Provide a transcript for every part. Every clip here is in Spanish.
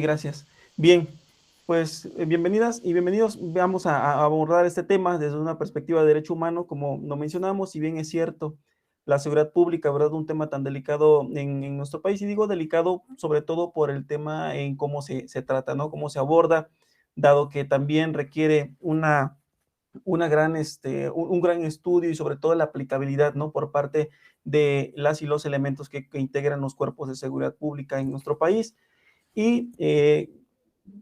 Gracias. Bien, pues bienvenidas y bienvenidos. Vamos a abordar este tema desde una perspectiva de derecho humano, como lo mencionamos, si bien es cierto, la seguridad pública, ¿verdad? Un tema tan delicado en nuestro país, y digo delicado sobre todo por el tema en cómo se trata, ¿no? Cómo se aborda, dado que también requiere una gran, un gran estudio y sobre todo la aplicabilidad, ¿no? Por parte de las y los elementos que integran los cuerpos de seguridad pública en nuestro país. Y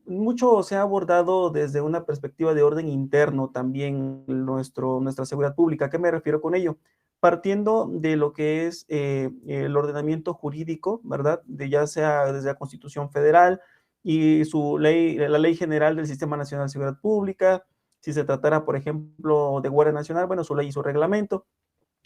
mucho se ha abordado desde una perspectiva de orden interno también nuestra seguridad pública. ¿A qué me refiero con ello? Partiendo de lo que es el ordenamiento jurídico, ¿verdad? De ya sea desde la Constitución Federal y su ley, la Ley General del Sistema Nacional de Seguridad Pública, si se tratara, por ejemplo, de Guardia Nacional, bueno, su ley y su reglamento,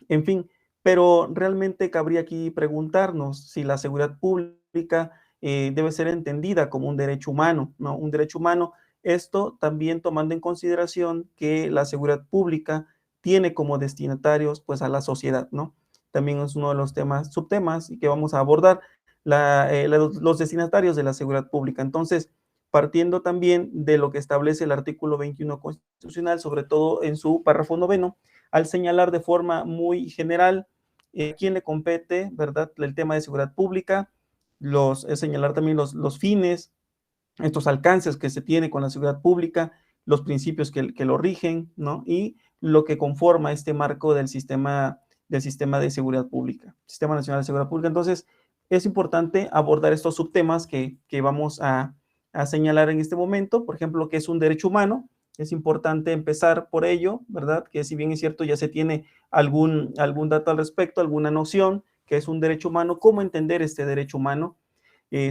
en fin, pero realmente cabría aquí preguntarnos si la seguridad pública debe ser entendida como un derecho humano, ¿no? Un derecho humano, esto también tomando en consideración que la seguridad pública tiene como destinatarios pues a la sociedad, ¿no? También es uno de los temas, subtemas que vamos a abordar, los destinatarios de la seguridad pública. Entonces, partiendo también de lo que establece el artículo 21 constitucional, sobre todo en su párrafo noveno, al señalar de forma muy general quién le compete, ¿verdad? El tema de seguridad pública, señalar también los fines, estos alcances que se tiene con la seguridad pública, los principios que lo rigen, ¿no? Y lo que conforma este marco del sistema de seguridad pública, Sistema Nacional de Seguridad Pública. Entonces, es importante abordar estos subtemas que vamos a señalar en este momento, por ejemplo, que es un derecho humano. Es importante empezar por ello, ¿verdad? Que si bien es cierto, ya se tiene algún dato al respecto, alguna noción, que es un derecho humano, cómo entender este derecho humano,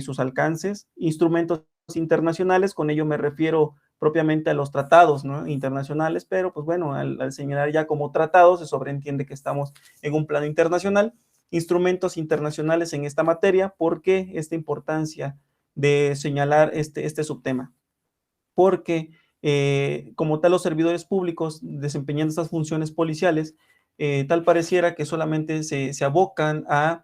sus alcances, instrumentos internacionales, con ello me refiero propiamente a los tratados, ¿no? Internacionales, pero pues bueno, al señalar ya como tratados se sobreentiende que estamos en un plano internacional, instrumentos internacionales en esta materia. ¿Por qué esta importancia de señalar este subtema? Porque como tal los servidores públicos desempeñando estas funciones policiales, tal pareciera que solamente se abocan a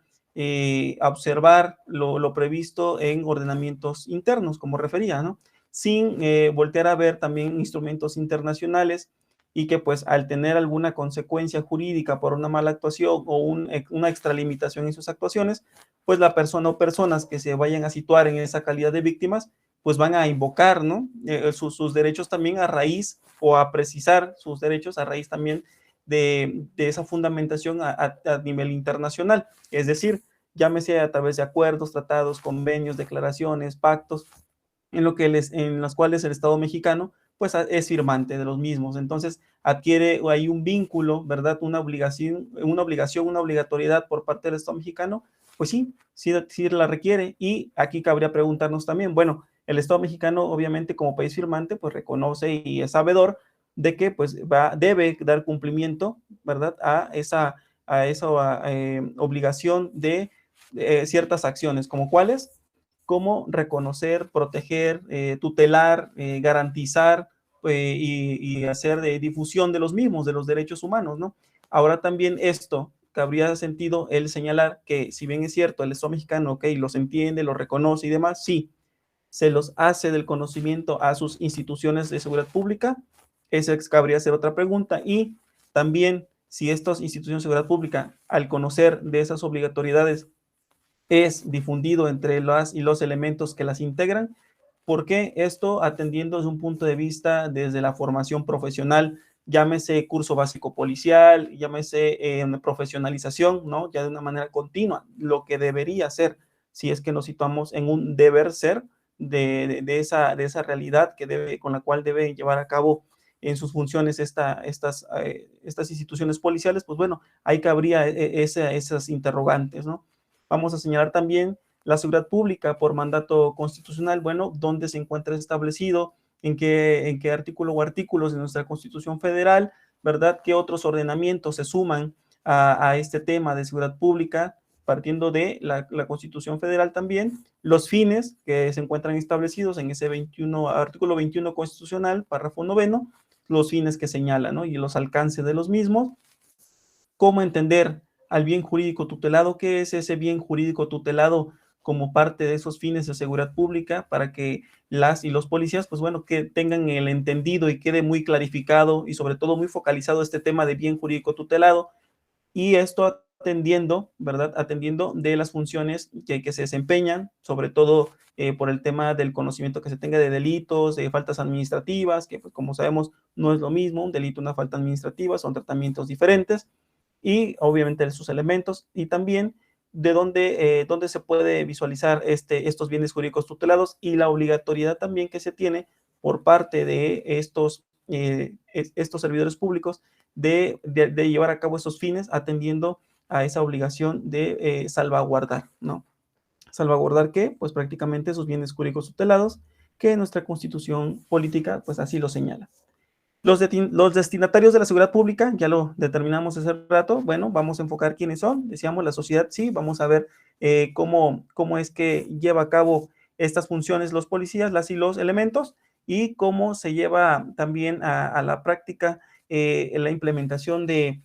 observar lo previsto en ordenamientos internos, como refería, ¿no? Sin voltear a ver también instrumentos internacionales, y que pues al tener alguna consecuencia jurídica por una mala actuación o una extralimitación en sus actuaciones, pues la persona o personas que se vayan a situar en esa calidad de víctimas pues van a invocar, ¿no? Sus derechos también a raíz, o a precisar sus derechos a raíz también de esa fundamentación a nivel internacional. Es decir, llámese a través de acuerdos, tratados, convenios, declaraciones, pactos, en los cuales el Estado mexicano pues es firmante de los mismos. Entonces adquiere ahí un vínculo, ¿verdad? Una obligación, una obligatoriedad por parte del Estado mexicano, pues sí la requiere. Y aquí cabría preguntarnos también, bueno, el Estado mexicano obviamente como país firmante pues reconoce y es sabedor de que pues debe dar cumplimiento, ¿verdad? A esa obligación de ciertas acciones, como cuáles, como reconocer, proteger, tutelar, garantizar y hacer difusión de los mismos, de los derechos humanos, ¿no? Ahora también esto cabría sentido el señalar que si bien es cierto, el Estado mexicano, ok, los entiende, los reconoce y demás, sí, se los hace del conocimiento a sus instituciones de seguridad pública. Esa cabría ser otra pregunta. Y también si estas instituciones de seguridad pública, al conocer de esas obligatoriedades, es difundido entre las y los elementos que las integran. ¿Por qué esto? Atendiendo desde un punto de vista desde la formación profesional, llámese curso básico policial, llámese profesionalización, ¿no? Ya de una manera continua, lo que debería ser, si es que nos situamos en un deber ser de esa realidad con la cual debe llevar a cabo en sus funciones estas instituciones policiales. Pues bueno, ahí cabría esas interrogantes, ¿no? Vamos a señalar también la seguridad pública por mandato constitucional, bueno, dónde se encuentra establecido, en qué artículo o artículos de nuestra Constitución Federal, ¿verdad? ¿Qué otros ordenamientos se suman a este tema de seguridad pública? Partiendo de la Constitución Federal también, los fines que se encuentran establecidos en ese artículo 21 constitucional, párrafo noveno, los fines que señala, ¿no? Y los alcances de los mismos. ¿Cómo entender al bien jurídico tutelado? ¿Qué es ese bien jurídico tutelado? como parte de esos fines de seguridad pública para que las y los policías, pues bueno, que tengan el entendido y quede muy clarificado y sobre todo muy focalizado este tema de bien jurídico tutelado, y esto atendiendo, ¿verdad? Atendiendo de las funciones que se desempeñan, sobre todo por el tema del conocimiento que se tenga de delitos, de faltas administrativas, que pues como sabemos no es lo mismo, un delito, una falta administrativa, son tratamientos diferentes, y obviamente sus elementos, y también de dónde se puede visualizar estos bienes jurídicos tutelados y la obligatoriedad también que se tiene por parte de estos servidores públicos de llevar a cabo esos fines atendiendo a esa obligación de salvaguardar, ¿no? ¿Salvaguardar qué? Pues prácticamente esos bienes jurídicos tutelados que nuestra constitución política pues así lo señala. Los destinatarios de la seguridad pública, ya lo determinamos hace rato, bueno, vamos a enfocar quiénes son, decíamos la sociedad, sí, vamos a ver cómo es que lleva a cabo estas funciones los policías, las y los elementos, y cómo se lleva también a la práctica la implementación de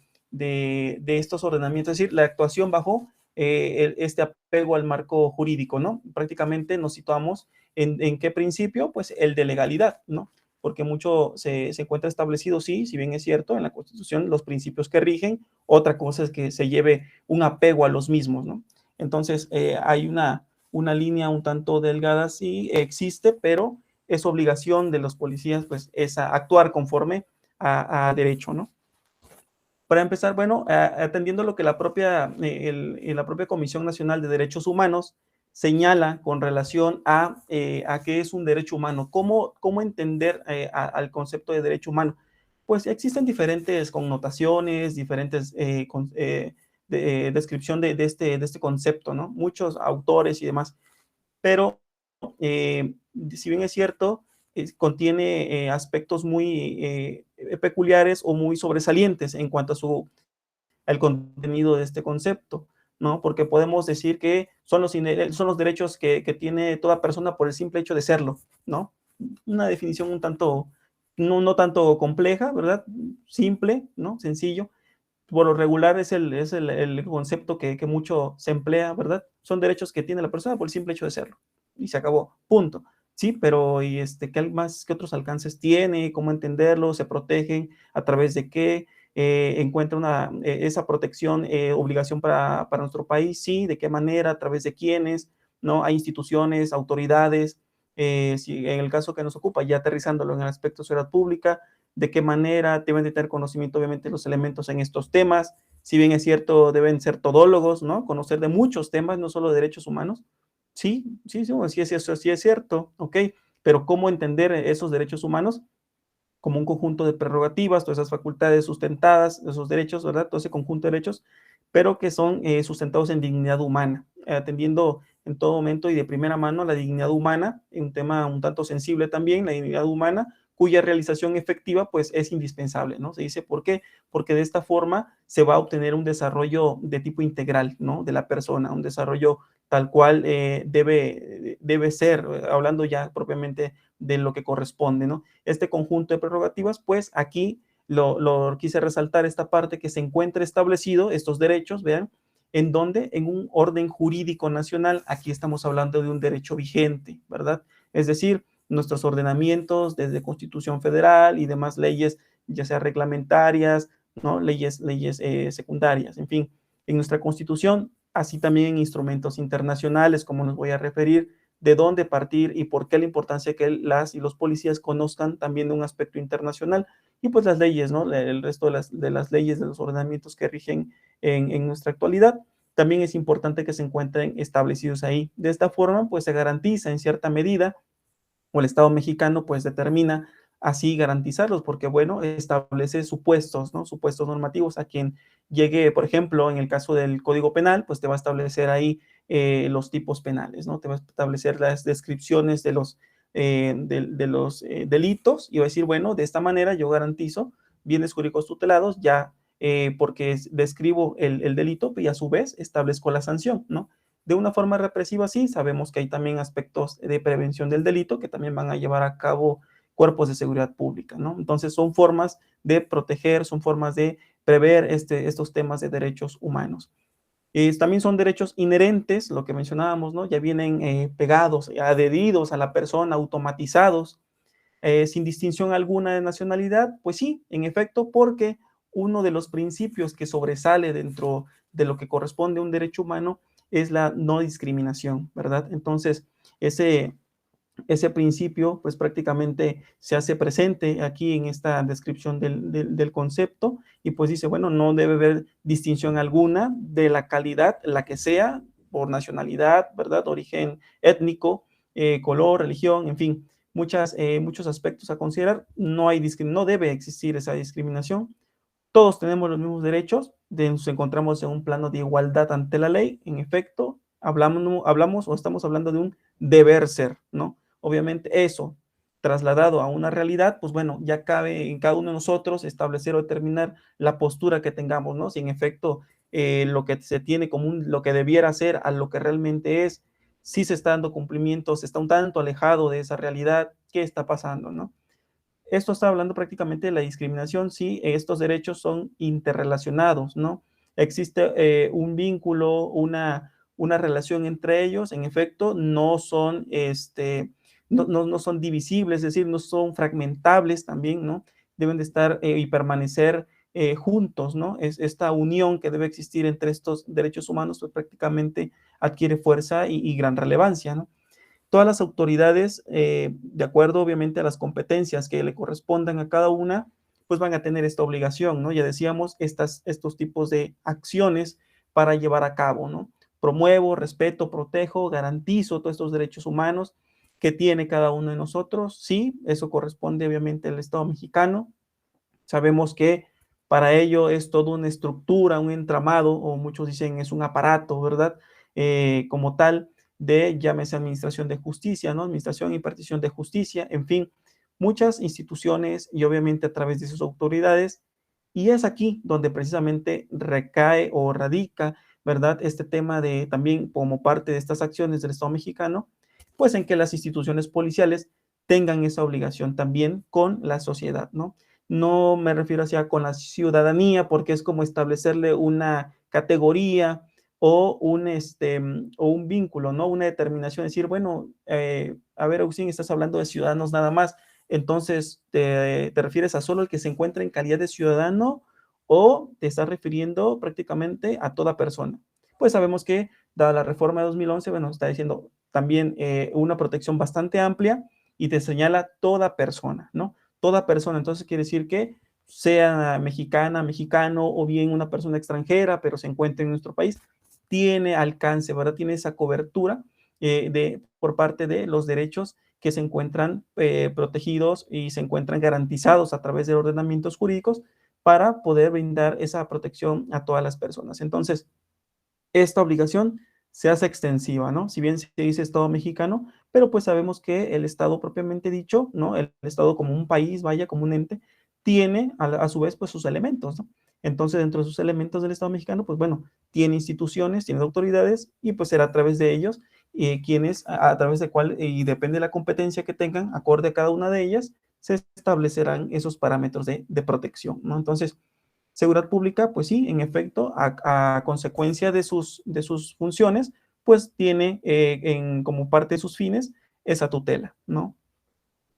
estos ordenamientos, es decir, la actuación bajo este apego al marco jurídico, ¿no? Prácticamente nos situamos en qué principio, pues el de legalidad, ¿no? Porque mucho se encuentra establecido, sí, si bien es cierto, en la Constitución los principios que rigen, otra cosa es que se lleve un apego a los mismos, ¿no? Entonces, hay una línea un tanto delgada, sí existe, pero es obligación de los policías, pues, es actuar conforme a derecho, ¿no? Para empezar, bueno, atendiendo lo que la propia Comisión Nacional de Derechos Humanos señala con relación a qué es un derecho humano, cómo entender al concepto de derecho humano. Pues existen diferentes connotaciones, diferentes descripción de este concepto, ¿no? Muchos autores y demás, pero si bien es cierto, contiene aspectos muy peculiares o muy sobresalientes en cuanto a el contenido de este concepto, ¿no? Porque podemos decir que son los derechos que tiene toda persona por el simple hecho de serlo, ¿no? Una definición un tanto, no tanto compleja, ¿verdad? Simple, ¿no? Sencillo. Por lo regular es el concepto que mucho se emplea, ¿verdad? Son derechos que tiene la persona por el simple hecho de serlo. Y se acabó, punto. Sí, pero ¿y qué otros alcances tiene? ¿Cómo entenderlo? ¿Se protegen? ¿A través de qué? ¿Encuentra esa protección, obligación para nuestro país? Sí, ¿de qué manera? ¿A través de quiénes? ¿No? Hay instituciones, autoridades, si en el caso que nos ocupa, ya aterrizándolo en el aspecto de seguridad pública, de qué manera deben de tener conocimiento, obviamente, los elementos en estos temas. Si bien es cierto, deben ser todólogos, ¿no? Conocer de muchos temas, no solo de derechos humanos. Sí, sí, sí, sí es eso, sí es cierto, ok. Pero ¿cómo entender esos derechos humanos? Como un conjunto de prerrogativas, todas esas facultades sustentadas, esos derechos, ¿verdad? Todo ese conjunto de derechos, pero que son sustentados en dignidad humana, atendiendo en todo momento y de primera mano la dignidad humana, un tema un tanto sensible también, la dignidad humana, cuya realización efectiva pues es indispensable, ¿no? Se dice, ¿por qué? Porque de esta forma se va a obtener un desarrollo de tipo integral, ¿no? De la persona, un desarrollo tal cual debe ser, hablando ya propiamente de lo que corresponde, ¿no? Este conjunto de prerrogativas, pues aquí lo quise resaltar esta parte que se encuentra establecido, estos derechos, vean, en donde en un orden jurídico nacional, aquí estamos hablando de un derecho vigente, ¿verdad? Es decir, nuestros ordenamientos desde Constitución Federal y demás leyes, ya sea reglamentarias, ¿no? Leyes secundarias, en fin, en nuestra Constitución, así también en instrumentos internacionales, como nos voy a referir, de dónde partir y por qué la importancia que las y los policías conozcan también de un aspecto internacional y pues las leyes, ¿no? El resto de las leyes, de los ordenamientos que rigen en nuestra actualidad, también es importante que se encuentren establecidos ahí. De esta forma, pues se garantiza en cierta medida, o el Estado mexicano, pues determina así garantizarlos, porque bueno, establece supuestos, ¿no? Supuestos normativos a quien llegue, por ejemplo, en el caso del Código Penal, pues te va a establecer ahí los tipos penales, ¿no? Te va a establecer las descripciones de los delitos y va a decir, bueno, de esta manera yo garantizo bienes jurídicos tutelados ya porque describo el delito y a su vez establezco la sanción, ¿no? De una forma represiva, sí, sabemos que hay también aspectos de prevención del delito que también van a llevar a cabo cuerpos de seguridad pública, ¿no? Entonces son formas de proteger, son formas de prever estos temas de derechos humanos. También son derechos inherentes, lo que mencionábamos, ¿no? Ya vienen pegados, adheridos a la persona, automatizados, sin distinción alguna de nacionalidad. Pues sí, en efecto, porque uno de los principios que sobresale dentro de lo que corresponde a un derecho humano es la no discriminación, ¿verdad? Entonces, ese, ese principio pues prácticamente se hace presente aquí en esta descripción del concepto y pues dice, bueno, no debe haber distinción alguna de la calidad, la que sea, por nacionalidad, ¿verdad? Origen étnico, color, religión, en fin, muchos aspectos a considerar. No debe existir esa discriminación. Todos tenemos los mismos derechos, nos encontramos en un plano de igualdad ante la ley. En efecto, hablamos o estamos hablando de un deber ser, ¿no? Obviamente eso trasladado a una realidad, pues bueno, ya cabe en cada uno de nosotros establecer o determinar la postura que tengamos, ¿no? Si en efecto lo que se tiene como lo que debiera ser a lo que realmente es, si se está dando cumplimiento, se está un tanto alejado de esa realidad, ¿qué está pasando, no? Esto está hablando prácticamente de la discriminación si estos derechos son interrelacionados, ¿no? Existe un vínculo, una relación entre ellos, en efecto, no son divisibles, es decir, no son fragmentables también, ¿no? Deben de estar y permanecer juntos, ¿no? Esta unión que debe existir entre estos derechos humanos pues, prácticamente adquiere fuerza y gran relevancia, ¿no? Todas las autoridades, de acuerdo obviamente a las competencias que le correspondan a cada una, pues van a tener esta obligación, ¿no? Ya decíamos, estos tipos de acciones para llevar a cabo, ¿no? Promuevo, respeto, protejo, garantizo todos estos derechos humanos que tiene cada uno de nosotros. Sí, eso corresponde obviamente al Estado mexicano. Sabemos que para ello es toda una estructura, un entramado, o muchos dicen es un aparato, ¿verdad? Como tal, llámese administración de justicia, ¿no? Administración y impartición de justicia, en fin, muchas instituciones y obviamente a través de sus autoridades. Y es aquí donde precisamente recae o radica, ¿verdad? Este tema de también como parte de estas acciones del Estado mexicano, pues en que las instituciones policiales tengan esa obligación también con la sociedad, ¿no? No me refiero hacia con la ciudadanía, porque es como establecerle una categoría o un vínculo, ¿no? Una determinación, decir, bueno, a ver, Agustín, estás hablando de ciudadanos nada más, entonces, ¿te refieres a solo el que se encuentra en calidad de ciudadano o te estás refiriendo prácticamente a toda persona? Pues sabemos que, dada la reforma de 2011, bueno, está diciendo también una protección bastante amplia y te señala toda persona, ¿no? Toda persona, entonces quiere decir que sea mexicana, mexicano o bien una persona extranjera, pero se encuentra en nuestro país, tiene alcance, ¿verdad? Tiene esa cobertura por parte de los derechos que se encuentran protegidos y se encuentran garantizados a través de ordenamientos jurídicos para poder brindar esa protección a todas las personas. Entonces, esta obligación se hace extensiva, ¿no? Si bien se dice Estado mexicano, pero pues sabemos que el Estado propiamente dicho, ¿no? El Estado como un país, vaya, como un ente, tiene a su vez pues sus elementos, ¿no? Entonces, dentro de sus elementos del Estado mexicano, pues bueno, tiene instituciones, tiene autoridades y pues será a través de ellos quienes, a través de cuál, y depende de la competencia que tengan, acorde a cada una de ellas, se establecerán esos parámetros de protección, ¿no? Entonces, seguridad pública, pues sí, en efecto, a consecuencia de sus funciones, pues tiene como parte de sus fines esa tutela, ¿no?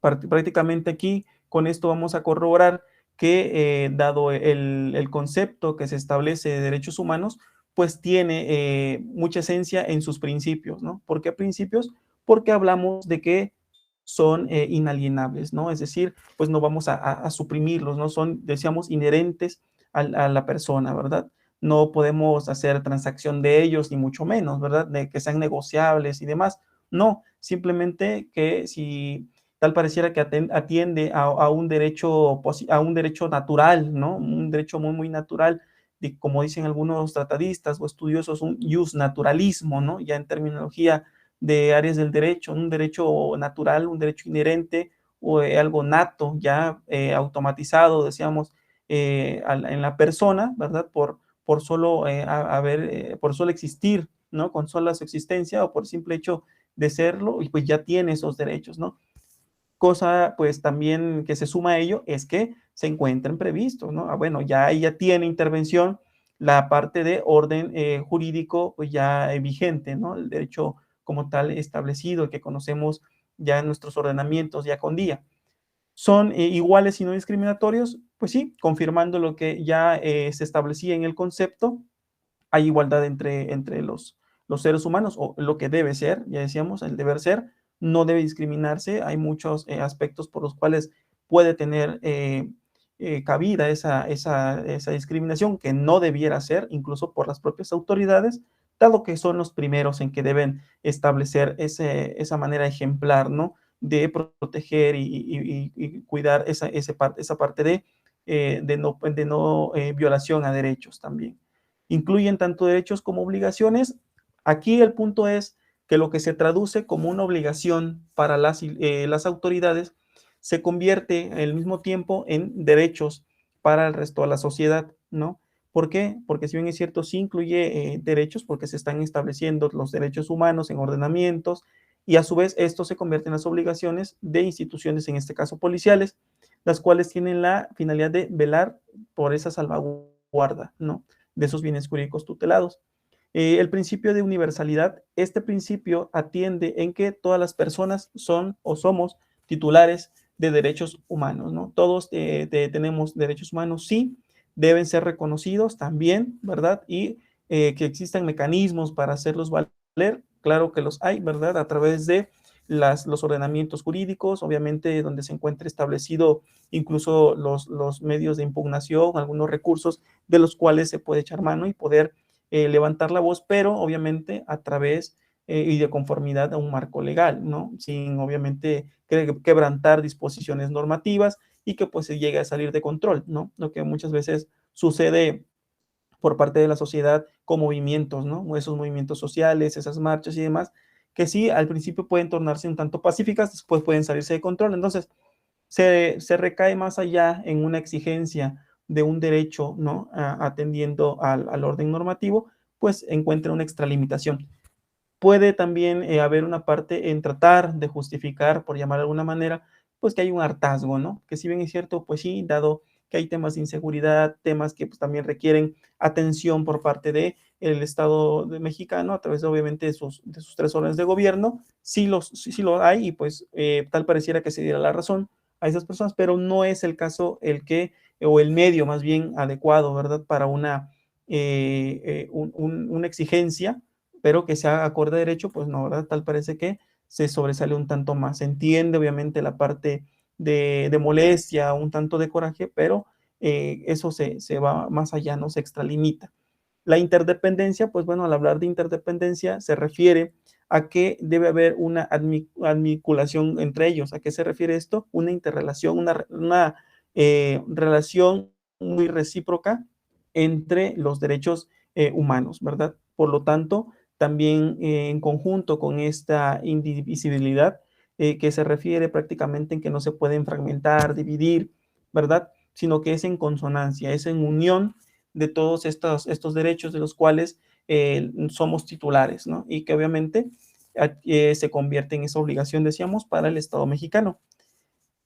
Prácticamente aquí, con esto vamos a corroborar que dado el concepto que se establece de derechos humanos, pues tiene mucha esencia en sus principios, ¿no? ¿Por qué principios? Porque hablamos de que son inalienables, ¿no? Es decir, pues no vamos a suprimirlos, ¿no? Son, decíamos, inherentes a la persona, ¿verdad? No podemos hacer transacción de ellos, ni mucho menos, ¿verdad? De que sean negociables y demás. No, simplemente que si tal pareciera que atiende a un derecho natural, ¿no? Un derecho muy, muy natural, como dicen algunos tratadistas o estudiosos, un jus naturalismo, ¿no? Ya en terminología de áreas del derecho, un derecho natural, un derecho inherente o algo nato, ya automatizado, decíamos, en la persona, ¿verdad? Por solo por solo existir, ¿no? Con sola su existencia o por simple hecho de serlo, y pues ya tiene esos derechos, ¿no? Cosa, pues también que se suma a ello es que se encuentren previstos, ¿no? Bueno, ya tiene intervención la parte de orden jurídico pues ya vigente, ¿no? El derecho como tal establecido, que conocemos ya en nuestros ordenamientos ya con día. ¿Son iguales y no discriminatorios? Pues sí, confirmando lo que ya se establecía en el concepto, hay igualdad entre los seres humanos, o lo que debe ser, ya decíamos, el deber ser, no debe discriminarse, hay muchos aspectos por los cuales puede tener cabida esa discriminación que no debiera ser, incluso por las propias autoridades, dado que son los primeros en que deben establecer esa manera ejemplar, ¿no? De proteger y cuidar esa parte de no violación a derechos también. Incluyen tanto derechos como obligaciones. Aquí el punto es que lo que se traduce como una obligación para las autoridades se convierte al mismo tiempo en derechos para el resto de la sociedad, ¿no? ¿Por qué? Porque si bien es cierto, sí incluye derechos, porque se están estableciendo los derechos humanos en ordenamientos, y a su vez esto se convierte en las obligaciones de instituciones, en este caso policiales, las cuales tienen la finalidad de velar por esa salvaguarda, ¿no? De esos bienes jurídicos tutelados. El principio de universalidad, este principio atiende en que todas las personas son o somos titulares de derechos humanos, ¿no? Todos tenemos derechos humanos, sí, deben ser reconocidos también, ¿verdad? Y que existan mecanismos para hacerlos valer, claro que los hay, ¿verdad? A través de los ordenamientos jurídicos, obviamente donde se encuentre establecido incluso los medios de impugnación, algunos recursos de los cuales se puede echar mano y poder levantar la voz, pero obviamente a través y de conformidad a un marco legal, ¿no? Sin obviamente quebrantar disposiciones normativas y que pues se llegue a salir de control, ¿no? Lo que muchas veces sucede por parte de la sociedad con movimientos, ¿no? Esos movimientos sociales, esas marchas y demás, que sí, al principio pueden tornarse un tanto pacíficas, después pueden salirse de control. Entonces, se recae más allá en una exigencia de un derecho, ¿no? Atendiendo al orden normativo, pues encuentra una extralimitación. Puede también haber una parte en tratar de justificar, por llamar de alguna manera, pues que hay un hartazgo, ¿no? Que si bien es cierto, pues sí, dado que hay temas de inseguridad, temas que pues también requieren atención por parte de el Estado de mexicano a través de obviamente de sus tres órdenes de gobierno, sí lo hay y pues tal pareciera que se diera la razón a esas personas, pero no es el caso o el medio más bien adecuado, ¿verdad? Para una exigencia, pero que sea acorde a derecho, pues no, ¿verdad? Tal parece que se sobresale un tanto más. Se entiende obviamente la parte de molestia, un tanto de coraje, pero eso se va más allá, no se extralimita. La interdependencia, pues bueno, al hablar de interdependencia se refiere a que debe haber una admiculación entre ellos. ¿A qué se refiere esto? Una interrelación, una relación muy recíproca entre los derechos humanos, ¿verdad? Por lo tanto, también en conjunto con esta indivisibilidad, que se refiere prácticamente en que no se pueden fragmentar, dividir, ¿verdad? Sino que es en consonancia, es en unión de todos estos derechos de los cuales somos titulares, ¿no? Y que obviamente se convierte en esa obligación, decíamos, para el Estado mexicano.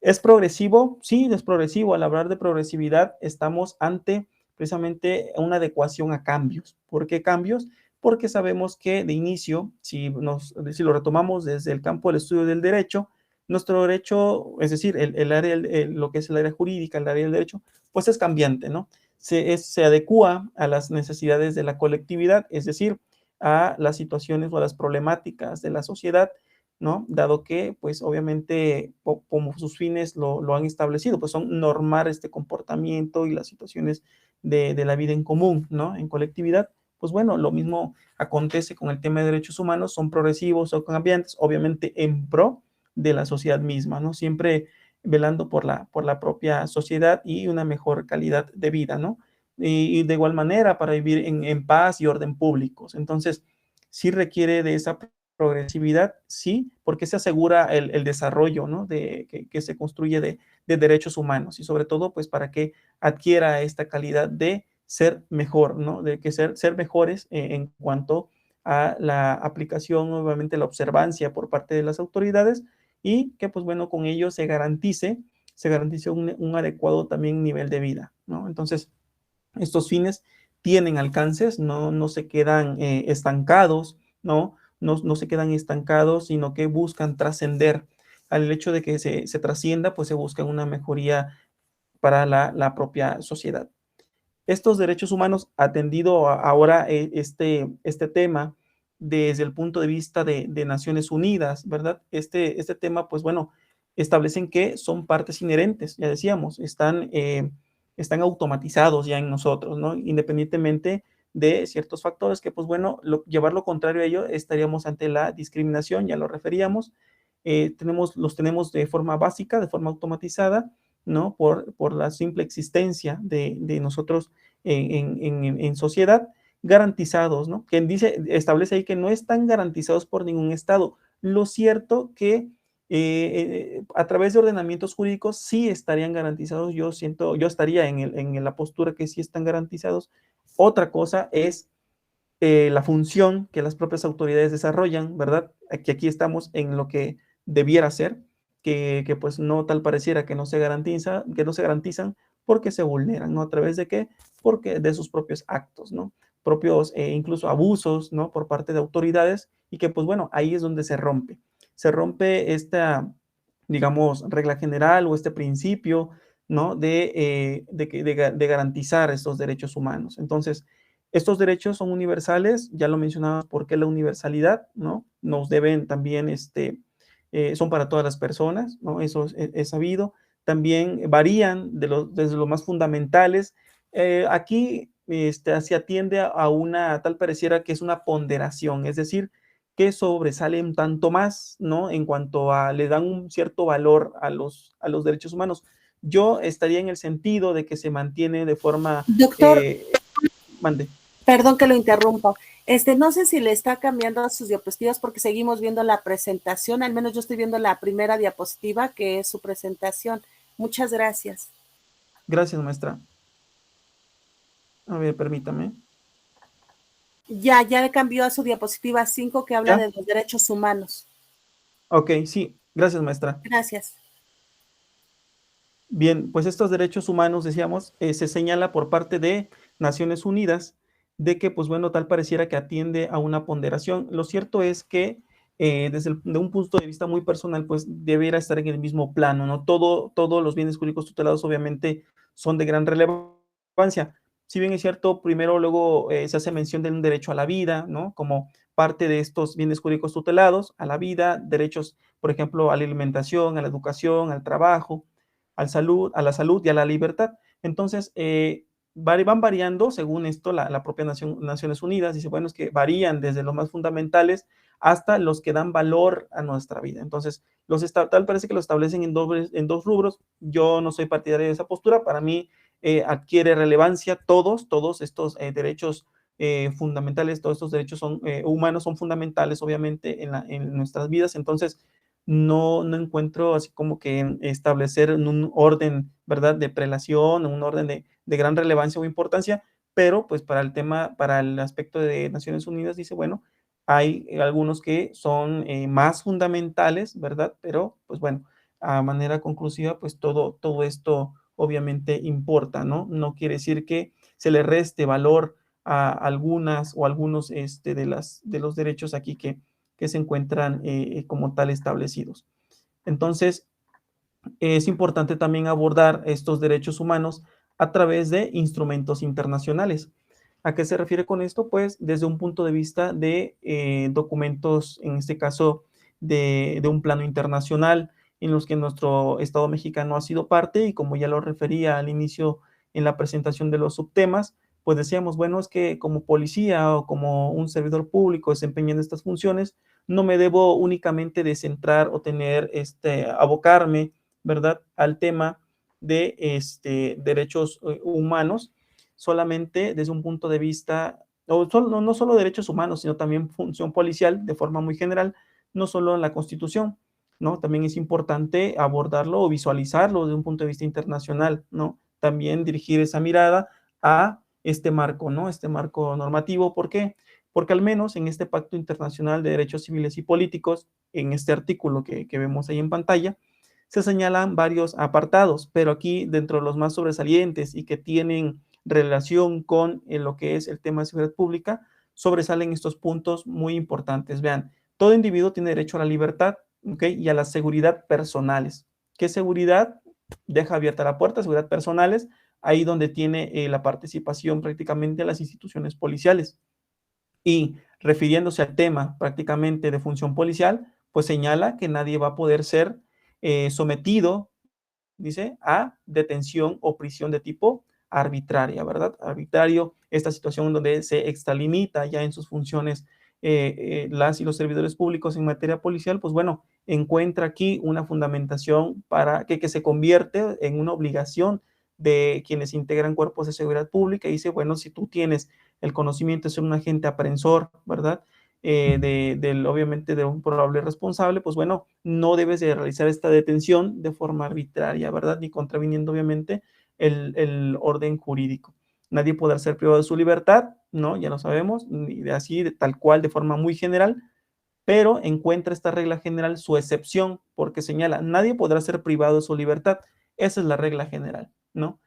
¿Es progresivo? Sí, es progresivo. Al hablar de progresividad, estamos ante precisamente una adecuación a cambios. ¿Por qué cambios? Porque sabemos que de inicio, si lo retomamos desde el campo del estudio del derecho, nuestro derecho, es decir, lo que es el área jurídica, el área del derecho, pues es cambiante, ¿no? Se adecua a las necesidades de la colectividad, es decir, a las situaciones o a las problemáticas de la sociedad, ¿no? Dado que, pues obviamente, como sus fines lo han establecido, pues son normar este comportamiento y las situaciones de la vida en común, ¿no? En colectividad, pues bueno, lo mismo acontece con el tema de derechos humanos, son progresivos, son cambiantes, obviamente en pro de la sociedad misma, ¿no? Siempre velando por la propia sociedad y una mejor calidad de vida, ¿no? Y de igual manera para vivir en paz y orden públicos. Entonces, sí requiere de esa progresividad, sí, porque se asegura el desarrollo, ¿no? Que se construye de derechos humanos y sobre todo, pues para que adquiera esta calidad de ser mejor, ¿no? De que ser mejores en cuanto a la aplicación, obviamente la observancia por parte de las autoridades y que, pues bueno, con ello se garantice un adecuado también nivel de vida, ¿no? Entonces, estos fines tienen alcances, no se quedan estancados, no se quedan estancados, sino que buscan trascender. Al hecho de que se trascienda, pues se busca una mejoría para la propia sociedad. Estos derechos humanos, atendido ahora este tema desde el punto de vista de Naciones Unidas, ¿verdad? Este tema, pues bueno, establecen que son partes inherentes, ya decíamos, están automatizados ya en nosotros, ¿no? Independientemente de ciertos factores que, pues bueno, llevar lo contrario a ello estaríamos ante la discriminación, ya lo referíamos, los tenemos de forma básica, de forma automatizada, ¿no? Por la simple existencia de nosotros en sociedad, garantizados, ¿no? Quien dice, establece ahí que no están garantizados por ningún Estado. Lo cierto que a través de ordenamientos jurídicos sí estarían garantizados, yo estaría en la postura que sí están garantizados. Otra cosa es la función que las propias autoridades desarrollan, ¿verdad? Aquí estamos en lo que debiera ser, que pues no tal pareciera que no se garantizan porque se vulneran, ¿no? ¿A través de qué? Porque de sus propios actos, ¿no? Propios incluso abusos, ¿no? Por parte de autoridades y que pues bueno, ahí es donde se rompe esta, digamos, regla general o este principio, ¿no? De garantizar estos derechos humanos. Entonces, estos derechos son universales, ya lo mencionaba, porque la universalidad, ¿no? Nos deben también, son para todas las personas, ¿no? Eso es sabido. También varían desde los más fundamentales. Aquí se atiende a una, tal pareciera que es una ponderación, es decir, que sobresalen tanto más, ¿no? En cuanto a, le dan un cierto valor a los derechos humanos. Yo estaría en el sentido de que se mantiene de forma, Doctor, mande. perdón que lo interrumpa. No sé si le está cambiando a sus diapositivas porque seguimos viendo la presentación. Al menos yo estoy viendo la primera diapositiva, que es su presentación. Muchas gracias. Gracias, maestra. A ver, permítame. Ya cambió a su diapositiva 5 que habla ¿Ya? de los derechos humanos. Ok, sí. Gracias, maestra. Gracias. Bien, pues estos derechos humanos, decíamos, se señala por parte de Naciones Unidas de que, pues bueno, tal pareciera que atiende a una ponderación. Lo cierto es que de un punto de vista muy personal, pues debería estar en el mismo plano, ¿no? Todos los bienes jurídicos tutelados obviamente son de gran relevancia. Si bien es cierto, primero luego se hace mención de un derecho a la vida, ¿no? Como parte de estos bienes jurídicos tutelados, a la vida, derechos, por ejemplo, a la alimentación, a la educación, al trabajo, a la salud y a la libertad. Entonces, van variando según esto la propia Naciones Unidas. Dice, bueno, es que varían desde los más fundamentales hasta los que dan valor a nuestra vida. Entonces, tal parece que lo establecen en dos rubros. Yo no soy partidario de esa postura. Para mí adquiere relevancia todos estos derechos fundamentales, todos estos derechos humanos son fundamentales, obviamente, en nuestras vidas. Entonces, no encuentro así como que establecer un orden, ¿verdad?, de prelación, un orden de gran relevancia o importancia, pero pues para el tema, para el aspecto de Naciones Unidas, dice, bueno, hay algunos que son más fundamentales, ¿verdad? Pero pues bueno, a manera conclusiva, pues todo esto obviamente importa, ¿no? No quiere decir que se le reste valor a algunas o algunos de los derechos aquí que se encuentran como tal establecidos. Entonces, es importante también abordar estos derechos humanos a través de instrumentos internacionales. ¿A qué se refiere con esto? Pues desde un punto de vista de documentos, en este caso, de un plano internacional en los que nuestro Estado mexicano ha sido parte y como ya lo refería al inicio en la presentación de los subtemas, pues decíamos, bueno, es que como policía o como un servidor público desempeñando estas funciones, no me debo únicamente de centrar o abocarme, ¿verdad?, al tema de derechos humanos, solamente desde un punto de vista, no solo derechos humanos, sino también función policial de forma muy general, no solo en la Constitución, ¿no? También es importante abordarlo o visualizarlo desde un punto de vista internacional, ¿no? También dirigir esa mirada a este marco, ¿no? Este marco normativo. ¿Por qué? Porque al menos en este Pacto Internacional de Derechos Civiles y Políticos, en este artículo que vemos ahí en pantalla, se señalan varios apartados, pero aquí dentro de los más sobresalientes y que tienen relación con lo que es el tema de seguridad pública, sobresalen estos puntos muy importantes. Vean, todo individuo tiene derecho a la libertad, ¿ok? Y a la seguridad personales. ¿Qué seguridad? Deja abierta la puerta, seguridad personales, ahí donde tiene la participación prácticamente a las instituciones policiales. Y refiriéndose al tema prácticamente de función policial, pues señala que nadie va a poder ser sometido, dice, a detención o prisión de tipo arbitraria, ¿verdad? Arbitrario, esta situación donde se extralimita ya en sus funciones las y los servidores públicos en materia policial, pues bueno, encuentra aquí una fundamentación para que se convierte en una obligación de quienes integran cuerpos de seguridad pública y dice, bueno, si tú tienes el conocimiento de ser un agente aprensor, ¿verdad? Obviamente de un probable responsable, pues bueno, no debes de realizar esta detención de forma arbitraria, ¿verdad? Ni contraviniendo obviamente el orden jurídico. Nadie podrá ser privado de su libertad, ¿no? Ya lo sabemos, ni de así, de tal cual, de forma muy general, pero encuentra esta regla general su excepción, porque señala, nadie podrá ser privado de su libertad. Esa es la regla general, ¿no?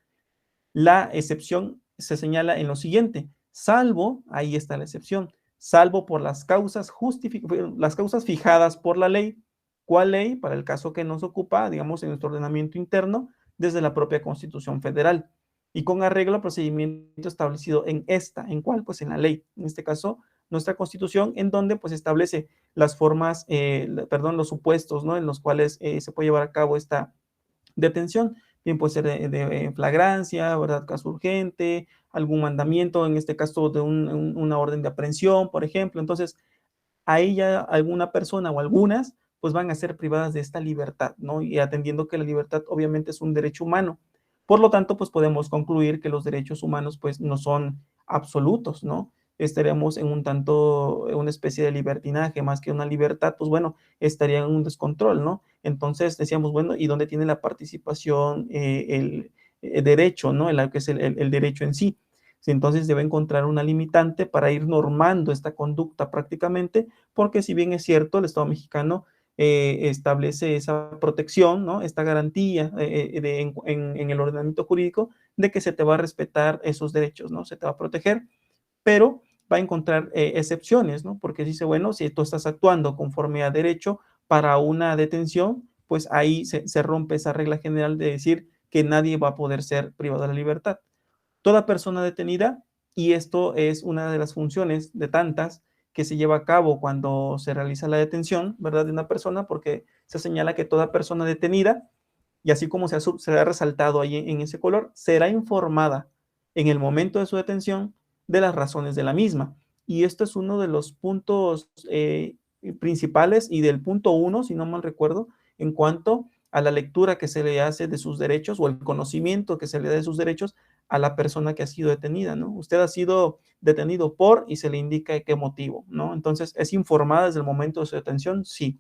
La excepción se señala en lo siguiente, salvo, ahí está la excepción, salvo por las causas fijadas por la ley. ¿Cuál ley? Para el caso que nos ocupa, digamos, en nuestro ordenamiento interno, desde la propia Constitución Federal. Y con arreglo al procedimiento establecido en esta, ¿en cuál? Pues en la ley. En este caso, nuestra Constitución, en donde pues establece las formas, los supuestos, ¿no? En los cuales se puede llevar a cabo esta detención. Bien puede ser de flagrancia, ¿verdad? Caso urgente, algún mandamiento, en este caso de una orden de aprehensión, por ejemplo. Entonces, ahí ya alguna persona o algunas, pues van a ser privadas de esta libertad, ¿no? Y atendiendo que la libertad obviamente es un derecho humano. Por lo tanto, pues podemos concluir que los derechos humanos, pues no son absolutos, ¿no? Estaremos en un tanto, una especie de libertinaje, más que una libertad, pues bueno, estaría en un descontrol, ¿no? Entonces decíamos, bueno, ¿y dónde tiene la participación el derecho, ¿no? Que es el derecho en sí. Entonces debe encontrar una limitante para ir normando esta conducta prácticamente, porque si bien es cierto, el Estado mexicano establece esa protección, ¿no? Esta garantía en el ordenamiento jurídico de que se te va a respetar esos derechos, ¿no? Se te va a proteger, pero va a encontrar excepciones, ¿no? Porque dice, bueno, si tú estás actuando conforme a derecho para una detención, pues ahí se rompe esa regla general de decir que nadie va a poder ser privado de la libertad. Toda persona detenida, y esto es una de las funciones de tantas que se lleva a cabo cuando se realiza la detención, ¿verdad? De una persona, porque se señala que toda persona detenida, y así como se ha resaltado ahí en ese color, será informada en el momento de su detención de las razones de la misma. Y esto es uno de los puntos principales y del punto 1, si no mal recuerdo, en cuanto a la lectura que se le hace de sus derechos o el conocimiento que se le da de sus derechos a la persona que ha sido detenida, ¿no? Usted ha sido detenido por y se le indica qué motivo, ¿no? Entonces, ¿es informada desde el momento de su detención? Sí.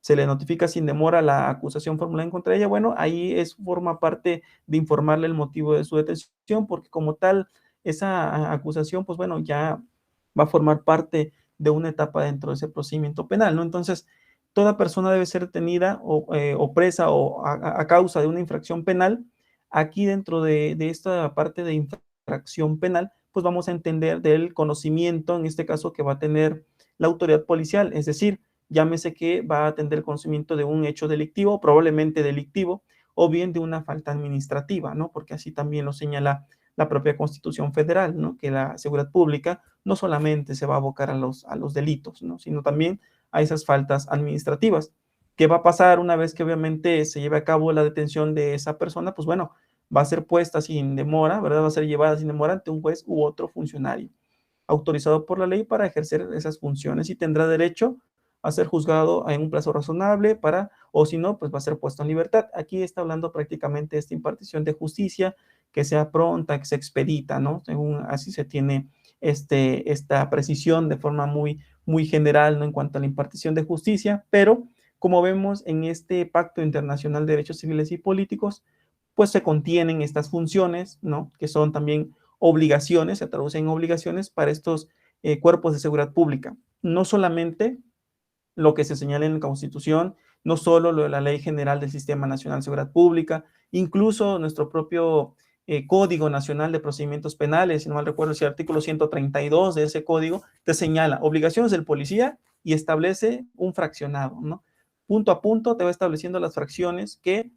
¿Se le notifica sin demora la acusación formulada en contra de ella? Bueno, ahí forma parte de informarle el motivo de su detención, porque como tal, esa acusación, pues bueno, ya va a formar parte de una etapa dentro de ese procedimiento penal, ¿no? Entonces, toda persona debe ser detenida o presa o a causa de una infracción penal. Aquí dentro de esta parte de infracción penal, pues vamos a entender del conocimiento, en este caso, que va a tener la autoridad policial, es decir, llámese que va a tener conocimiento de un hecho delictivo, probablemente delictivo, o bien de una falta administrativa, ¿no? Porque así también lo señala la propia Constitución Federal, ¿no? Que la seguridad pública no solamente se va a abocar a los delitos, ¿no? Sino también a esas faltas administrativas. ¿Qué va a pasar una vez que obviamente se lleve a cabo la detención de esa persona? Pues bueno, va a ser puesta sin demora, ¿verdad? Va a ser llevada sin demora ante un juez u otro funcionario autorizado por la ley para ejercer esas funciones y tendrá derecho a ser juzgado en un plazo razonable o si no, pues va a ser puesto en libertad. Aquí está hablando prácticamente de esta impartición de justicia, que sea pronta, que sea expedita, ¿no? Según así se tiene esta precisión de forma muy, muy general, ¿no? En cuanto a la impartición de justicia, pero como vemos en este Pacto Internacional de Derechos Civiles y Políticos, pues se contienen estas funciones, ¿no? Que son también obligaciones, se traducen en obligaciones para estos cuerpos de seguridad pública. No solamente lo que se señala en la Constitución, no solo lo de la Ley General del Sistema Nacional de Seguridad Pública, incluso nuestro propio Código Nacional de Procedimientos Penales, si no mal recuerdo, es el artículo 132 de ese código, te señala obligaciones del policía y establece un fraccionado, ¿no? Punto a punto te va estableciendo las fracciones que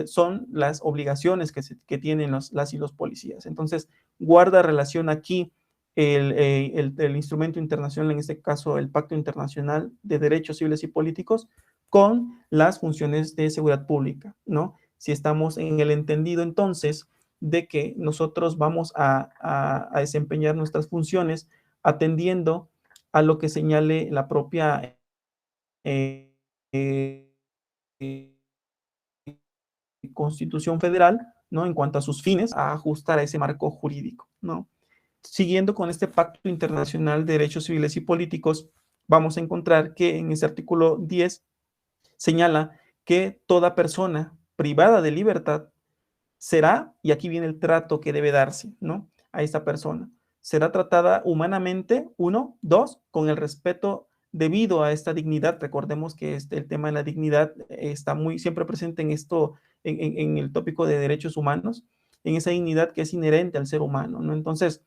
son las obligaciones que tienen las y los policías. Entonces, guarda relación aquí el instrumento internacional, en este caso el Pacto Internacional de Derechos Civiles y Políticos, con las funciones de seguridad pública, ¿no? Si estamos en el entendido entonces de que nosotros vamos a desempeñar nuestras funciones atendiendo a lo que señale la propia eh, eh, Constitución Federal, ¿no? En cuanto a sus fines, a ajustar a ese marco jurídico, ¿no? Siguiendo con este Pacto Internacional de Derechos Civiles y Políticos, vamos a encontrar que en ese artículo 10 señala que toda persona privada de libertad será, y aquí viene el trato que debe darse, ¿no? A esta persona. Será tratada humanamente, uno, dos, con el respeto debido a esta dignidad. Recordemos que el tema de la dignidad está muy siempre presente en esto, en el tópico de derechos humanos, en esa dignidad que es inherente al ser humano, ¿no? Entonces,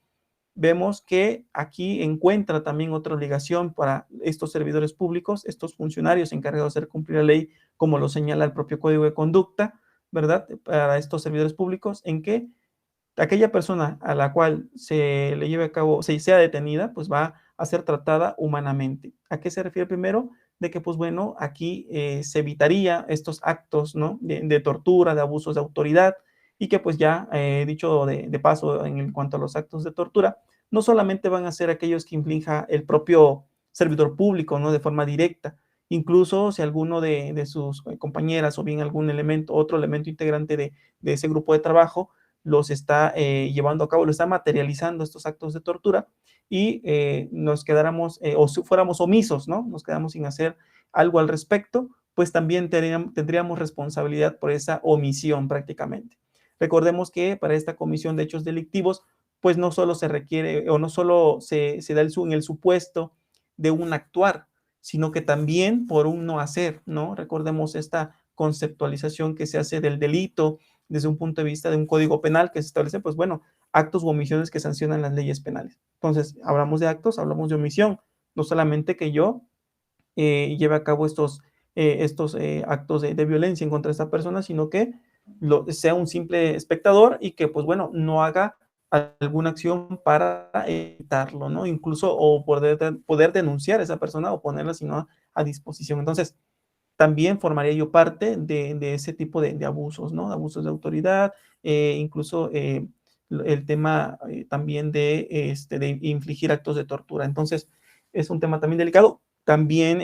vemos que aquí encuentra también otra obligación para estos servidores públicos, estos funcionarios encargados de hacer cumplir la ley, como lo señala el propio Código de Conducta, ¿verdad? Para estos servidores públicos, en que aquella persona a la cual se le lleve a cabo, se sea detenida, pues va a ser tratada humanamente. ¿A qué se refiere primero? De que, pues bueno, aquí se evitaría estos actos, ¿no? De tortura, de abusos de autoridad, y que pues ya, dicho de paso, en cuanto a los actos de tortura, no solamente van a ser aquellos que inflinja el propio servidor público, ¿no? De forma directa, incluso si alguno de sus compañeras o bien algún elemento, otro elemento integrante de ese grupo de trabajo, los está llevando a cabo, lo está materializando estos actos de tortura, y nos quedáramos, o si fuéramos omisos, ¿no? Nos quedamos sin hacer algo al respecto, pues también tendríamos responsabilidad por esa omisión prácticamente. Recordemos que para esta comisión de hechos delictivos, pues no solo se requiere, o no solo se da en el supuesto de un actuar, sino que también por un no hacer, ¿no? Recordemos esta conceptualización que se hace del delito desde un punto de vista de un código penal que se establece, pues bueno, actos u omisiones que sancionan las leyes penales. Entonces, hablamos de actos, hablamos de omisión, no solamente que yo lleve a cabo estos actos de violencia en contra de esta persona, sino que sea un simple espectador y que, pues bueno, no haga alguna acción para evitarlo, ¿no? Incluso o poder denunciar a esa persona o ponerla, sino a disposición. Entonces, también formaría yo parte de ese tipo de abusos, ¿no? Abusos de autoridad, incluso el tema también de infligir actos de tortura. Entonces, es un tema también delicado. También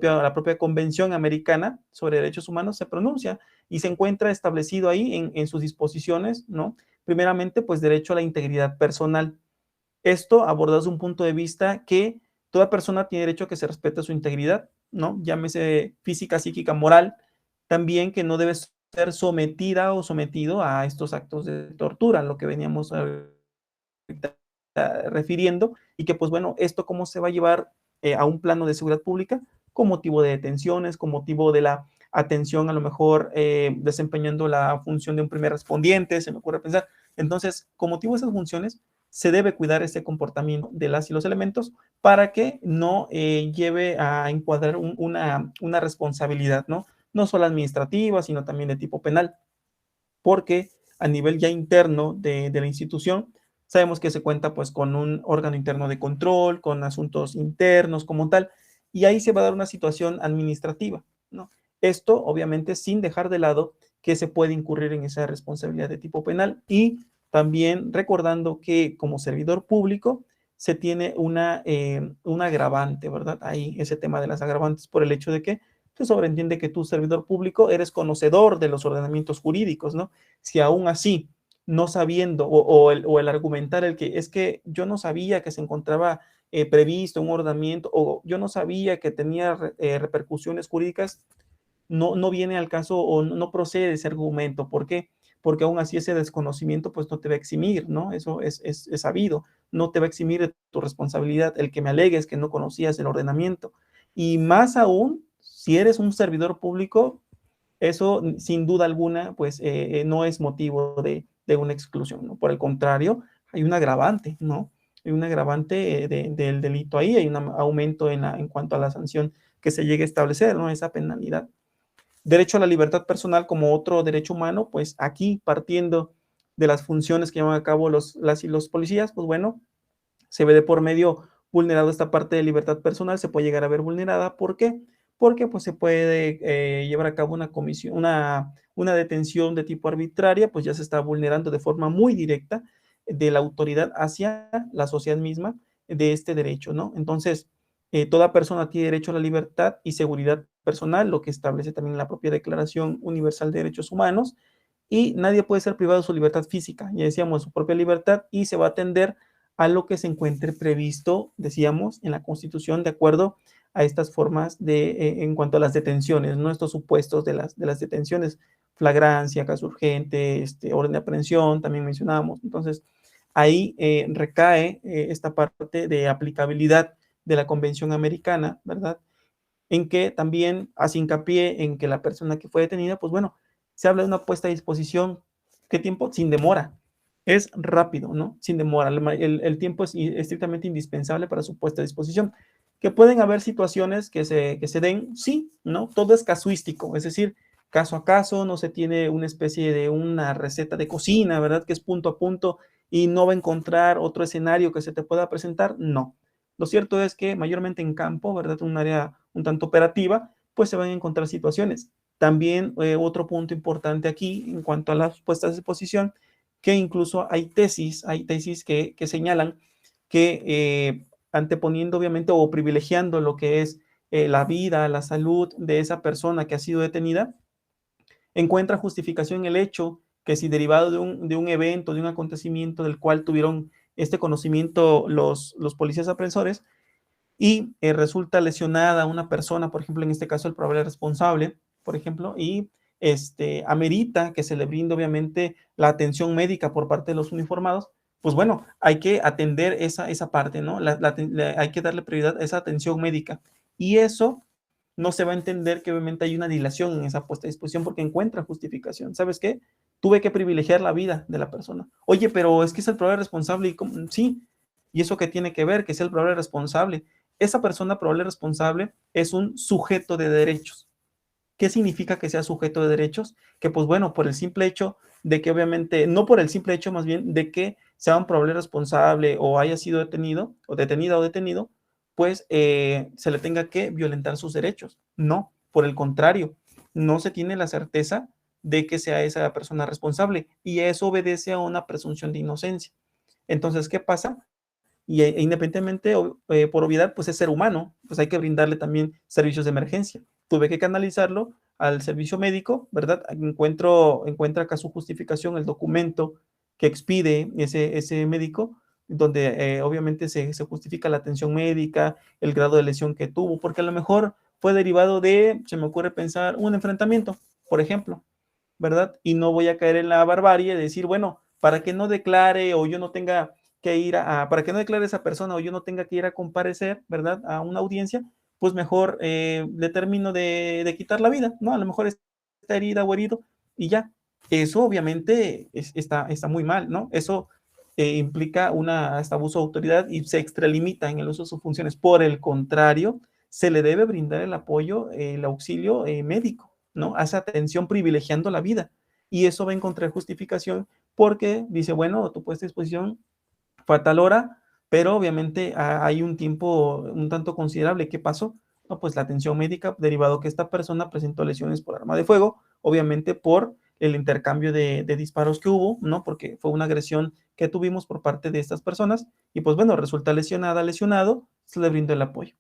la propia Convención Americana sobre Derechos Humanos se pronuncia y se encuentra establecido ahí en sus disposiciones, ¿no? Primeramente, pues derecho a la integridad personal. Esto abordado desde un punto de vista que toda persona tiene derecho a que se respete su integridad, ¿no? Llámese física, psíquica, moral, también que no debe ser sometida o sometido a estos actos de tortura, lo que veníamos refiriendo, y que pues bueno, esto cómo se va a llevar a un plano de seguridad pública con motivo de detenciones, con motivo de la atención a lo mejor desempeñando la función de un primer respondiente, se me ocurre pensar. Entonces, con motivo de esas funciones, se debe cuidar ese comportamiento de las y los elementos para que no lleve a encuadrar una responsabilidad, ¿no? No solo administrativa, sino también de tipo penal, porque a nivel ya interno de la institución, sabemos que se cuenta pues con un órgano interno de control, con asuntos internos como tal, y ahí se va a dar una situación administrativa, ¿no? Esto obviamente sin dejar de lado que se puede incurrir en esa responsabilidad de tipo penal, y también recordando que como servidor público se tiene un agravante, ¿verdad? Ahí ese tema de las agravantes por el hecho de que se sobreentiende que tú, servidor público, eres conocedor de los ordenamientos jurídicos, ¿no? Si aún así, no sabiendo, o el argumentar el que es que yo no sabía que se encontraba previsto un ordenamiento, o yo no sabía que tenía repercusiones jurídicas, no viene al caso o no procede ese argumento. ¿Por qué? Porque aún así ese desconocimiento pues no te va a eximir, ¿no? Eso es sabido, no te va a eximir de tu responsabilidad el que me alegues que no conocías el ordenamiento. Y más aún, si eres un servidor público, eso sin duda alguna, pues no es motivo de una exclusión, ¿no? Por el contrario, hay un agravante, ¿no? Hay un agravante del delito ahí, hay un aumento en cuanto a la sanción que se llegue a establecer, ¿no? Esa penalidad. Derecho a la libertad personal como otro derecho humano, pues aquí partiendo de las funciones que llevan a cabo las y los policías, pues bueno, se ve de por medio vulnerado esta parte de libertad personal, se puede llegar a ver vulnerada. ¿Por qué? Porque pues se puede llevar a cabo una comisión, una detención de tipo arbitraria, pues ya se está vulnerando de forma muy directa de la autoridad hacia la sociedad misma de este derecho, ¿no? Entonces, toda persona tiene derecho a la libertad y seguridad personal, lo que establece también la propia Declaración Universal de Derechos Humanos, y nadie puede ser privado de su libertad física, ya decíamos, su propia libertad, y se va a atender a lo que se encuentre previsto, decíamos, en la Constitución, de acuerdo a estas formas en cuanto a las detenciones, ¿no? Estos supuestos de las detenciones, flagrancia, caso urgente, orden de aprehensión, también mencionábamos. Entonces, ahí recae esta parte de aplicabilidad de la Convención Americana, ¿verdad? En que también hace hincapié en que la persona que fue detenida, pues bueno, se habla de una puesta a disposición. ¿Qué tiempo? Sin demora. Es rápido, ¿no? Sin demora. El tiempo es estrictamente indispensable para su puesta a disposición. Que pueden haber situaciones que se den, sí, ¿no? Todo es casuístico, es decir, caso a caso, no se tiene una especie de una receta de cocina, ¿verdad? Que es punto a punto y no va a encontrar otro escenario que se te pueda presentar, no. Lo cierto es que mayormente en campo, ¿verdad? Un área un tanto operativa, pues se van a encontrar situaciones. También otro punto importante aquí en cuanto a las puestas de exposición, que incluso hay tesis que señalan que anteponiendo obviamente o privilegiando lo que es la vida, la salud de esa persona que ha sido detenida, encuentra justificación en el hecho que si derivado de un evento, de un acontecimiento del cual tuvieron este conocimiento los policías aprensores, y resulta lesionada una persona, por ejemplo, en este caso el probable responsable, por ejemplo, y amerita que se le brinde obviamente la atención médica por parte de los uniformados, pues bueno, hay que atender esa parte, ¿no? Hay que darle prioridad a esa atención médica. Y eso no se va a entender que obviamente hay una dilación en esa puesta a disposición porque encuentra justificación. ¿Sabes qué? Tuve que privilegiar la vida de la persona. Oye, pero es que es el probable responsable. Sí, ¿y eso qué tiene que ver? Que es el probable responsable. Esa persona probable responsable es un sujeto de derechos. ¿Qué significa que sea sujeto de derechos? Que pues bueno, por el simple hecho de que obviamente, no por el simple hecho más bien de que sea un probable responsable o haya sido detenido o detenida o detenido, pues se le tenga que violentar sus derechos. No, por el contrario, no se tiene la certeza de que sea esa persona responsable y eso obedece a una presunción de inocencia. Entonces, ¿qué pasa? Y independientemente, por obviedad, pues es ser humano, pues hay que brindarle también servicios de emergencia. Tuve que canalizarlo al servicio médico, ¿verdad? Encuentra acá su justificación, el documento que expide ese médico, donde obviamente se justifica la atención médica, el grado de lesión que tuvo, porque a lo mejor fue derivado de, se me ocurre pensar, un enfrentamiento, por ejemplo, ¿verdad? Y no voy a caer en la barbarie de decir, bueno, para que no declare o yo no tenga que ir para que no declare esa persona o yo no tenga que ir a comparecer, ¿verdad? A una audiencia, pues mejor le termino de quitar la vida, ¿no? A lo mejor está herida o herido y ya. Eso obviamente está muy mal, ¿no? Eso implica hasta abuso de autoridad y se extralimita en el uso de sus funciones. Por el contrario, se le debe brindar el apoyo, el auxilio médico, ¿no? Hace atención privilegiando la vida. Y eso va a encontrar justificación porque dice, bueno, tu puesta a disposición fue a tal hora, pero obviamente hay un tiempo un tanto considerable. ¿Qué pasó? No, pues la atención médica, derivado que esta persona presentó lesiones por arma de fuego, obviamente por el intercambio de disparos que hubo, ¿no? Porque fue una agresión que tuvimos por parte de estas personas y pues bueno, resulta lesionada, lesionado, se le brindó el apoyo.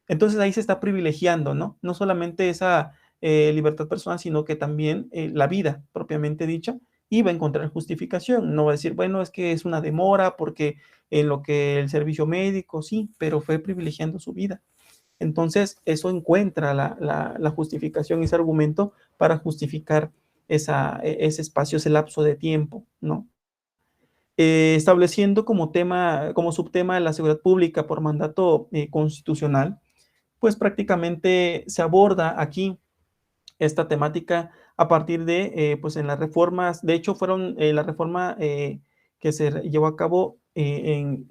Entonces ahí se está privilegiando, ¿no? No solamente esa libertad personal, sino que también la vida propiamente dicha y va a encontrar justificación. No va a decir, bueno, es que es una demora porque en lo que el servicio médico, sí, pero fue privilegiando su vida. Entonces eso encuentra la justificación, ese argumento para justificar ese espacio, ese lapso de tiempo, ¿no? Estableciendo como tema, como subtema de la seguridad pública por mandato constitucional, pues prácticamente se aborda aquí esta temática a partir de, pues en las reformas, de hecho fueron la reforma que se llevó a cabo en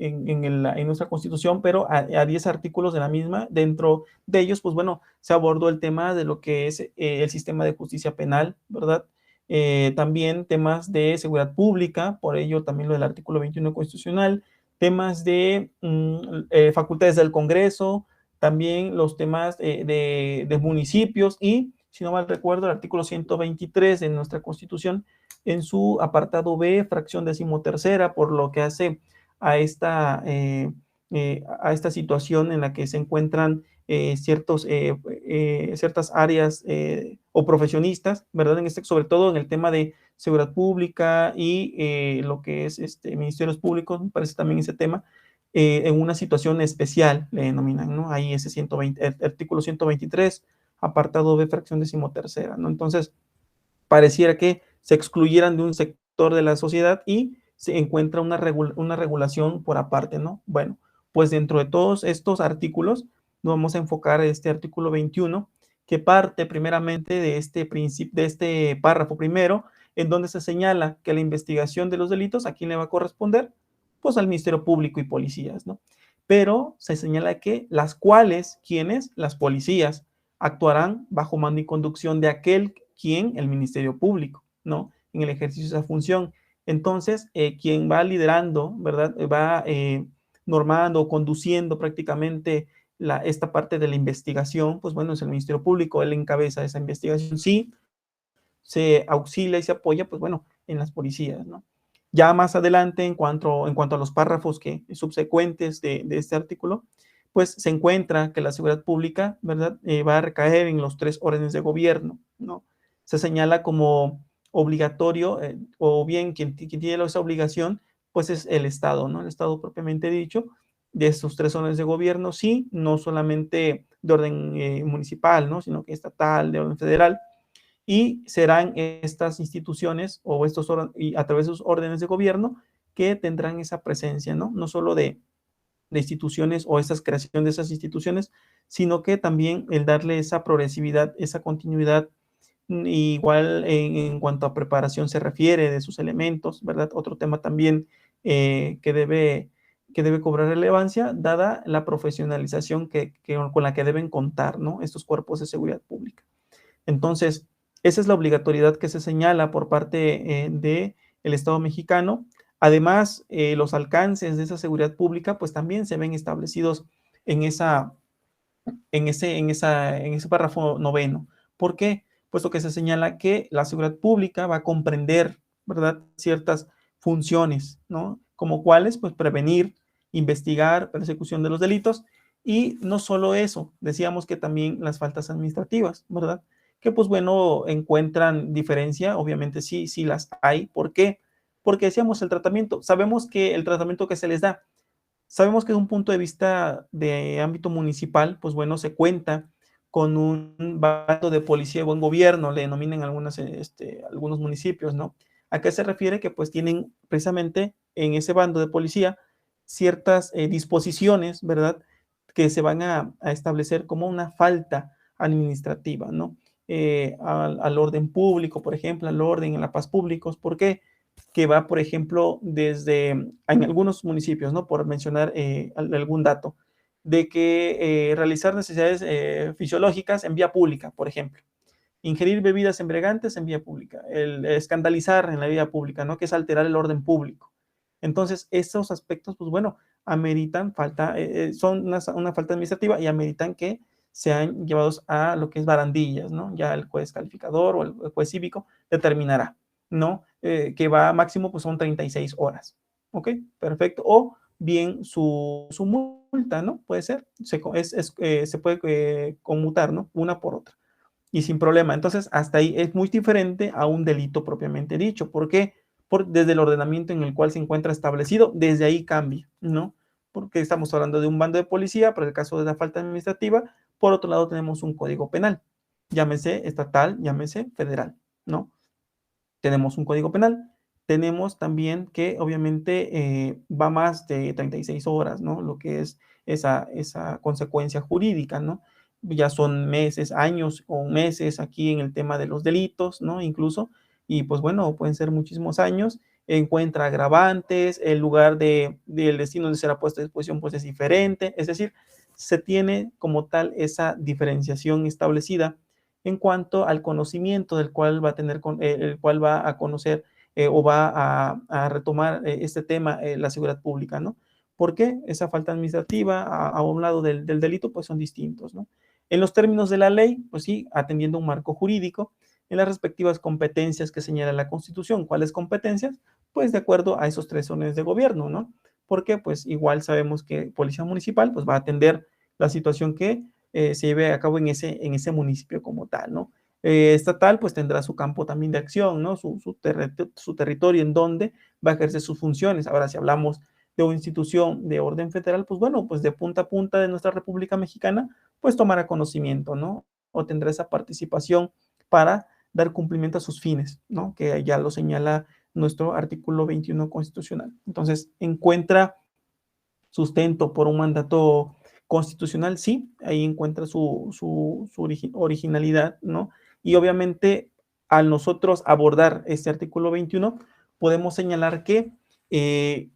nuestra Constitución, pero a 10 artículos de la misma. Dentro de ellos, pues bueno, se abordó el tema de lo que es el sistema de justicia penal, ¿verdad? También temas de seguridad pública, por ello también lo del artículo 21 constitucional, temas de facultades del Congreso, también los temas de municipios y, si no mal recuerdo, el artículo 123 de nuestra Constitución en su apartado B, fracción decimotercera, por lo que hace a esta situación en la que se encuentran ciertas áreas o profesionistas, ¿verdad? Sobre todo en el tema de seguridad pública y lo que es ministerios públicos, me parece también ese tema, en una situación especial, le denominan, ¿no? Ahí ese 120, el artículo 123, apartado B, fracción decimotercera, ¿no? Entonces, pareciera que se excluyeran de un sector de la sociedad y se encuentra una regulación por aparte, ¿no? Bueno, pues dentro de todos estos artículos, nos vamos a enfocar este artículo 21, que parte primeramente de este párrafo primero, en donde se señala que la investigación de los delitos, ¿a quién le va a corresponder? Pues al Ministerio Público y policías, ¿no? Pero se señala que ¿quiénes? Las policías actuarán bajo mando y conducción de aquel quien, el Ministerio Público, ¿no? En el ejercicio de esa función. Entonces, quien va liderando, ¿verdad? Va normando o conduciendo prácticamente esta parte de la investigación, pues bueno, es el Ministerio Público, él encabeza esa investigación. Sí, se auxilia y se apoya, pues bueno, en las policías, ¿no? Ya más adelante, en cuanto a los párrafos subsecuentes de este artículo, pues se encuentra que la seguridad pública, ¿verdad? Va a recaer en los 3 órdenes de gobierno, ¿no? Se señala como obligatorio, o bien quien tiene esa obligación, pues es el Estado, ¿no? El Estado propiamente dicho, de estos 3 órdenes de gobierno, sí, no solamente de orden municipal, ¿no? Sino que estatal, de orden federal, y serán estas instituciones o y a través de sus órdenes de gobierno que tendrán esa presencia, ¿no? No solo de instituciones o esa creación de esas instituciones, sino que también el darle esa progresividad, esa continuidad, igual en cuanto a preparación se refiere de sus elementos, ¿verdad? Otro tema también que debe cobrar relevancia, dada la profesionalización con la que deben contar, ¿no? Estos cuerpos de seguridad pública. Entonces, esa es la obligatoriedad que se señala por parte del Estado mexicano. Además, los alcances de esa seguridad pública, pues también se ven establecidos en ese párrafo noveno. ¿Por qué? Puesto que se señala que la seguridad pública va a comprender, ¿verdad?, ciertas funciones, ¿no? Como cuáles, pues prevenir, investigar, persecución de los delitos, y no solo eso, decíamos que también las faltas administrativas, ¿verdad? Que pues bueno, encuentran diferencia, obviamente sí, sí las hay. ¿Por qué? Porque decíamos el tratamiento, sabemos que el tratamiento que se les da, sabemos que de un punto de vista de ámbito municipal, pues bueno, se cuenta con un bando de policía de buen gobierno, le denominan algunos municipios, ¿no? ¿A qué se refiere? Que pues tienen precisamente en ese bando de policía ciertas disposiciones, ¿verdad? Que se van a establecer como una falta administrativa, ¿no? Al orden público, por ejemplo, al orden en la paz públicos. ¿Por qué? Que va, por ejemplo, en algunos municipios, ¿no? Por mencionar algún dato, de que realizar necesidades fisiológicas en vía pública, por ejemplo. Ingerir bebidas embriagantes en vía pública, el escandalizar en la vía pública, ¿no? Que es alterar el orden público. Entonces, estos aspectos, pues bueno, ameritan son una falta administrativa y ameritan que sean llevados a lo que es barandillas, ¿no? Ya el juez calificador o el juez cívico determinará, ¿no? Que va máximo, pues son 36 horas. ¿Ok? Perfecto. O bien su multa, ¿no? Puede ser. Se puede conmutar, ¿no? Una por otra. Y sin problema. Entonces, hasta ahí es muy diferente a un delito propiamente dicho. ¿Por qué? Desde el ordenamiento en el cual se encuentra establecido, desde ahí cambia, ¿no? Porque estamos hablando de un bando de policía, para el caso de la falta administrativa. Por otro lado, tenemos un código penal, llámese estatal, llámese federal, ¿no? Tenemos un código penal. Tenemos también que obviamente va más de 36 horas, ¿no? Lo que es esa consecuencia jurídica, ¿no? ya son meses, años o meses aquí en el tema de los delitos, ¿no? Incluso, y pues bueno, pueden ser muchísimos años, encuentra agravantes, el lugar del destino donde será puesto a disposición pues es diferente, es decir, se tiene como tal esa diferenciación establecida en cuanto al conocimiento del cual va a tener, el cual va a conocer o va a retomar este tema, la seguridad pública, ¿no? ¿Por qué? Esa falta administrativa a un lado del delito, pues son distintos, ¿no? En los términos de la ley, pues sí, atendiendo un marco jurídico, en las respectivas competencias que señala la Constitución. ¿Cuáles competencias? Pues de acuerdo a esos 3 órdenes de gobierno, ¿no? Porque pues igual sabemos que Policía Municipal pues va a atender la situación que se lleve a cabo en ese municipio como tal, ¿no? Estatal pues tendrá su campo también de acción, ¿no? Su territorio en donde va a ejercer sus funciones. Ahora, si hablamos de una institución de orden federal, pues bueno, pues de punta a punta de nuestra República Mexicana, pues tomará conocimiento, ¿no? O tendrá esa participación para dar cumplimiento a sus fines, ¿no? Que ya lo señala nuestro artículo 21 constitucional. Entonces, encuentra sustento por un mandato constitucional, sí, ahí encuentra su originalidad, ¿no? Y obviamente, al nosotros abordar este artículo 21, podemos señalar que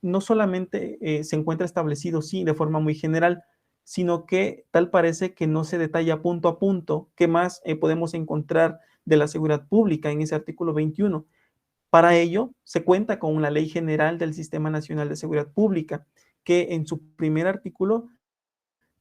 no solamente se encuentra establecido, sí, de forma muy general, sino que tal parece que no se detalla punto a punto qué más podemos encontrar de la seguridad pública en ese artículo 21. Para ello, se cuenta con una Ley General del Sistema Nacional de Seguridad Pública, que en su primer artículo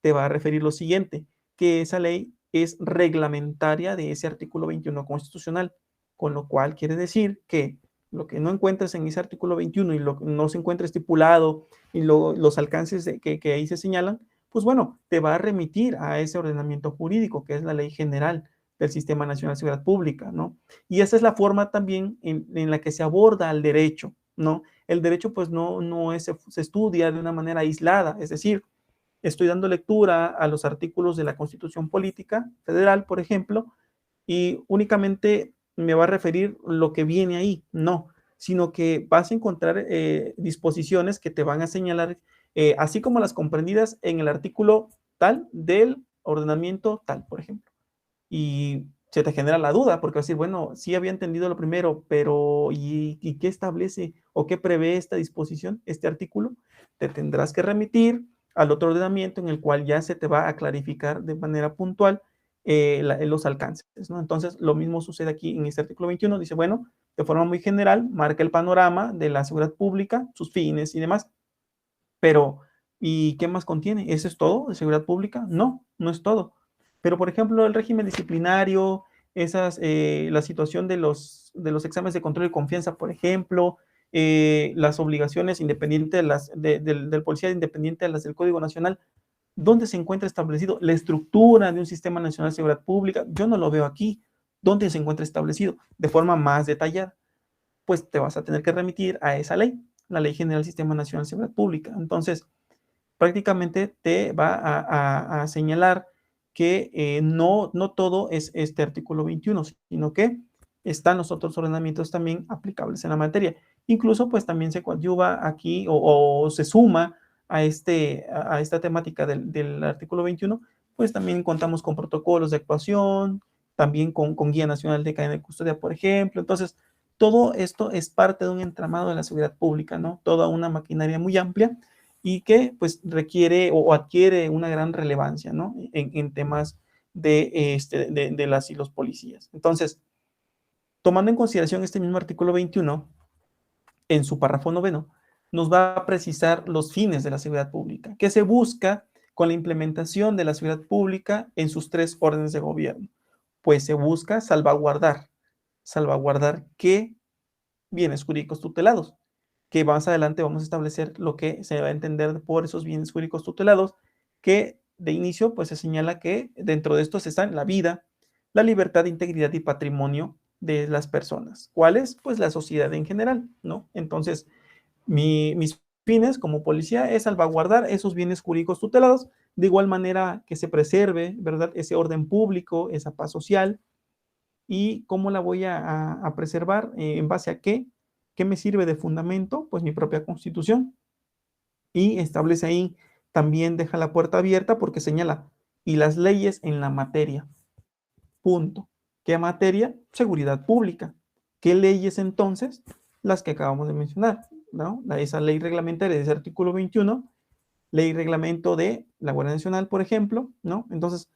te va a referir lo siguiente, que esa ley es reglamentaria de ese artículo 21 constitucional, con lo cual quiere decir que lo que no encuentras en ese artículo 21 y lo que no se encuentra estipulado y los alcances que ahí se señalan, pues bueno, te va a remitir a ese ordenamiento jurídico, que es la Ley General del Sistema Nacional de Seguridad Pública, ¿no? Y esa es la forma también en la que se aborda el derecho, ¿no? El derecho pues no se estudia de una manera aislada, es decir, estoy dando lectura a los artículos de la Constitución Política Federal, por ejemplo, y únicamente me va a referir lo que viene ahí, no, sino que vas a encontrar disposiciones que te van a señalar, así como las comprendidas en el artículo tal del ordenamiento tal, por ejemplo. Y se te genera la duda, porque vas a decir, bueno, sí había entendido lo primero, pero ¿y qué establece o qué prevé esta disposición, este artículo? Te tendrás que remitir al otro ordenamiento en el cual ya se te va a clarificar de manera puntual los alcances, ¿no? Entonces, lo mismo sucede aquí en este artículo 21, dice, bueno, de forma muy general, marca el panorama de la seguridad pública, sus fines y demás, pero ¿y qué más contiene? ¿Eso es todo de seguridad pública? No, no es todo. Pero, por ejemplo, el régimen disciplinario, la situación de los exámenes de control y confianza, por ejemplo, las obligaciones independientes del policía independiente a las del Código Nacional, ¿dónde se encuentra establecido? La estructura de un sistema nacional de seguridad pública, yo no lo veo aquí. ¿Dónde se encuentra establecido? De forma más detallada, pues te vas a tener que remitir a esa ley, la Ley General del Sistema Nacional de Seguridad Pública. Entonces, prácticamente te va a señalar que no todo es este artículo 21, sino que están los otros ordenamientos también aplicables en la materia. Incluso, pues también se coadyuva aquí o se suma a esta temática del artículo 21, pues también contamos con protocolos de actuación, también con Guía Nacional de Cadena de Custodia, por ejemplo. Entonces, todo esto es parte de un entramado de la seguridad pública, ¿no? Toda una maquinaria muy amplia y que pues requiere o adquiere una gran relevancia, ¿no? En temas de las y los policías. Entonces, tomando en consideración este mismo artículo 21, en su párrafo noveno, nos va a precisar los fines de la seguridad pública, que se busca con la implementación de la seguridad pública en sus 3 órdenes de gobierno. Pues se busca salvaguardar qué bienes jurídicos tutelados, que más adelante vamos a establecer lo que se va a entender por esos bienes jurídicos tutelados, que de inicio pues se señala que dentro de estos están la vida, la libertad, integridad y patrimonio de las personas. ¿Cuál es? Pues la sociedad en general, ¿no? Entonces, mis fines como policía es salvaguardar esos bienes jurídicos tutelados, de igual manera que se preserve, ¿verdad? Ese orden público, esa paz social, y cómo la voy a preservar, en base a qué me sirve de fundamento, pues mi propia constitución, y establece ahí, también deja la puerta abierta porque señala y las leyes en la materia. Punto. ¿Qué materia? Seguridad pública. ¿Qué leyes entonces? Las que acabamos de mencionar, ¿no? Esa ley reglamentaria de ese artículo 21, ley reglamento de la Guardia Nacional, por ejemplo, ¿no? Entonces,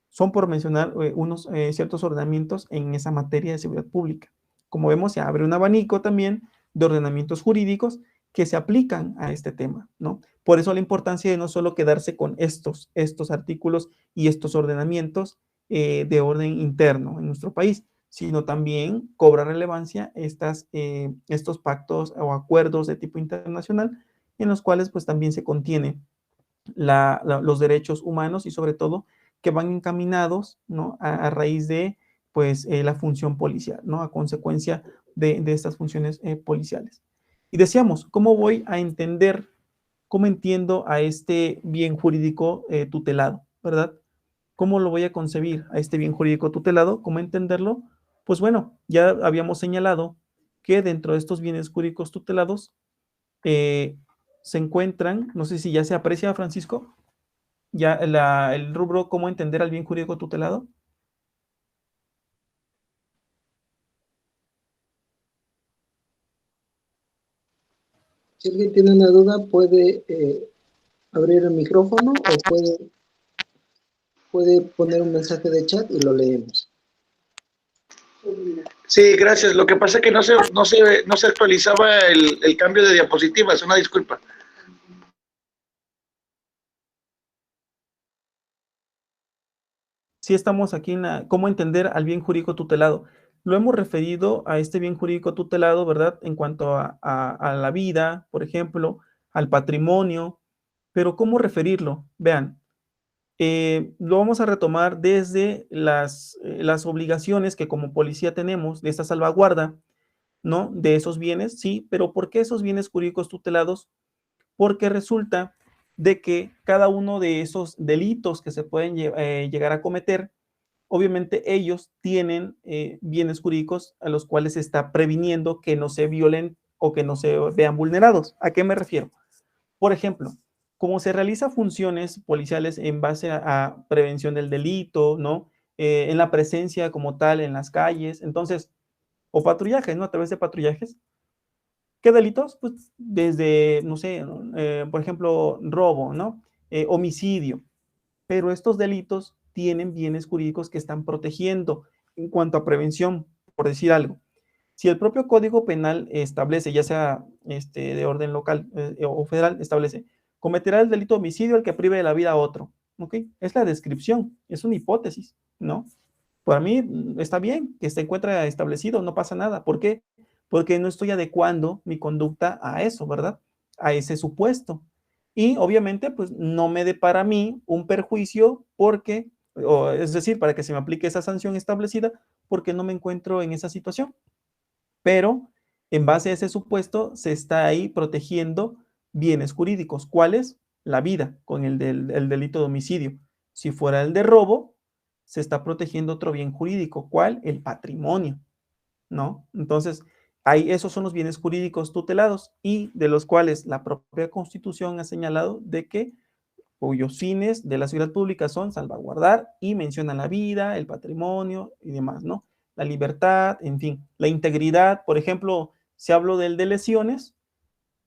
son por mencionar unos ciertos ordenamientos en esa materia de seguridad pública. Como vemos, se abre un abanico también de ordenamientos jurídicos que se aplican a este tema, ¿no? Por eso la importancia de no solo quedarse con estos artículos y estos ordenamientos de orden interno en nuestro país, sino también cobra relevancia estos pactos o acuerdos de tipo internacional en los cuales pues también se contiene los derechos humanos y sobre todo que van encaminados, ¿no? a raíz de pues la función policial, ¿no? A consecuencia de estas funciones policiales. Y decíamos, ¿cómo voy a entender, cómo entiendo a este bien jurídico tutelado, ¿verdad? ¿Cómo lo voy a concebir a este bien jurídico tutelado? ¿Cómo entenderlo? Pues bueno, ya habíamos señalado que dentro de estos bienes jurídicos tutelados se encuentran, no sé si ya se aprecia, Francisco, ya el rubro cómo entender al bien jurídico tutelado. Si alguien tiene una duda, puede abrir el micrófono o puede poner un mensaje de chat y lo leemos. Sí, gracias. Lo que pasa es que no se actualizaba el cambio de diapositivas. Una disculpa. Sí, estamos aquí en cómo entender al bien jurídico tutelado. Lo hemos referido a este bien jurídico tutelado, ¿verdad? En cuanto a la vida, por ejemplo, al patrimonio, pero ¿cómo referirlo? Vean, lo vamos a retomar desde las obligaciones que como policía tenemos de esta salvaguarda, ¿no? De esos bienes, sí, pero ¿por qué esos bienes jurídicos tutelados? Porque resulta de que cada uno de esos delitos que se pueden llegar a cometer, obviamente ellos tienen bienes jurídicos a los cuales se está previniendo que no se violen o que no se vean vulnerados. ¿A qué me refiero? Por ejemplo, como se realiza funciones policiales en base a prevención del delito, ¿no? En la presencia como tal en las calles, entonces, o patrullajes, ¿no? A través de patrullajes. ¿Qué delitos? Pues desde, no sé, por ejemplo, robo, ¿no? Homicidio. Pero estos delitos tienen bienes jurídicos que están protegiendo en cuanto a prevención, por decir algo. Si el propio Código Penal establece, ya sea de orden local o federal, establece, cometerá el delito de homicidio el que prive de la vida a otro. ¿Ok? Es la descripción, es una hipótesis, ¿no? Para mí está bien que se encuentre establecido, no pasa nada. ¿Por qué? Porque no estoy adecuando mi conducta a eso, ¿verdad? A ese supuesto. Y obviamente, pues no me dé para mí un perjuicio porque, es decir, para que se me aplique esa sanción establecida, porque no me encuentro en esa situación. Pero en base a ese supuesto se está ahí protegiendo bienes jurídicos. ¿Cuáles? La vida con el delito de homicidio. Si fuera el de robo, se está protegiendo otro bien jurídico. ¿Cuál? El patrimonio, ¿no? Entonces, esos son los bienes jurídicos tutelados y de los cuales la propia Constitución ha señalado de que cuyos fines de la seguridad pública son salvaguardar y mencionan la vida, el patrimonio y demás, ¿no? La libertad, en fin, la integridad, por ejemplo, si hablo del de lesiones,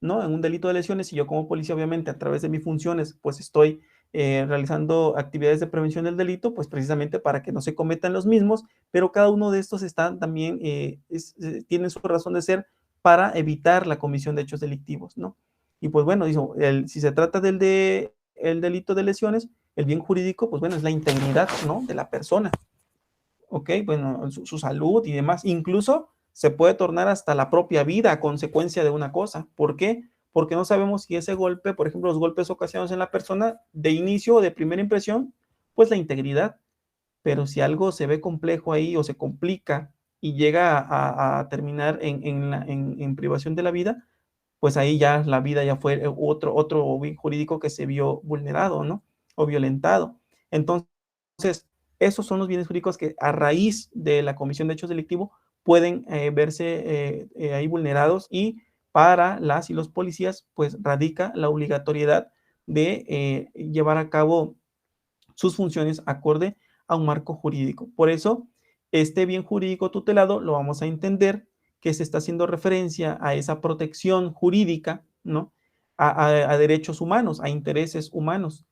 ¿no? En un delito de lesiones, y yo como policía, obviamente, a través de mis funciones, pues estoy realizando actividades de prevención del delito, pues precisamente para que no se cometan los mismos, pero cada uno de estos está también, tiene su razón de ser para evitar la comisión de hechos delictivos, ¿no? Y pues bueno, si se trata el delito de lesiones, el bien jurídico, pues bueno, es la integridad, ¿no? De la persona, ¿ok? Bueno, su salud y demás. Incluso se puede tornar hasta la propia vida a consecuencia de una cosa. ¿Por qué? Porque no sabemos si ese golpe, por ejemplo, los golpes ocasionados en la persona de inicio o de primera impresión, pues la integridad. Pero si algo se ve complejo ahí o se complica y llega a terminar en privación de la vida, pues ahí ya la vida ya fue otro bien jurídico que se vio vulnerado, ¿no? O violentado. Entonces, esos son los bienes jurídicos que a raíz de la comisión de hechos delictivos pueden verse ahí vulnerados y para las y los policías, pues radica la obligatoriedad de llevar a cabo sus funciones acorde a un marco jurídico. Por eso, este bien jurídico tutelado lo vamos a entender que se está haciendo referencia a esa protección jurídica, ¿no? A derechos humanos, a intereses humanos,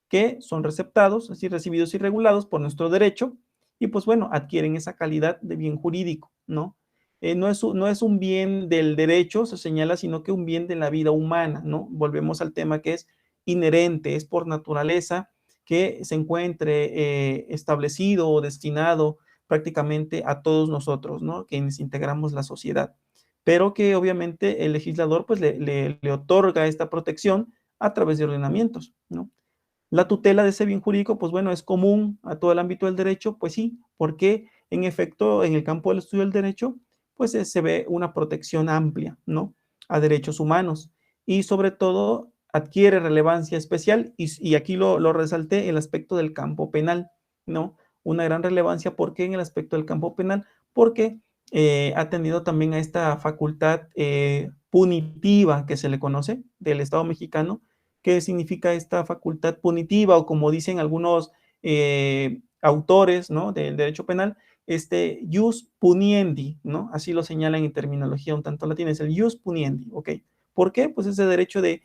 que son receptados, es decir, recibidos y regulados por nuestro derecho, y pues bueno, adquieren esa calidad de bien jurídico, ¿no? No es un bien del derecho, se señala, sino que un bien de la vida humana, ¿no? Volvemos al tema que es inherente, es por naturaleza que se encuentre establecido o destinado prácticamente a todos nosotros, ¿no? Quienes integramos la sociedad, pero que obviamente el legislador pues le otorga esta protección a través de ordenamientos, ¿no? La tutela de ese bien jurídico, pues bueno, es común a todo el ámbito del derecho, pues sí, porque en efecto en el campo del estudio del derecho, pues se ve una protección amplia, ¿no? A derechos humanos y sobre todo adquiere relevancia especial y aquí lo resalté, el aspecto del campo penal, ¿no? Una gran relevancia, ¿por qué en el aspecto del campo penal? Porque ha tenido también a esta facultad punitiva que se le conoce del Estado mexicano. ¿Qué significa esta facultad punitiva? O como dicen algunos autores, ¿no?, del derecho penal, jus puniendi, ¿no? Así lo señalan en terminología un tanto latina, es el jus puniendi, ¿ok? ¿Por qué? Pues ese derecho de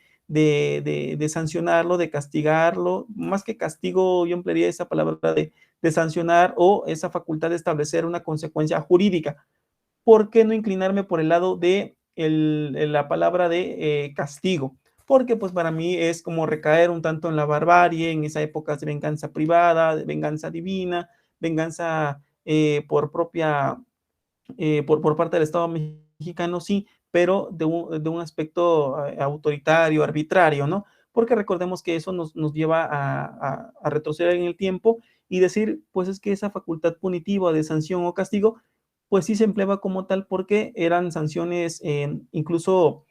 sancionarlo, de castigarlo, más que castigo, yo emplearía esa palabra de sancionar o esa facultad de establecer una consecuencia jurídica. ¿Por qué no inclinarme por el lado de la palabra de castigo? Porque pues para mí es como recaer un tanto en la barbarie, en esa época de venganza privada, de venganza divina, venganza por propia, por parte del Estado mexicano, sí, pero de un aspecto autoritario, arbitrario, ¿no? Porque recordemos que eso nos lleva a retroceder en el tiempo y decir, pues es que esa facultad punitiva de sanción o castigo pues sí se empleaba como tal porque eran sanciones incluso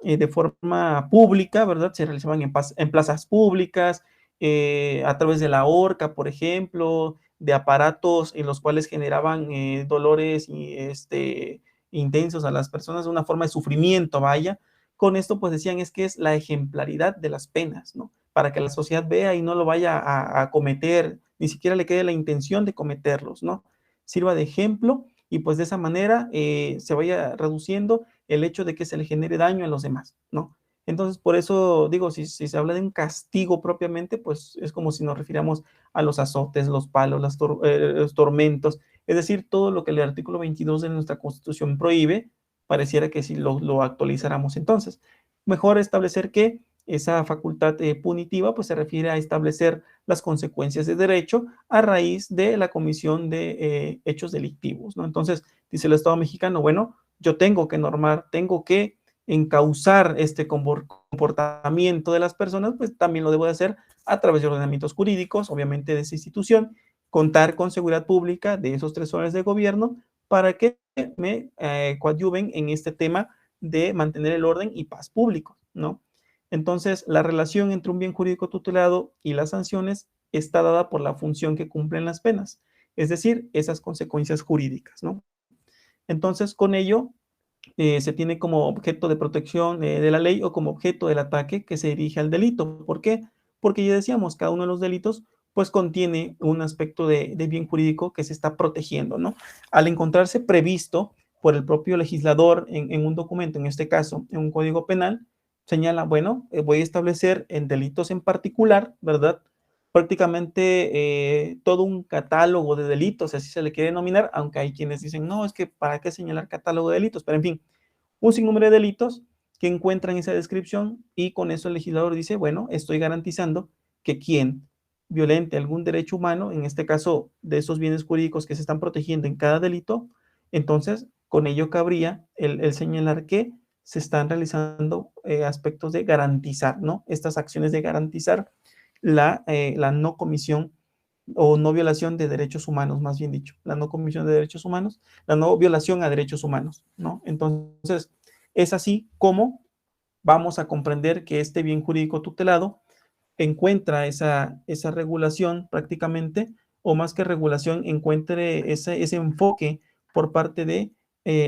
de forma pública, ¿verdad? Se realizaban en plazas públicas, a través de la horca, por ejemplo, de aparatos en los cuales generaban dolores intensos a las personas, una forma de sufrimiento, vaya. Con esto, pues decían, es que es la ejemplaridad de las penas, ¿no? Para que la sociedad vea y no lo vaya a cometer, ni siquiera le quede la intención de cometerlos, ¿no? Sirva de ejemplo y pues de esa manera se vaya reduciendo el hecho de que se le genere daño a los demás, ¿no? Entonces, por eso digo, si se habla de un castigo propiamente, pues es como si nos refiriéramos a los azotes, los palos, los tormentos, es decir, todo lo que el artículo 22 de nuestra Constitución prohíbe, pareciera que si lo actualizáramos entonces. Mejor establecer que esa facultad punitiva pues se refiere a establecer las consecuencias de derecho a raíz de la comisión de hechos delictivos, ¿no? Entonces, dice el Estado mexicano, bueno, yo tengo que normar, tengo que encauzar este comportamiento de las personas, pues también lo debo de hacer a través de ordenamientos jurídicos, obviamente de esa institución, contar con seguridad pública de esos 3 órdenes de gobierno para que me coadyuven en este tema de mantener el orden y paz público, ¿no? Entonces, la relación entre un bien jurídico tutelado y las sanciones está dada por la función que cumplen las penas, es decir, esas consecuencias jurídicas, ¿no? Entonces, con ello, se tiene como objeto de protección de la ley o como objeto del ataque que se dirige al delito. ¿Por qué? Porque ya decíamos, cada uno de los delitos pues contiene un aspecto de bien jurídico que se está protegiendo, ¿no? Al encontrarse previsto por el propio legislador en un documento, en este caso, en un código penal, señala, bueno, voy a establecer en delitos en particular, ¿verdad? Prácticamente todo un catálogo de delitos, así se le quiere denominar, aunque hay quienes dicen, no, es que para qué señalar catálogo de delitos, pero en fin, un sinnúmero de delitos que encuentran esa descripción y con eso el legislador dice, bueno, estoy garantizando que quien violente algún derecho humano, en este caso de esos bienes jurídicos que se están protegiendo en cada delito, entonces con ello cabría el señalar que se están realizando aspectos de garantizar, ¿no? Estas acciones de garantizar la no comisión o no violación de derechos humanos, más bien dicho, la no comisión de derechos humanos, la no violación a derechos humanos, ¿no? Entonces, es así como vamos a comprender que este bien jurídico tutelado encuentra esa regulación prácticamente, o más que regulación, encuentre ese enfoque por parte de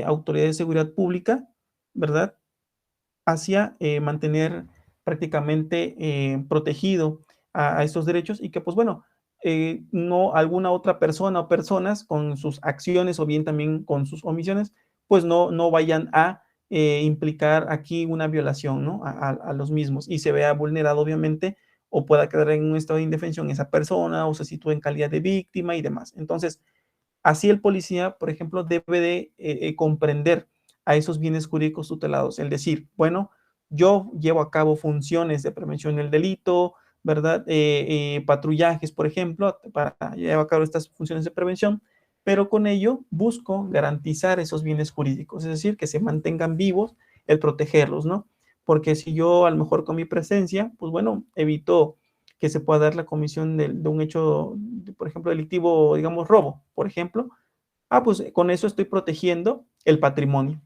autoridades de seguridad pública, ¿verdad? Hacia mantener prácticamente protegido a estos derechos y que, pues bueno, no alguna otra persona o personas con sus acciones o bien también con sus omisiones, pues no vayan a implicar aquí una violación, ¿no? A los mismos y se vea vulnerado obviamente o pueda quedar en un estado de indefensión esa persona o se sitúe en calidad de víctima y demás. Entonces, así el policía, por ejemplo, debe de comprender a esos bienes jurídicos tutelados, el decir, bueno, yo llevo a cabo funciones de prevención del delito, ¿verdad? Patrullajes, por ejemplo, para llevar a cabo estas funciones de prevención, pero con ello busco garantizar esos bienes jurídicos, es decir, que se mantengan vivos, el protegerlos, ¿no? Porque si yo a lo mejor con mi presencia, pues bueno, evito que se pueda dar la comisión de un hecho, por ejemplo, delictivo, digamos, robo, por ejemplo, pues con eso estoy protegiendo el patrimonio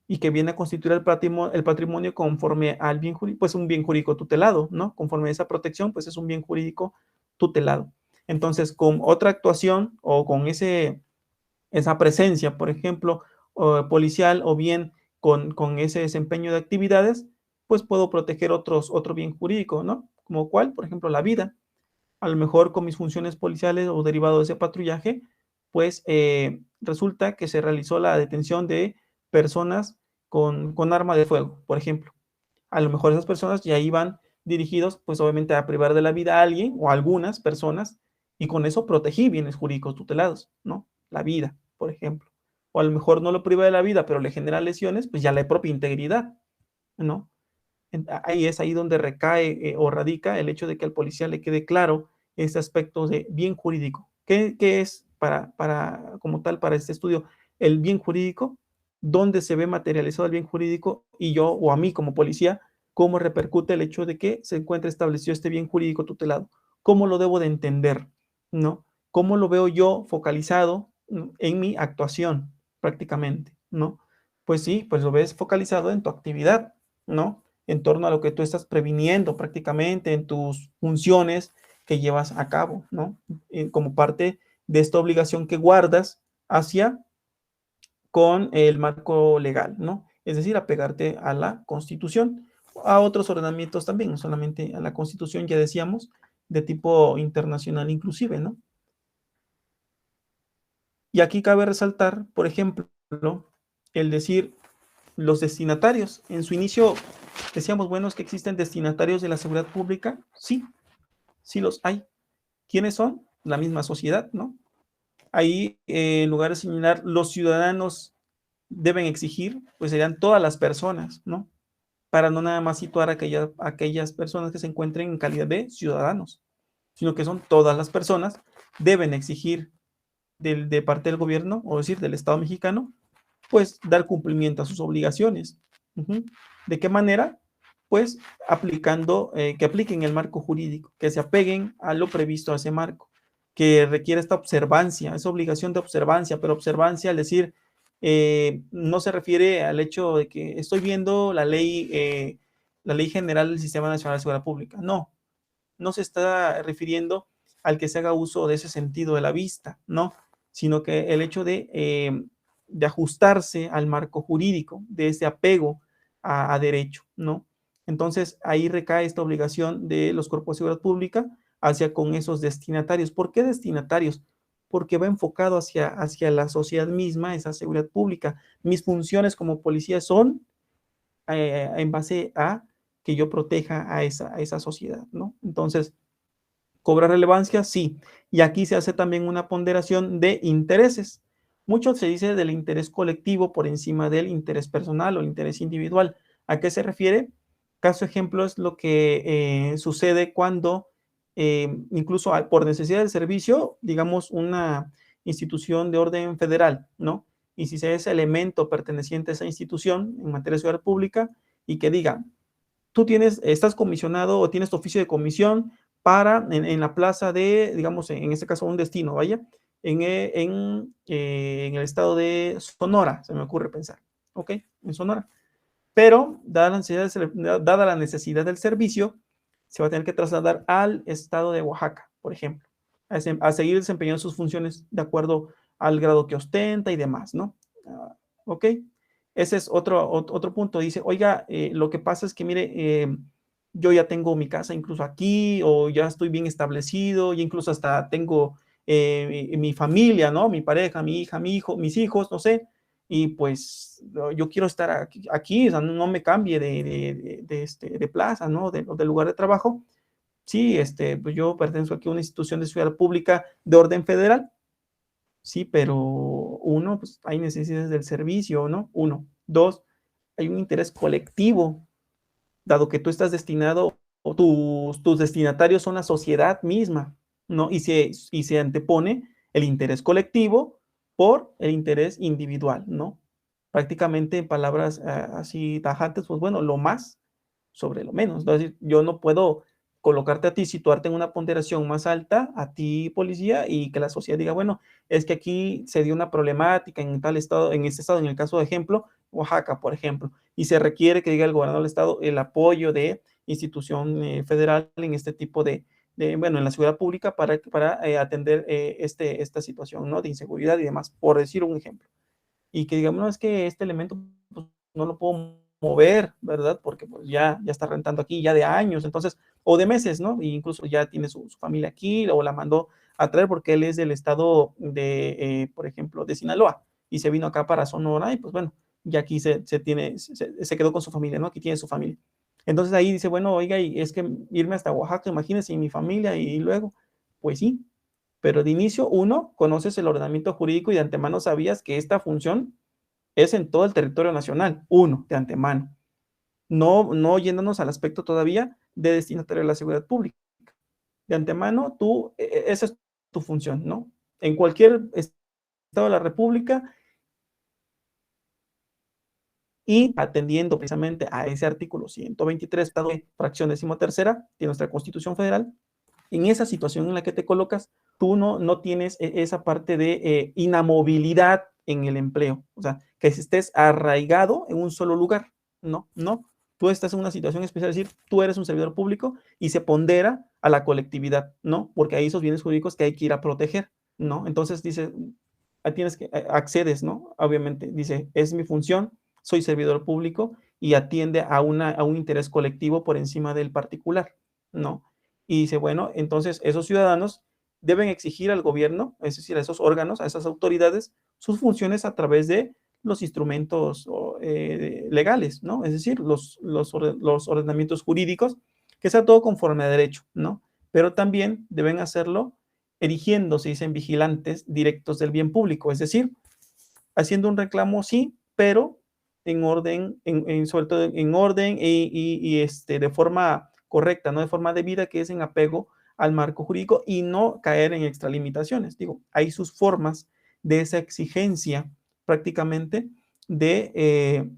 y que viene a constituir el patrimonio conforme al bien jurídico, pues un bien jurídico tutelado, ¿no? Conforme a esa protección, pues es un bien jurídico tutelado. Entonces, con otra actuación o con esa presencia, por ejemplo, policial o bien con ese desempeño de actividades, pues puedo proteger otro bien jurídico, ¿no? Como cuál, por ejemplo, la vida. A lo mejor con mis funciones policiales o derivado de ese patrullaje, pues resulta que se realizó la detención de personas con arma de fuego, por ejemplo. A lo mejor esas personas ya iban dirigidos, pues obviamente a privar de la vida a alguien o a algunas personas y con eso protegí bienes jurídicos tutelados, ¿no? La vida, por ejemplo. O a lo mejor no lo priva de la vida, pero le genera lesiones, pues ya la propia integridad, ¿no? Ahí es ahí donde recae o radica el hecho de que al policía le quede claro este aspecto de bien jurídico. ¿Qué es como tal para este estudio el bien jurídico? ¿Dónde se ve materializado el bien jurídico? Y yo o a mí como policía, ¿cómo repercute el hecho de que se encuentre establecido este bien jurídico tutelado? ¿Cómo lo debo de entender? ¿No? ¿Cómo lo veo yo focalizado en mi actuación prácticamente? ¿No? Pues sí, pues lo ves focalizado en tu actividad, ¿no? En torno a lo que tú estás previniendo prácticamente en tus funciones que llevas a cabo, ¿no? Como parte de esta obligación que guardas hacia con el marco legal, ¿no? Es decir, apegarte a la Constitución, a otros ordenamientos también, no solamente a la Constitución, ya decíamos, de tipo internacional inclusive, ¿no? Y aquí cabe resaltar, por ejemplo, el decir los destinatarios. En su inicio decíamos, bueno, es que existen destinatarios de la seguridad pública. Sí, sí los hay. ¿Quiénes son? La misma sociedad, ¿no? Ahí, en lugar de señalar los ciudadanos deben exigir, pues serían todas las personas, ¿no? Para no nada más situar a aquellas personas que se encuentren en calidad de ciudadanos, sino que son todas las personas, deben exigir de parte del gobierno, o decir, del Estado mexicano, pues dar cumplimiento a sus obligaciones. ¿De qué manera? Pues aplicando, que apliquen el marco jurídico, que se apeguen a lo previsto a ese marco, que requiere esta observancia, esa obligación de observancia, pero observancia al decir, no se refiere al hecho de que estoy viendo la ley general del Sistema Nacional de Seguridad Pública. No, no se está refiriendo al que se haga uso de ese sentido de la vista, no, sino que el hecho de ajustarse al marco jurídico, de ese apego a derecho, ¿no? Entonces, ahí recae esta obligación de los cuerpos de seguridad pública hacia con esos destinatarios. ¿Por qué destinatarios? Porque va enfocado hacia la sociedad misma, esa seguridad pública. Mis funciones como policía son en base a que yo proteja a esa sociedad, ¿no? Entonces, ¿cobra relevancia? Sí. Y aquí se hace también una ponderación de intereses. Mucho se dice del interés colectivo por encima del interés personal o interés individual. ¿A qué se refiere? Caso ejemplo es lo que sucede cuando incluso por necesidad del servicio, digamos, una institución de orden federal, ¿no? Y si se es elemento perteneciente a esa institución en materia de seguridad pública y que diga, tú estás comisionado o tienes tu oficio de comisión para en la plaza de, digamos, en este caso un destino, vaya, en el estado de Sonora, se me ocurre pensar, ¿ok? En Sonora. Pero, dada la necesidad del servicio, se va a tener que trasladar al estado de Oaxaca, por ejemplo, a seguir desempeñando sus funciones de acuerdo al grado que ostenta y demás, ¿no? ¿Ok? Ese es otro punto. Dice, oiga, lo que pasa es que, mire, yo ya tengo mi casa incluso aquí, o ya estoy bien establecido, y incluso hasta tengo mi familia, ¿no? Mi pareja, mi hija, mi hijo, mis hijos, no sé, y pues yo quiero estar aquí, o sea, no me cambie de plaza, ¿no? De lugar de trabajo. Sí, pues yo pertenezco aquí a una institución de seguridad pública de orden federal, sí, pero uno, pues hay necesidades del servicio, ¿no? Uno. Dos, hay un interés colectivo, dado que tú estás destinado, o tus destinatarios son la sociedad misma, ¿no? Y se antepone el interés colectivo por el interés individual, ¿no? Prácticamente en palabras así tajantes, pues bueno, lo más sobre lo menos. Es decir, yo no puedo colocarte a ti, situarte en una ponderación más alta, a ti, policía, y que la sociedad diga, bueno, es que aquí se dio una problemática en tal estado, en este estado, en el caso de ejemplo, Oaxaca, por ejemplo, y se requiere que diga el gobernador del estado el apoyo de institución federal en este tipo bueno, en la seguridad pública para atender esta situación, ¿no? De inseguridad y demás, por decir un ejemplo. Y que digamos, no, es que este elemento pues, no lo puedo mover, ¿verdad? Porque pues ya está rentando aquí ya de años, entonces, o de meses, ¿no? E incluso ya tiene su familia aquí, o la mandó a traer porque él es del estado por ejemplo, de Sinaloa, y se vino acá para Sonora, y pues bueno, ya aquí se quedó con su familia, ¿no? Aquí tiene su familia. Entonces ahí dice, bueno, oiga, y es que irme hasta Oaxaca, imagínense, y mi familia, y luego, pues sí, pero de inicio, uno, conoces el ordenamiento jurídico y de antemano sabías que esta función es en todo el territorio nacional, uno, de antemano. No yéndonos al aspecto todavía de destinatario de la seguridad pública. De antemano, esa es tu función, ¿no? En cualquier estado de la República y atendiendo precisamente a ese artículo 123, estado de fracción 13ª de nuestra Constitución Federal, en esa situación en la que te colocas, tú no tienes esa parte de inamovilidad en el empleo, o sea, que estés arraigado en un solo lugar, no, tú estás en una situación especial, es decir, tú eres un servidor público y se pondera a la colectividad, ¿no? Porque hay esos bienes jurídicos que hay que ir a proteger, ¿no? Entonces dice, accedes, ¿no? Obviamente, dice, es mi función, soy servidor público y atiende a un interés colectivo por encima del particular, ¿no? Y dice, bueno, entonces esos ciudadanos deben exigir al gobierno, es decir, a esos órganos, a esas autoridades, sus funciones a través de los instrumentos legales, ¿no? Es decir, los ordenamientos jurídicos, que sea todo conforme a derecho, ¿no? Pero también deben hacerlo erigiéndose, dicen, vigilantes directos del bien público, es decir, haciendo un reclamo, sí, pero en orden, sobre todo en orden y de forma correcta, no de forma debida, que es en apego al marco jurídico y no caer en extralimitaciones. Digo, hay sus formas de esa exigencia prácticamente de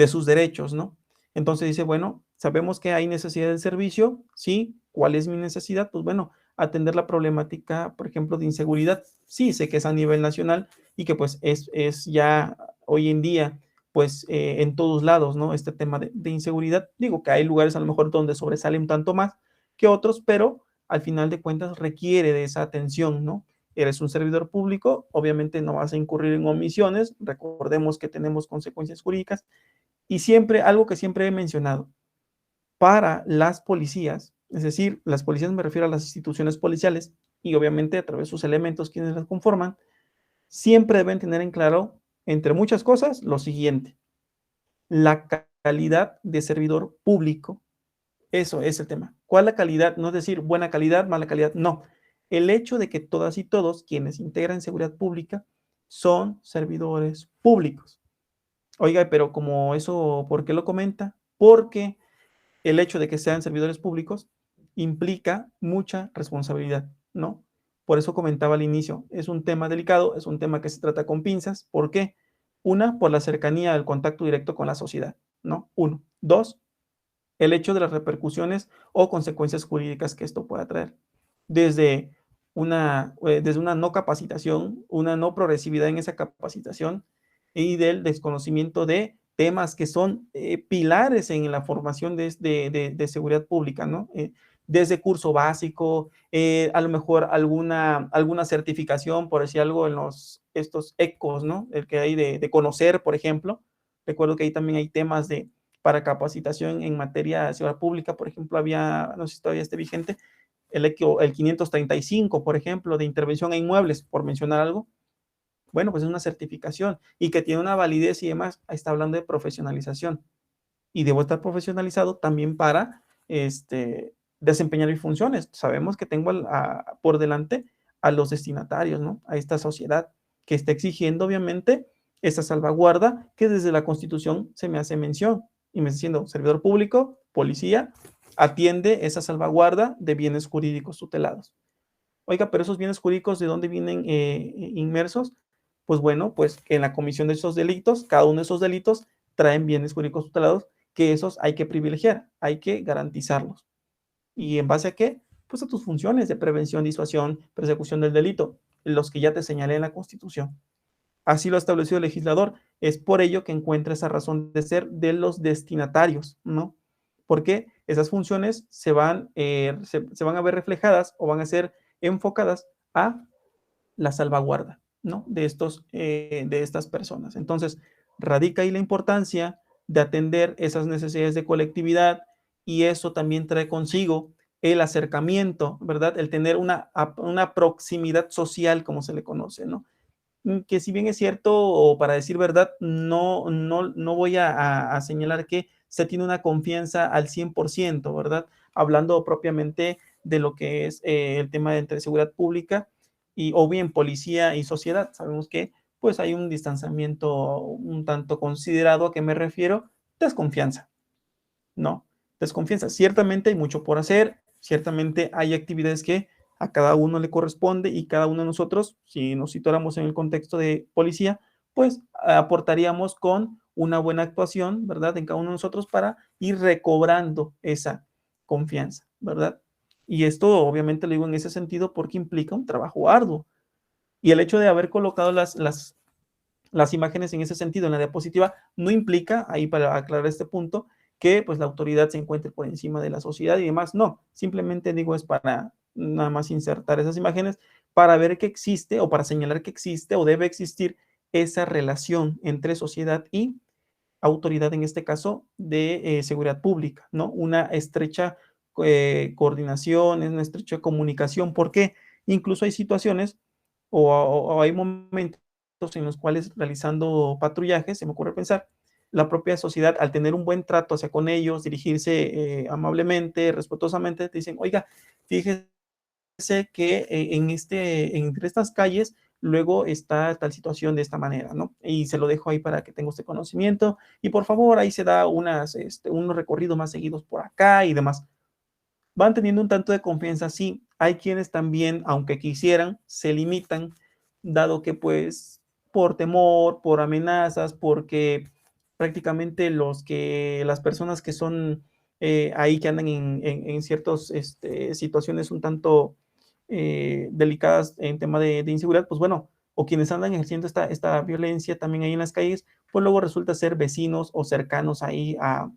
sus derechos, ¿no? Entonces dice, bueno, sabemos que hay necesidad de servicio, ¿sí? ¿Cuál es mi necesidad? Pues bueno, atender la problemática, por ejemplo, de inseguridad. Sí, sé que es a nivel nacional y que pues es ya hoy en día, pues en todos lados, ¿no? Este tema de inseguridad. Digo que hay lugares a lo mejor donde sobresale un tanto más que otros, pero al final de cuentas requiere de esa atención, ¿no? Eres un servidor público, obviamente no vas a incurrir en omisiones, recordemos que tenemos consecuencias jurídicas, y siempre, algo que siempre he mencionado, para las policías, es decir, las policías me refiero a las instituciones policiales y obviamente a través de sus elementos quienes las conforman, siempre deben tener en claro, entre muchas cosas, lo siguiente: la calidad de servidor público. Eso es el tema. ¿Cuál es la calidad? No es decir buena calidad, mala calidad, no. El hecho de que todas y todos quienes integran seguridad pública son servidores públicos. Oiga, pero como eso, ¿por qué lo comenta? Porque el hecho de que sean servidores públicos implica mucha responsabilidad, ¿no? Por eso comentaba al inicio, es un tema delicado, es un tema que se trata con pinzas. ¿Por qué? Una, por la cercanía del contacto directo con la sociedad, ¿no? Uno. Dos, el hecho de las repercusiones o consecuencias jurídicas que esto pueda traer. Desde una no capacitación, una no progresividad en esa capacitación y del desconocimiento de temas que son pilares en la formación de seguridad pública, ¿no? Desde curso básico, a lo mejor alguna certificación, por decir algo, en estos ECOs, ¿no? El que hay de conocer, por ejemplo. Recuerdo que ahí también hay temas de para capacitación en materia de seguridad pública. Por ejemplo, había, no sé si todavía esté vigente, el 535, por ejemplo, de intervención a inmuebles, por mencionar algo. Bueno, pues es una certificación y que tiene una validez y demás. Ahí está hablando de profesionalización. Y debo estar profesionalizado también para desempeñar mis funciones. Sabemos que tengo por delante a los destinatarios, ¿no? A esta sociedad que está exigiendo, obviamente, esa salvaguarda que desde la Constitución se me hace mención. Y me está diciendo, servidor público, policía, atiende esa salvaguarda de bienes jurídicos tutelados. Oiga, pero esos bienes jurídicos, ¿de dónde vienen inmersos? Pues bueno, pues en la comisión de esos delitos, cada uno de esos delitos traen bienes jurídicos tutelados, que esos hay que privilegiar, hay que garantizarlos. ¿Y en base a qué? Pues a tus funciones de prevención, disuasión, persecución del delito, los que ya te señalé en la Constitución. Así lo ha establecido el legislador. Es por ello que encuentra esa razón de ser de los destinatarios, ¿no? Porque esas funciones se van a ver reflejadas o van a ser enfocadas a la salvaguarda, ¿no? De estas personas. Entonces, radica ahí la importancia de atender esas necesidades de colectividad, y eso también trae consigo el acercamiento, ¿verdad? El tener una proximidad social, como se le conoce, ¿no? Que si bien es cierto, o para decir verdad, no voy a señalar que se tiene una confianza al 100%, ¿verdad? Hablando propiamente de lo que es el tema de entre seguridad pública o bien policía y sociedad. Sabemos que pues hay un distanciamiento un tanto considerado. ¿A qué me refiero? Desconfianza, ¿no? Desconfianza. Ciertamente hay mucho por hacer, ciertamente hay actividades que a cada uno le corresponde, y cada uno de nosotros, si nos situáramos en el contexto de policía, pues aportaríamos con una buena actuación, ¿verdad? En cada uno de nosotros para ir recobrando esa confianza, ¿verdad? Y esto obviamente lo digo en ese sentido porque implica un trabajo arduo. Y el hecho de haber colocado las imágenes en ese sentido en la diapositiva no implica, ahí para aclarar este punto, que pues la autoridad se encuentre por encima de la sociedad y demás. No, simplemente digo es para nada más insertar esas imágenes para ver que existe, o para señalar que existe o debe existir esa relación entre sociedad y autoridad, en este caso de seguridad pública, ¿no? Una estrecha coordinación, una estrecha comunicación, porque incluso hay situaciones o hay momentos en los cuales, realizando patrullajes, se me ocurre pensar, la propia sociedad, al tener un buen trato hacia con ellos, dirigirse amablemente, respetuosamente, te dicen, oiga, fíjese que entre estas calles luego está tal situación de esta manera, ¿no? Y se lo dejo ahí para que tenga usted conocimiento, y por favor ahí se da unos recorridos más seguidos por acá y demás. Van teniendo un tanto de confianza, sí. Hay quienes también, aunque quisieran, se limitan, dado que pues por temor, por amenazas, porque prácticamente las personas que son ahí, que andan en ciertas situaciones un tanto delicadas en tema de inseguridad, pues bueno, o quienes andan ejerciendo esta violencia también ahí en las calles, pues luego resulta ser vecinos o cercanos ahí a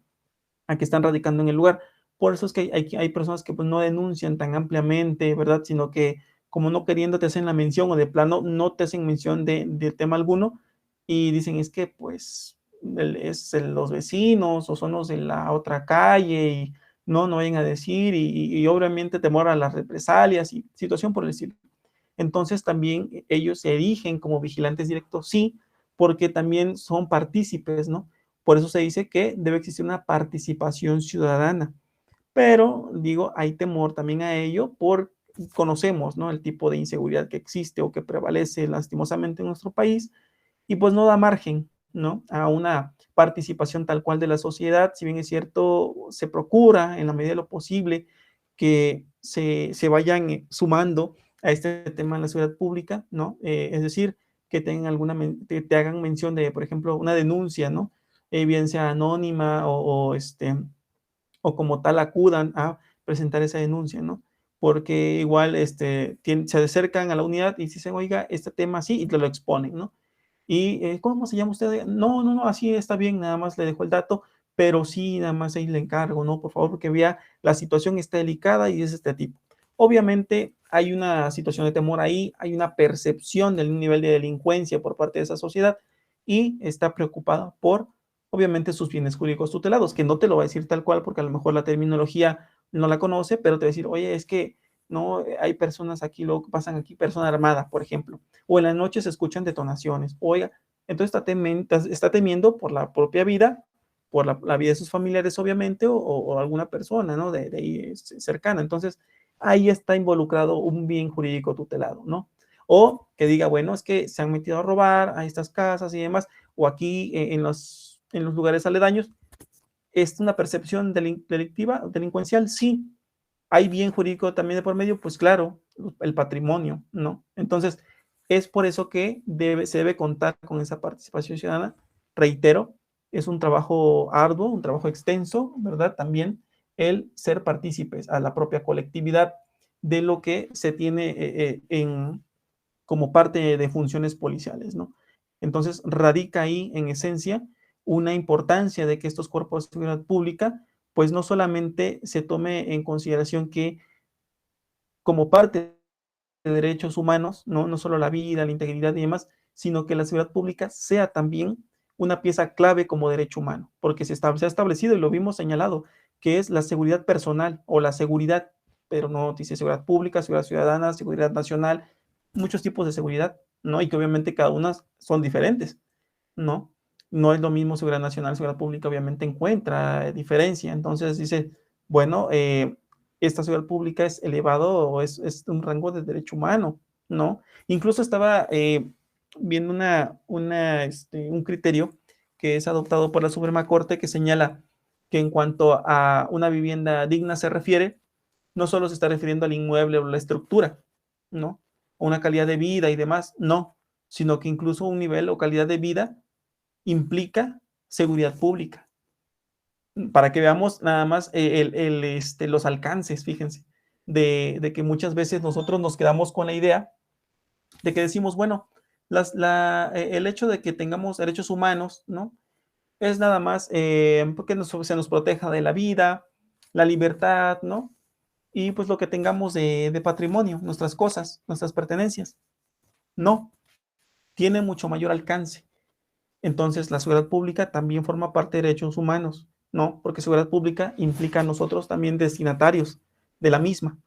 que están radicando en el lugar. Por eso es que hay personas que pues no denuncian tan ampliamente, ¿verdad? Sino que como no queriendo te hacen la mención, o de plano no te hacen mención de tema alguno, y dicen es que pues los vecinos o son los de la otra calle, y no vayan a decir, y obviamente temor a las represalias y situación por el estilo. Entonces también ellos se erigen como vigilantes directos, sí, porque también son partícipes, ¿no? Por eso se dice que debe existir una participación ciudadana. Pero, digo, hay temor también a ello, conocemos, ¿no?, el tipo de inseguridad que existe o que prevalece lastimosamente en nuestro país, y pues no da margen, ¿no?, a una participación tal cual de la sociedad. Si bien es cierto, se procura en la medida de lo posible que se vayan sumando a este tema en la seguridad pública, ¿no? Es decir, que tengan te hagan mención de, por ejemplo, una denuncia, ¿no? Bien sea anónima o como tal acudan a presentar esa denuncia, ¿no? Porque igual se acercan a la unidad y dicen, oiga, este tema sí, y te lo exponen, ¿no? Y ¿cómo se llama usted? No, así está bien, nada más le dejo el dato, pero sí, nada más ahí le encargo, ¿no? Por favor, porque vea, la situación está delicada y es este tipo. Obviamente hay una situación de temor ahí, hay una percepción del nivel de delincuencia por parte de esa sociedad, y está preocupada por obviamente sus bienes jurídicos tutelados, que no te lo va a decir tal cual porque a lo mejor la terminología no la conoce, pero te va a decir, oye, es que no hay personas aquí, luego pasan aquí persona armada, por ejemplo, o en la noche se escuchan detonaciones, oiga, entonces está temiendo por la propia vida, por la vida de sus familiares, obviamente, o alguna persona, ¿no? De ahí cercana. Entonces, ahí está involucrado un bien jurídico tutelado, ¿no? O que diga, bueno, es que se han metido a robar a estas casas y demás, o aquí en los lugares aledaños, ¿es una percepción delictiva, delincuencial? Sí. ¿Hay bien jurídico también de por medio? Pues claro, el patrimonio, ¿no? Entonces, es por eso que se debe contar con esa participación ciudadana. Reitero, es un trabajo arduo, un trabajo extenso, ¿verdad? También el ser partícipes a la propia colectividad de lo que se tiene como parte de funciones policiales, ¿no? Entonces, radica ahí, en esencia, una importancia de que estos cuerpos de seguridad pública, pues no solamente se tome en consideración que como parte de derechos humanos, no solo la vida, la integridad y demás, sino que la seguridad pública sea también una pieza clave como derecho humano, porque se ha establecido y lo vimos señalado, que es la seguridad personal o la seguridad, pero no dice seguridad pública, seguridad ciudadana, seguridad nacional, muchos tipos de seguridad, ¿no? Y que obviamente cada una son diferentes, ¿no? No es lo mismo seguridad nacional, seguridad pública, obviamente encuentra diferencia. Entonces dice, bueno, esta seguridad pública es elevado o es un rango de derecho humano, ¿no? Incluso estaba viendo un criterio que es adoptado por la Suprema Corte que señala que en cuanto a una vivienda digna se refiere, no solo se está refiriendo al inmueble o la estructura, ¿no? O una calidad de vida y demás, no, sino que incluso un nivel o calidad de vida implica seguridad pública. Para que veamos nada más los alcances, fíjense, de que muchas veces nosotros nos quedamos con la idea de que decimos, bueno, el hecho de que tengamos derechos humanos, ¿no? Es nada más porque se nos proteja de la vida, la libertad, ¿no? Y pues lo que tengamos de patrimonio, nuestras cosas, nuestras pertenencias. No, tiene mucho mayor alcance. Entonces, la seguridad pública también forma parte de derechos humanos, ¿no? Porque seguridad pública implica a nosotros también destinatarios de la misma,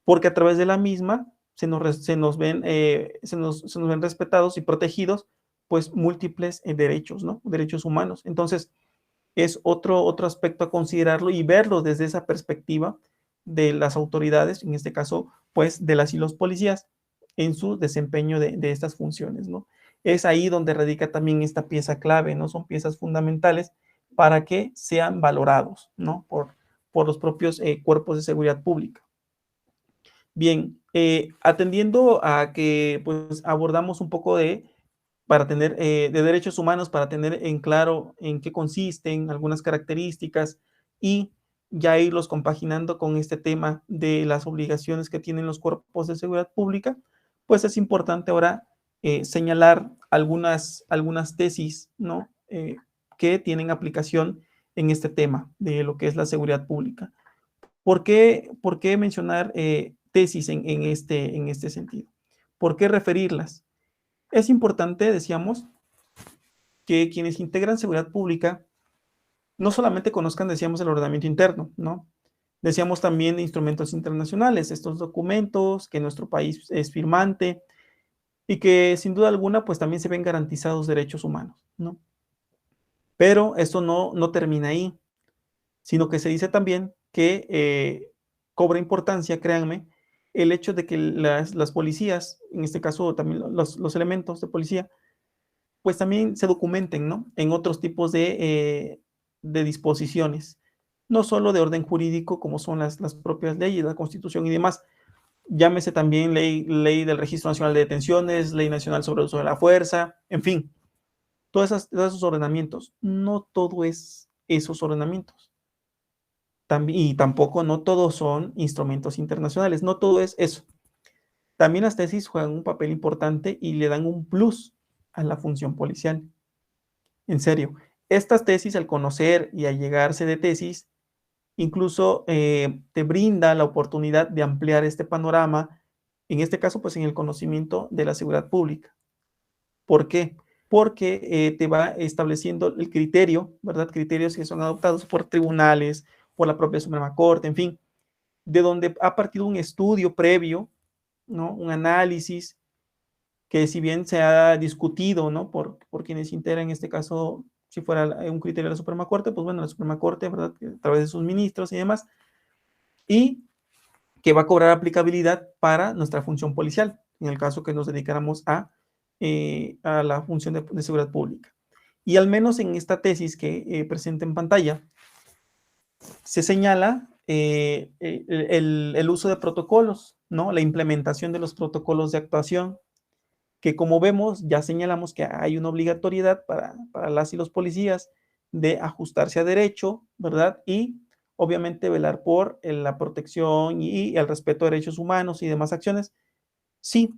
porque a través de la misma se nos ven respetados y protegidos, pues, múltiples derechos, ¿no? Derechos humanos. Entonces, es otro aspecto a considerarlo y verlo desde esa perspectiva de las autoridades, en este caso, pues, de las y los policías, en su desempeño de estas funciones, ¿no? Es ahí donde radica también esta pieza clave, ¿no? Son piezas fundamentales para que sean valorados, ¿no? Por los propios cuerpos de seguridad pública. Bien, atendiendo a que pues abordamos un poco para tener, de derechos humanos, para tener en claro en qué consisten algunas características y ya irlos compaginando con este tema de las obligaciones que tienen los cuerpos de seguridad pública, pues es importante ahora señalar algunas tesis, ¿no? Que tienen aplicación en este tema de lo que es la seguridad pública. ¿Por qué mencionar tesis en este sentido? ¿Por qué referirlas? Es importante, decíamos, que quienes integran seguridad pública no solamente conozcan, decíamos, el ordenamiento interno, ¿no? Decíamos también instrumentos internacionales, estos documentos que nuestro país es firmante y que sin duda alguna pues también se ven garantizados derechos humanos, ¿no? Pero esto no termina ahí, sino que se dice también que cobra importancia, créanme, el hecho de que las policías, en este caso también los elementos de policía, pues también se documenten, ¿no? En otros tipos de disposiciones, no solo de orden jurídico como son las propias leyes, la Constitución y demás, llámese también ley del Registro Nacional de Detenciones, Ley Nacional sobre el Uso de la Fuerza, en fin, todos esos ordenamientos, no todo es esos ordenamientos. Y tampoco no todos son instrumentos internacionales, no todo es eso. También las tesis juegan un papel importante y le dan un plus a la función policial. En serio, estas tesis, al conocer y al llegarse de tesis, incluso te brinda la oportunidad de ampliar este panorama, en este caso, pues en el conocimiento de la seguridad pública. ¿Por qué? porque te va estableciendo el criterio, ¿verdad? Criterios que son adoptados por tribunales, por la propia Suprema Corte, en fin, de donde ha partido un estudio previo, ¿no? Un análisis que si bien se ha discutido, ¿no? Por quienes integran, en este caso, si fuera un criterio de la Suprema Corte, pues bueno, la Suprema Corte, ¿verdad? A través de sus ministros y demás, y que va a cobrar aplicabilidad para nuestra función policial, en el caso que nos dedicáramos a la función de seguridad pública. Y al menos en esta tesis que presenta en pantalla, se señala el uso de protocolos, ¿no? La implementación de los protocolos de actuación, que como vemos, ya señalamos que hay una obligatoriedad para las y los policías de ajustarse a derecho, ¿verdad? Y obviamente velar por la protección y el respeto a derechos humanos y demás acciones. Sí,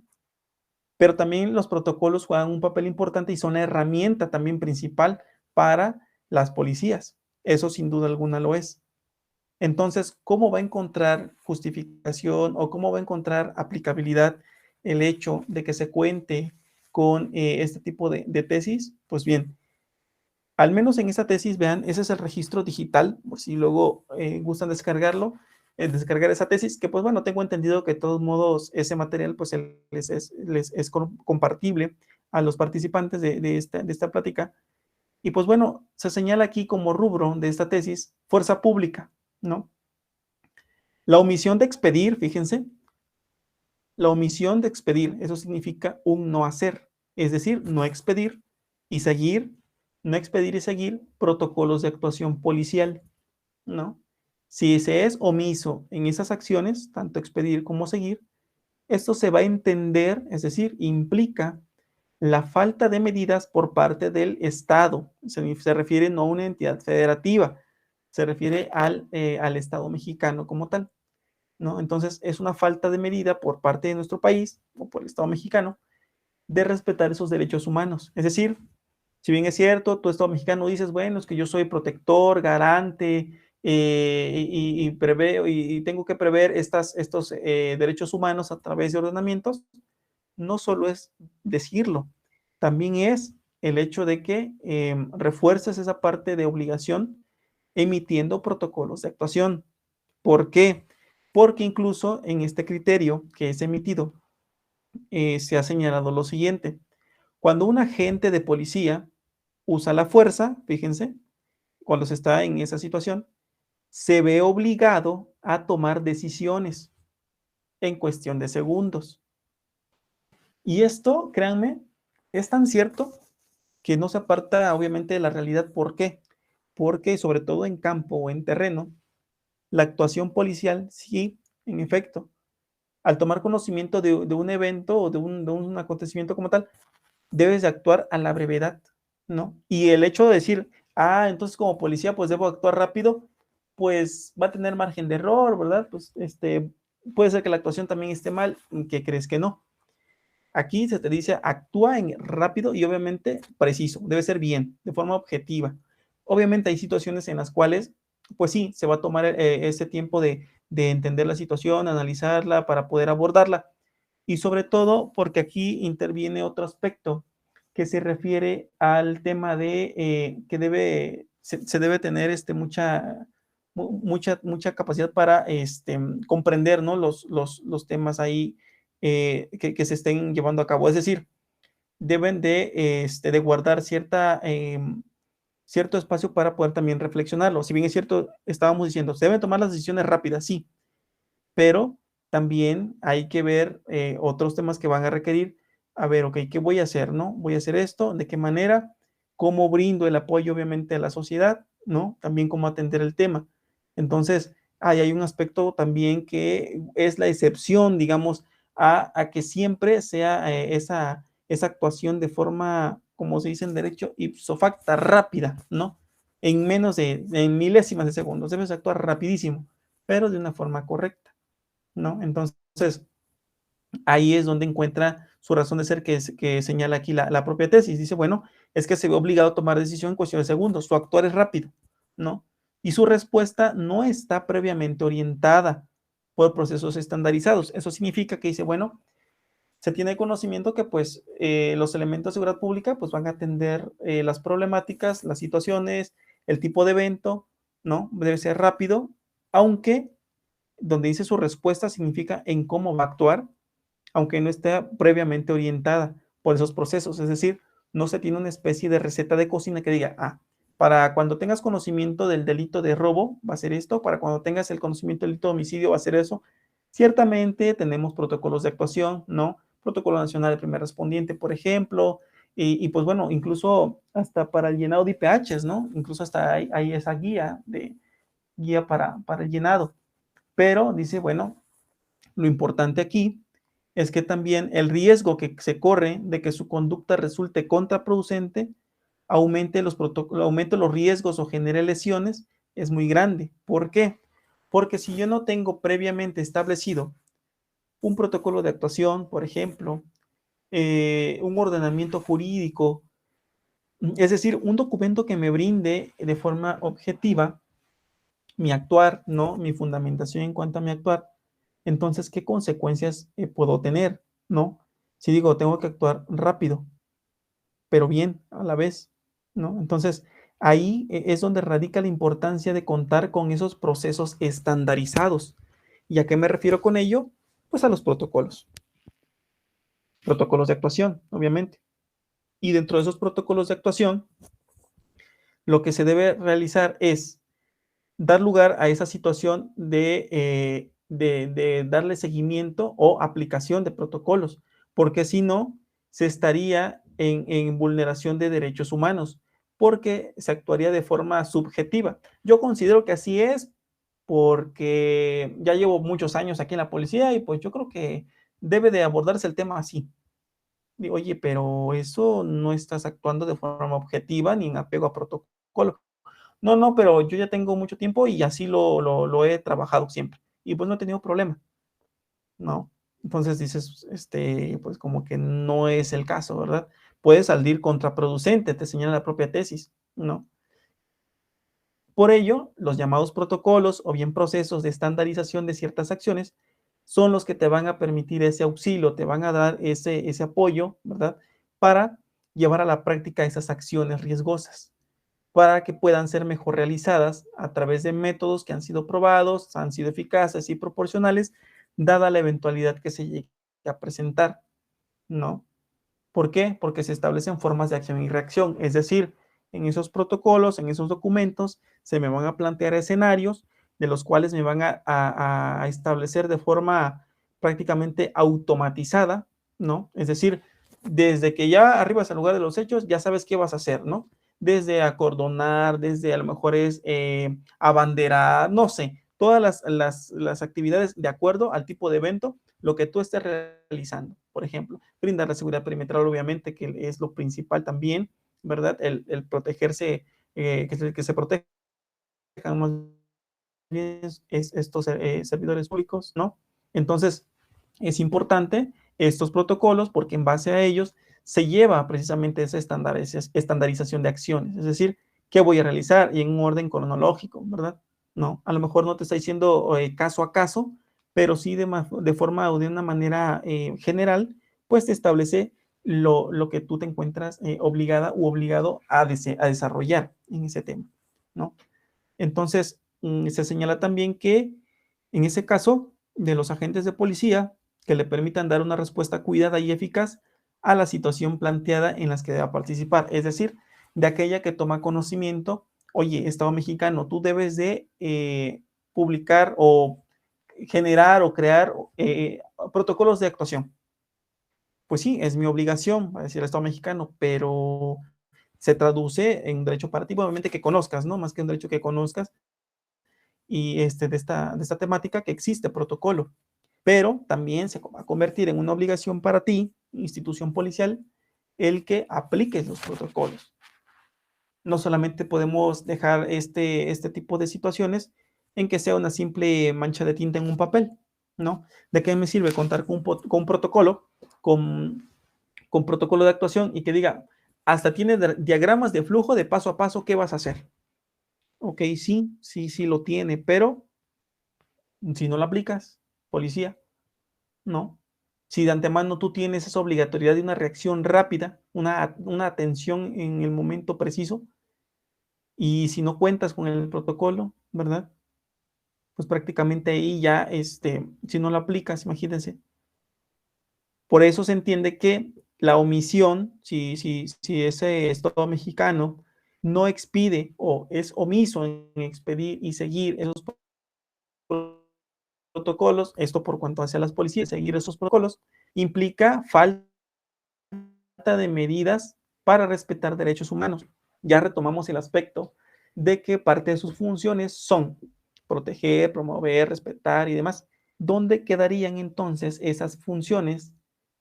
pero también los protocolos juegan un papel importante y son la herramienta también principal para las policías. Eso sin duda alguna lo es. Entonces, ¿cómo va a encontrar justificación o cómo va a encontrar aplicabilidad el hecho de que se cuente con este tipo de tesis? Pues bien, al menos en esta tesis, vean, ese es el registro digital, por si luego gustan descargarlo, descargar esa tesis, que pues bueno, tengo entendido que de todos modos ese material pues les es compartible a los participantes de esta plática. Y pues bueno, se señala aquí como rubro de esta tesis, fuerza pública, ¿no? La omisión de expedir, fíjense, la omisión de expedir, eso significa un no hacer, es decir, no expedir y seguir, no expedir y seguir protocolos de actuación policial, ¿no? Si se es omiso en esas acciones, tanto expedir como seguir, esto se va a entender, es decir, implica la falta de medidas por parte del Estado. Se refiere no a una entidad federativa, se refiere al Estado mexicano como tal, ¿no? Entonces, es una falta de medida por parte de nuestro país, o por el Estado mexicano, de respetar esos derechos humanos. Es decir, si bien es cierto, tu Estado mexicano dices, bueno, es que yo soy protector, garante, y preveo, y tengo que prever estos derechos humanos a través de ordenamientos, no solo es decirlo, también es el hecho de que refuerces esa parte de obligación emitiendo protocolos de actuación. ¿Por qué? Porque incluso en este criterio que es emitido, se ha señalado lo siguiente. Cuando un agente de policía usa la fuerza, fíjense, cuando se está en esa situación, se ve obligado a tomar decisiones en cuestión de segundos. Y esto, créanme, es tan cierto que no se aparta obviamente de la realidad. ¿Por qué? Porque sobre todo en campo o en terreno, la actuación policial sí, en efecto, al tomar conocimiento de un evento o de un acontecimiento como tal, debes de actuar a la brevedad, ¿no? Y el hecho de decir, entonces como policía pues debo actuar rápido, pues va a tener margen de error, ¿verdad? Pues puede ser que la actuación también esté mal, que crees que no. Aquí se te dice actúa en rápido y obviamente preciso, debe ser bien, de forma objetiva. Obviamente hay situaciones en las cuales, pues sí, se va a tomar ese tiempo de entender la situación, analizarla para poder abordarla. Y sobre todo porque aquí interviene otro aspecto que se refiere al tema de que se debe tener mucha capacidad para comprender, ¿no? los temas ahí que se estén llevando a cabo. Es decir, deben de guardar cierto espacio para poder también reflexionarlo. Si bien es cierto, estábamos diciendo, se deben tomar las decisiones rápidas, sí, pero también hay que ver otros temas que van a requerir, a ver, ok, ¿qué voy a hacer, no? Voy a hacer esto, ¿de qué manera? ¿Cómo brindo el apoyo, obviamente, a la sociedad, no? También cómo atender el tema. Entonces, hay un aspecto también que es la excepción, digamos, a que siempre sea esa actuación de forma, como se dice en derecho, ipso facto, rápida, ¿no? En menos en milésimas de segundos, debes actuar rapidísimo, pero de una forma correcta, ¿no? Entonces, ahí es donde encuentra su razón de ser que señala aquí la propia tesis. Dice, bueno, es que se ve obligado a tomar decisión en cuestión de segundos, su actuar es rápido, ¿no? Y su respuesta no está previamente orientada por procesos estandarizados. Eso significa que dice, bueno, se tiene conocimiento que pues los elementos de seguridad pública pues van a atender las problemáticas, las situaciones, el tipo de evento, ¿no? Debe ser rápido, aunque donde dice su respuesta significa en cómo va a actuar, aunque no esté previamente orientada por esos procesos. Es decir, no se tiene una especie de receta de cocina que diga, para cuando tengas conocimiento del delito de robo va a ser esto, para cuando tengas el conocimiento del delito de homicidio va a ser eso. Ciertamente tenemos protocolos de actuación, ¿no? Protocolo Nacional de Primer Respondiente, por ejemplo, y pues bueno, incluso hasta para el llenado de IPHs, ¿no? Incluso hasta hay esa guía para el llenado. Pero dice, bueno, lo importante aquí es que también el riesgo que se corre de que su conducta resulte contraproducente, aumente los riesgos o genere lesiones, es muy grande. ¿Por qué? Porque si yo no tengo previamente establecido un protocolo de actuación, por ejemplo, un ordenamiento jurídico, es decir, un documento que me brinde de forma objetiva mi actuar, ¿no? Mi fundamentación en cuanto a mi actuar, entonces, ¿qué consecuencias puedo tener, ¿no? Si digo, tengo que actuar rápido, pero bien a la vez, ¿no? Entonces, ahí es donde radica la importancia de contar con esos procesos estandarizados. ¿Y a qué me refiero con ello? Pues a los protocolos de actuación, obviamente. Y dentro de esos protocolos de actuación, lo que se debe realizar es dar lugar a esa situación de darle seguimiento o aplicación de protocolos, porque si no, se estaría en vulneración de derechos humanos, porque se actuaría de forma subjetiva. Yo considero que así es porque ya llevo muchos años aquí en la policía y pues yo creo que debe de abordarse el tema así. Digo, oye, pero eso no estás actuando de forma objetiva ni en apego a protocolo. No, no, pero yo ya tengo mucho tiempo y así lo he trabajado siempre. Y pues no he tenido problema, ¿no? Entonces dices, pues como que no es el caso, ¿verdad? Puede salir contraproducente, te señala la propia tesis, ¿no? Por ello, los llamados protocolos o bien procesos de estandarización de ciertas acciones son los que te van a permitir ese auxilio, te van a dar ese apoyo, ¿verdad? Para llevar a la práctica esas acciones riesgosas, para que puedan ser mejor realizadas a través de métodos que han sido probados, han sido eficaces y proporcionales, dada la eventualidad que se llegue a presentar, ¿no? ¿Por qué? Porque se establecen formas de acción y reacción, es decir, en esos protocolos, en esos documentos, se me van a plantear escenarios de los cuales me van a establecer de forma prácticamente automatizada, ¿no? Es decir, desde que ya arribas al lugar de los hechos, ya sabes qué vas a hacer, ¿no? Desde acordonar, desde a lo mejor es abanderar, no sé, todas las actividades de acuerdo al tipo de evento, lo que tú estés realizando, por ejemplo, brindar la seguridad perimetral, obviamente, que es lo principal también, ¿verdad? El protegerse, que se protejan más bien estos servidores públicos, ¿no? Entonces, es importante estos protocolos porque en base a ellos se lleva precisamente esa estandarización de acciones, es decir, qué voy a realizar y en un orden cronológico, ¿verdad? No, a lo mejor no te está diciendo caso a caso, pero sí de forma o de una manera general, pues te establece lo que tú te encuentras obligada u obligado a desarrollar en ese tema, ¿no? Entonces, se señala también que en ese caso de los agentes de policía que le permitan dar una respuesta cuidada y eficaz a la situación planteada en las que deba participar, es decir, de aquella que toma conocimiento, oye, Estado mexicano, tú debes de publicar o generar o crear protocolos de actuación. Pues sí, es mi obligación, va a decir el Estado mexicano, pero se traduce en derecho para ti, obviamente que conozcas, ¿no? Más que un derecho que conozcas, y de esta temática que existe protocolo, pero también se va a convertir en una obligación para ti, institución policial, el que apliques los protocolos. No solamente podemos dejar este tipo de situaciones en que sea una simple mancha de tinta en un papel, ¿no? ¿De qué me sirve contar con un protocolo, con protocolo de actuación y que diga, hasta tiene diagramas de flujo de paso a paso, qué vas a hacer? Ok, sí lo tiene, pero si no lo aplicas, policía, no. Si de antemano tú tienes esa obligatoriedad de una reacción rápida, una atención en el momento preciso, y si no cuentas con el protocolo, ¿verdad? Pues prácticamente ahí ya, si no lo aplicas, imagínense. Por eso se entiende que la omisión, si ese Estado mexicano no expide o es omiso en expedir y seguir esos protocolos, esto por cuanto hacia las policías, seguir esos protocolos, implica falta de medidas para respetar derechos humanos. Ya retomamos el aspecto de que parte de sus funciones son proteger, promover, respetar y demás. ¿Dónde quedarían entonces esas funciones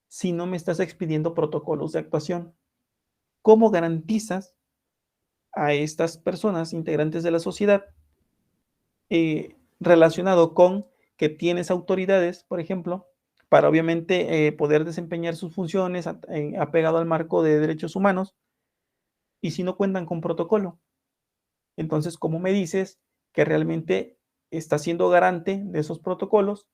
si no me estás expidiendo protocolos de actuación? ¿Cómo garantizas a estas personas integrantes de la sociedad relacionado con que tienes autoridades, por ejemplo, para obviamente poder desempeñar sus funciones apegado al marco de derechos humanos, y si no cuentan con protocolo? Entonces, ¿cómo me dices que realmente está siendo garante de esos protocolos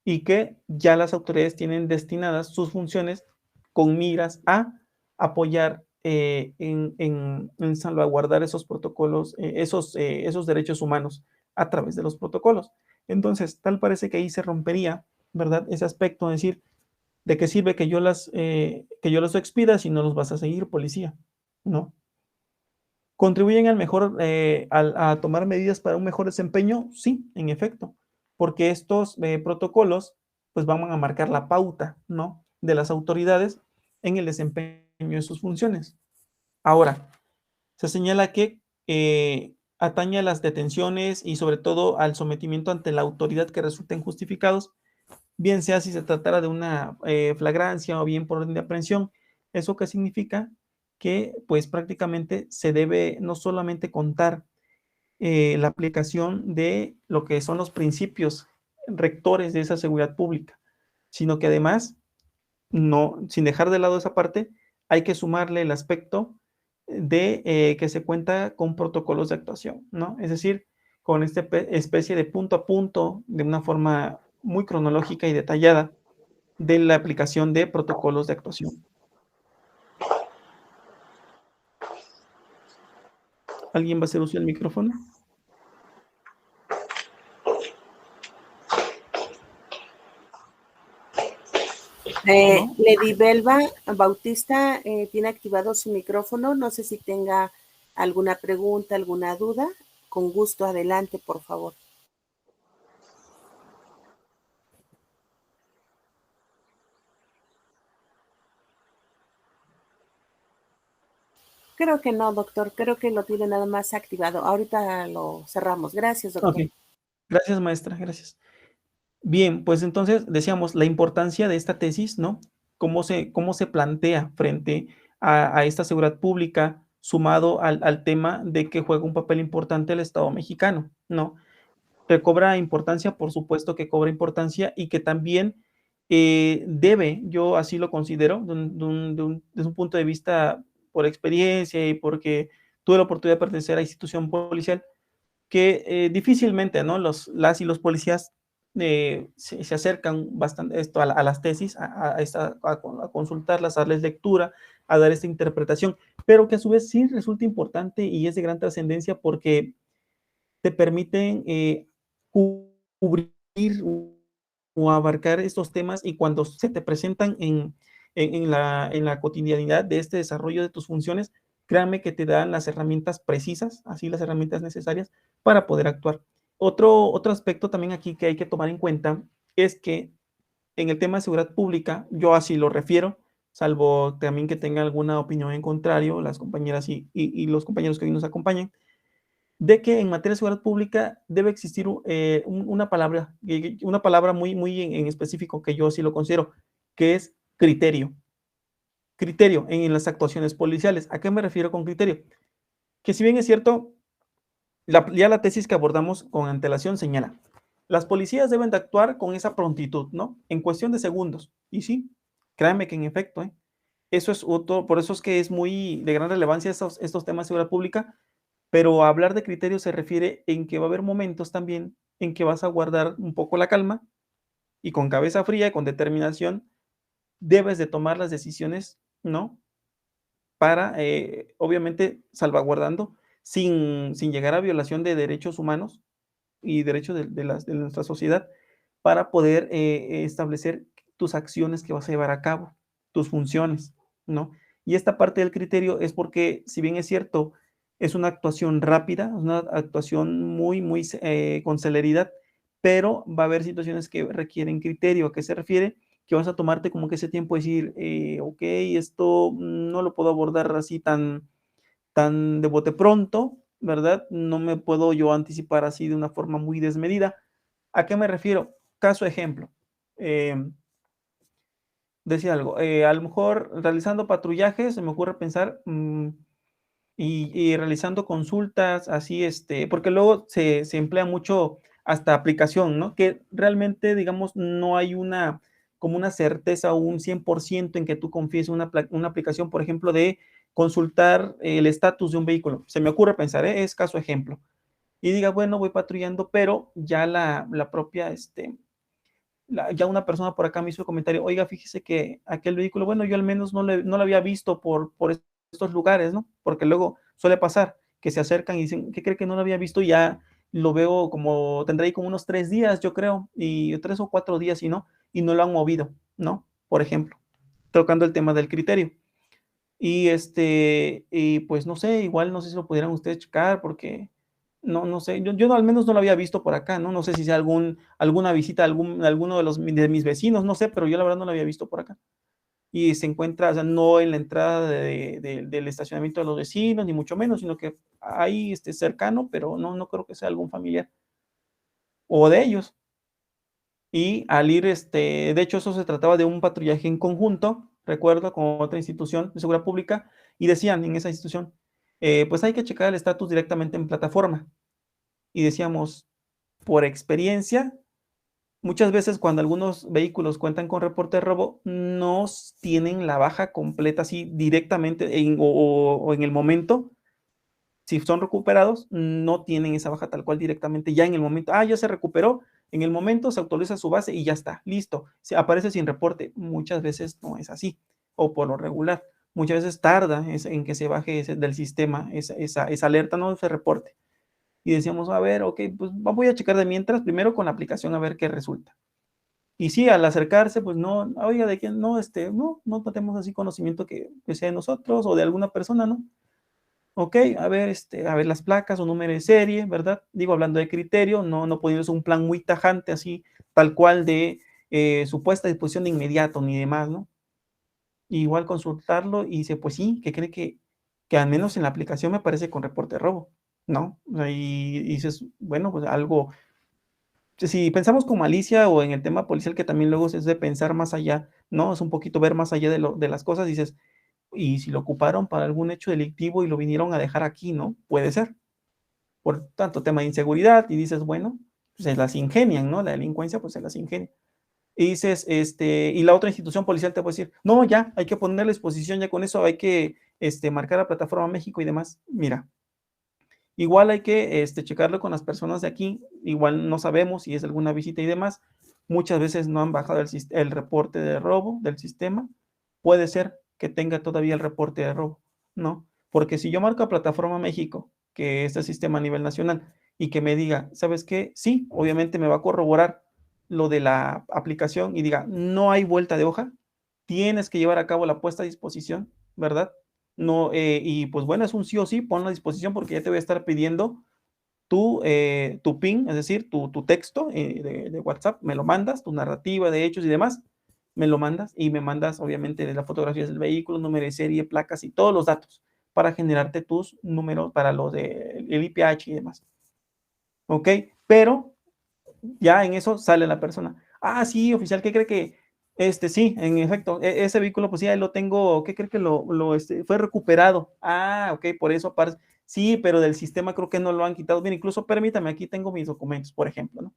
y que ya las autoridades tienen destinadas sus funciones con miras a apoyar en salvaguardar esos protocolos, esos derechos humanos a través de los protocolos? Entonces, tal parece que ahí se rompería, ¿verdad? Ese aspecto, es decir, ¿de qué sirve que yo los expida si no los vas a seguir, policía? ¿No? ¿Contribuyen al mejor, a tomar medidas para un mejor desempeño? Sí, en efecto, porque estos protocolos pues van a marcar la pauta, ¿no?, de las autoridades en el desempeño de sus funciones. Ahora, se señala que atañe a las detenciones y sobre todo al sometimiento ante la autoridad que resulten justificados, bien sea si se tratara de una flagrancia o bien por orden de aprehensión. ¿Eso qué significa? Que pues prácticamente se debe no solamente contar la aplicación de lo que son los principios rectores de esa seguridad pública, sino que además, no, sin dejar de lado esa parte, hay que sumarle el aspecto de que se cuenta con protocolos de actuación, ¿no? Es decir, con esta especie de punto a punto, de una forma muy cronológica y detallada, de la aplicación de protocolos de actuación. ¿Alguien va a hacer uso del micrófono? ¿No? Lady Belva Bautista tiene activado su micrófono. No sé si tenga alguna pregunta, alguna duda. Con gusto, adelante, por favor. Creo que no, doctor. Creo que lo tiene nada más activado. Ahorita lo cerramos. Gracias, doctor. Ok. Gracias, maestra. Gracias. Bien, pues entonces decíamos la importancia de esta tesis, ¿no? Cómo se plantea frente a esta seguridad pública, sumado al tema de que juega un papel importante el Estado mexicano, ¿no? Que cobra importancia, por supuesto que cobra importancia, y que también debe, yo así lo considero, desde un punto de vista por experiencia y porque tuve la oportunidad de pertenecer a institución policial, que difícilmente, ¿no?, las y los policías se acercan bastante a las tesis, a consultarlas, a darles lectura, a dar esta interpretación, pero que a su vez sí resulta importante y es de gran trascendencia porque te permiten cubrir o abarcar estos temas, y cuando se te presentan en la cotidianidad de este desarrollo de tus funciones, créanme que te dan las herramientas precisas, así las herramientas necesarias para poder actuar. Otro aspecto también aquí que hay que tomar en cuenta es que en el tema de seguridad pública, yo así lo refiero, salvo también que tenga alguna opinión en contrario, las compañeras y los compañeros que hoy nos acompañan, de que en materia de seguridad pública debe existir una palabra muy en específico que yo sí lo considero, que es criterio. Criterio en las actuaciones policiales. ¿A qué me refiero con criterio? Que si bien es cierto, ya la tesis que abordamos con antelación señala, las policías deben de actuar con esa prontitud, ¿no? En cuestión de segundos. Y sí, créanme que en efecto, eso es otro, por eso es que es muy de gran relevancia estos temas de seguridad pública, pero hablar de criterios se refiere en que va a haber momentos también en que vas a guardar un poco la calma y con cabeza fría y con determinación debes de tomar las decisiones, ¿no? Para, obviamente, salvaguardando sin llegar a violación de derechos humanos y derechos de nuestra sociedad, para poder establecer tus acciones que vas a llevar a cabo, tus funciones, ¿no? Y esta parte del criterio es porque, si bien es cierto, es una actuación rápida, es una actuación muy con celeridad, pero va a haber situaciones que requieren criterio. ¿A qué se refiere? Que vas a tomarte como que ese tiempo de decir, ok, esto no lo puedo abordar así tan de bote pronto, ¿verdad? No me puedo yo anticipar así de una forma muy desmedida. ¿A qué me refiero? Caso ejemplo. Decía algo, a lo mejor realizando patrullajes, se me ocurre pensar, y realizando consultas así, porque luego se emplea mucho hasta aplicación, ¿no? Que realmente, digamos, no hay como una certeza o un 100% en que tú confíes en una aplicación, por ejemplo, de consultar el estatus de un vehículo. Se me ocurre pensar, es caso ejemplo. Y diga, bueno, voy patrullando, pero ya la propia, ya una persona por acá me hizo el comentario, oiga, fíjese que aquel vehículo, bueno, yo al menos no lo había visto por estos lugares, ¿no? Porque luego suele pasar que se acercan y dicen, ¿qué cree que no lo había visto? Y ya lo veo como, tendré ahí como unos 3 días, yo creo, y 3 o 4 días, y no lo han movido, ¿no? Por ejemplo, tocando el tema del criterio. Y pues no sé, igual no sé si lo pudieran ustedes checar, porque no sé, yo al menos no lo había visto por acá, ¿no? No sé si sea alguna visita a alguno de mis vecinos, no sé, pero yo la verdad no lo había visto por acá. Y se encuentra, o sea, no en la entrada del estacionamiento de los vecinos, ni mucho menos, sino que ahí cercano, pero no creo que sea algún familiar o de ellos. Y al ir, de hecho, eso se trataba de un patrullaje en conjunto, recuerdo, con otra institución de seguridad pública, y decían en esa institución, pues hay que checar el estatus directamente en plataforma. Y decíamos, por experiencia, muchas veces cuando algunos vehículos cuentan con reporte de robo, no tienen la baja completa así directamente o en el momento. Si son recuperados, no tienen esa baja tal cual directamente ya en el momento. Ya se recuperó, en el momento se actualiza su base y ya está, listo. Se aparece sin reporte. Muchas veces no es así, o por lo regular. Muchas veces tarda en que se baje del sistema esa alerta, no ese reporte. Y decíamos, a ver, ok, pues voy a checar de mientras, primero con la aplicación a ver qué resulta. Y sí, al acercarse, pues no, oiga, de quién, no tenemos así conocimiento que sea de nosotros o de alguna persona, ¿no? Ok, a ver las placas o número de serie, ¿verdad? Digo, hablando de criterio, no poniendo un plan muy tajante así, tal cual de supuesta disposición de inmediato ni demás, ¿no? Igual consultarlo y dice, pues sí, que cree que al menos en la aplicación me aparece con reporte de robo, ¿no? O sea, y dices, bueno, pues algo, si pensamos con malicia o en el tema policial que también luego es de pensar más allá, ¿no? Es un poquito ver más allá de las cosas, dices, y si lo ocuparon para algún hecho delictivo y lo vinieron a dejar aquí, ¿no? Puede ser. Por tanto, tema de inseguridad, y dices, bueno, pues se las ingenian, ¿no? La delincuencia, pues se las ingenia. Y dices, y la otra institución policial te puede decir, no, ya, hay que ponerle exposición, ya con eso hay que marcar la plataforma México y demás. Mira, igual hay que checarlo con las personas de aquí, igual no sabemos si es alguna visita y demás. Muchas veces no han bajado el reporte de robo del sistema. Puede ser que tenga todavía el reporte de robo, ¿no? Porque si yo marco a Plataforma México, que es el sistema a nivel nacional, y que me diga, ¿sabes qué? Sí, obviamente me va a corroborar lo de la aplicación y diga, no hay vuelta de hoja, tienes que llevar a cabo la puesta a disposición, ¿verdad? No, y pues bueno, es un sí o sí, ponlo a disposición porque ya te voy a estar pidiendo tu PIN, es decir, tu texto de WhatsApp, me lo mandas, tu narrativa de hechos y demás, me lo mandas y me mandas obviamente de las fotografías del vehículo, número de serie, placas y todos los datos para generarte tus números para los del IPH y demás. ¿Ok? Pero ya en eso sale la persona. Sí, oficial, ¿qué cree que? Sí, en efecto, ese vehículo, pues ya lo tengo, ¿qué cree que fue recuperado? Ok, por eso aparece. Sí, pero del sistema creo que no lo han quitado. Bien, incluso permítame, aquí tengo mis documentos, por ejemplo, ¿no?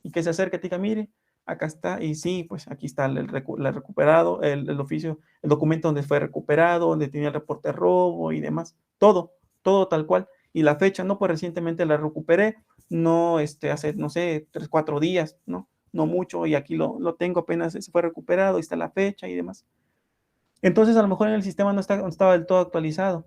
Y que se acerque y diga, mire, acá está, y sí, pues aquí está el recuperado, el oficio, el documento donde fue recuperado, donde tenía el reporte de robo y demás, todo tal cual. Y la fecha, no, pues recientemente la recuperé, no, hace, no sé, 3, 4 días, ¿no? no mucho, y aquí lo tengo, apenas se fue recuperado, ahí está la fecha y demás. Entonces, a lo mejor en el sistema no estaba del todo actualizado,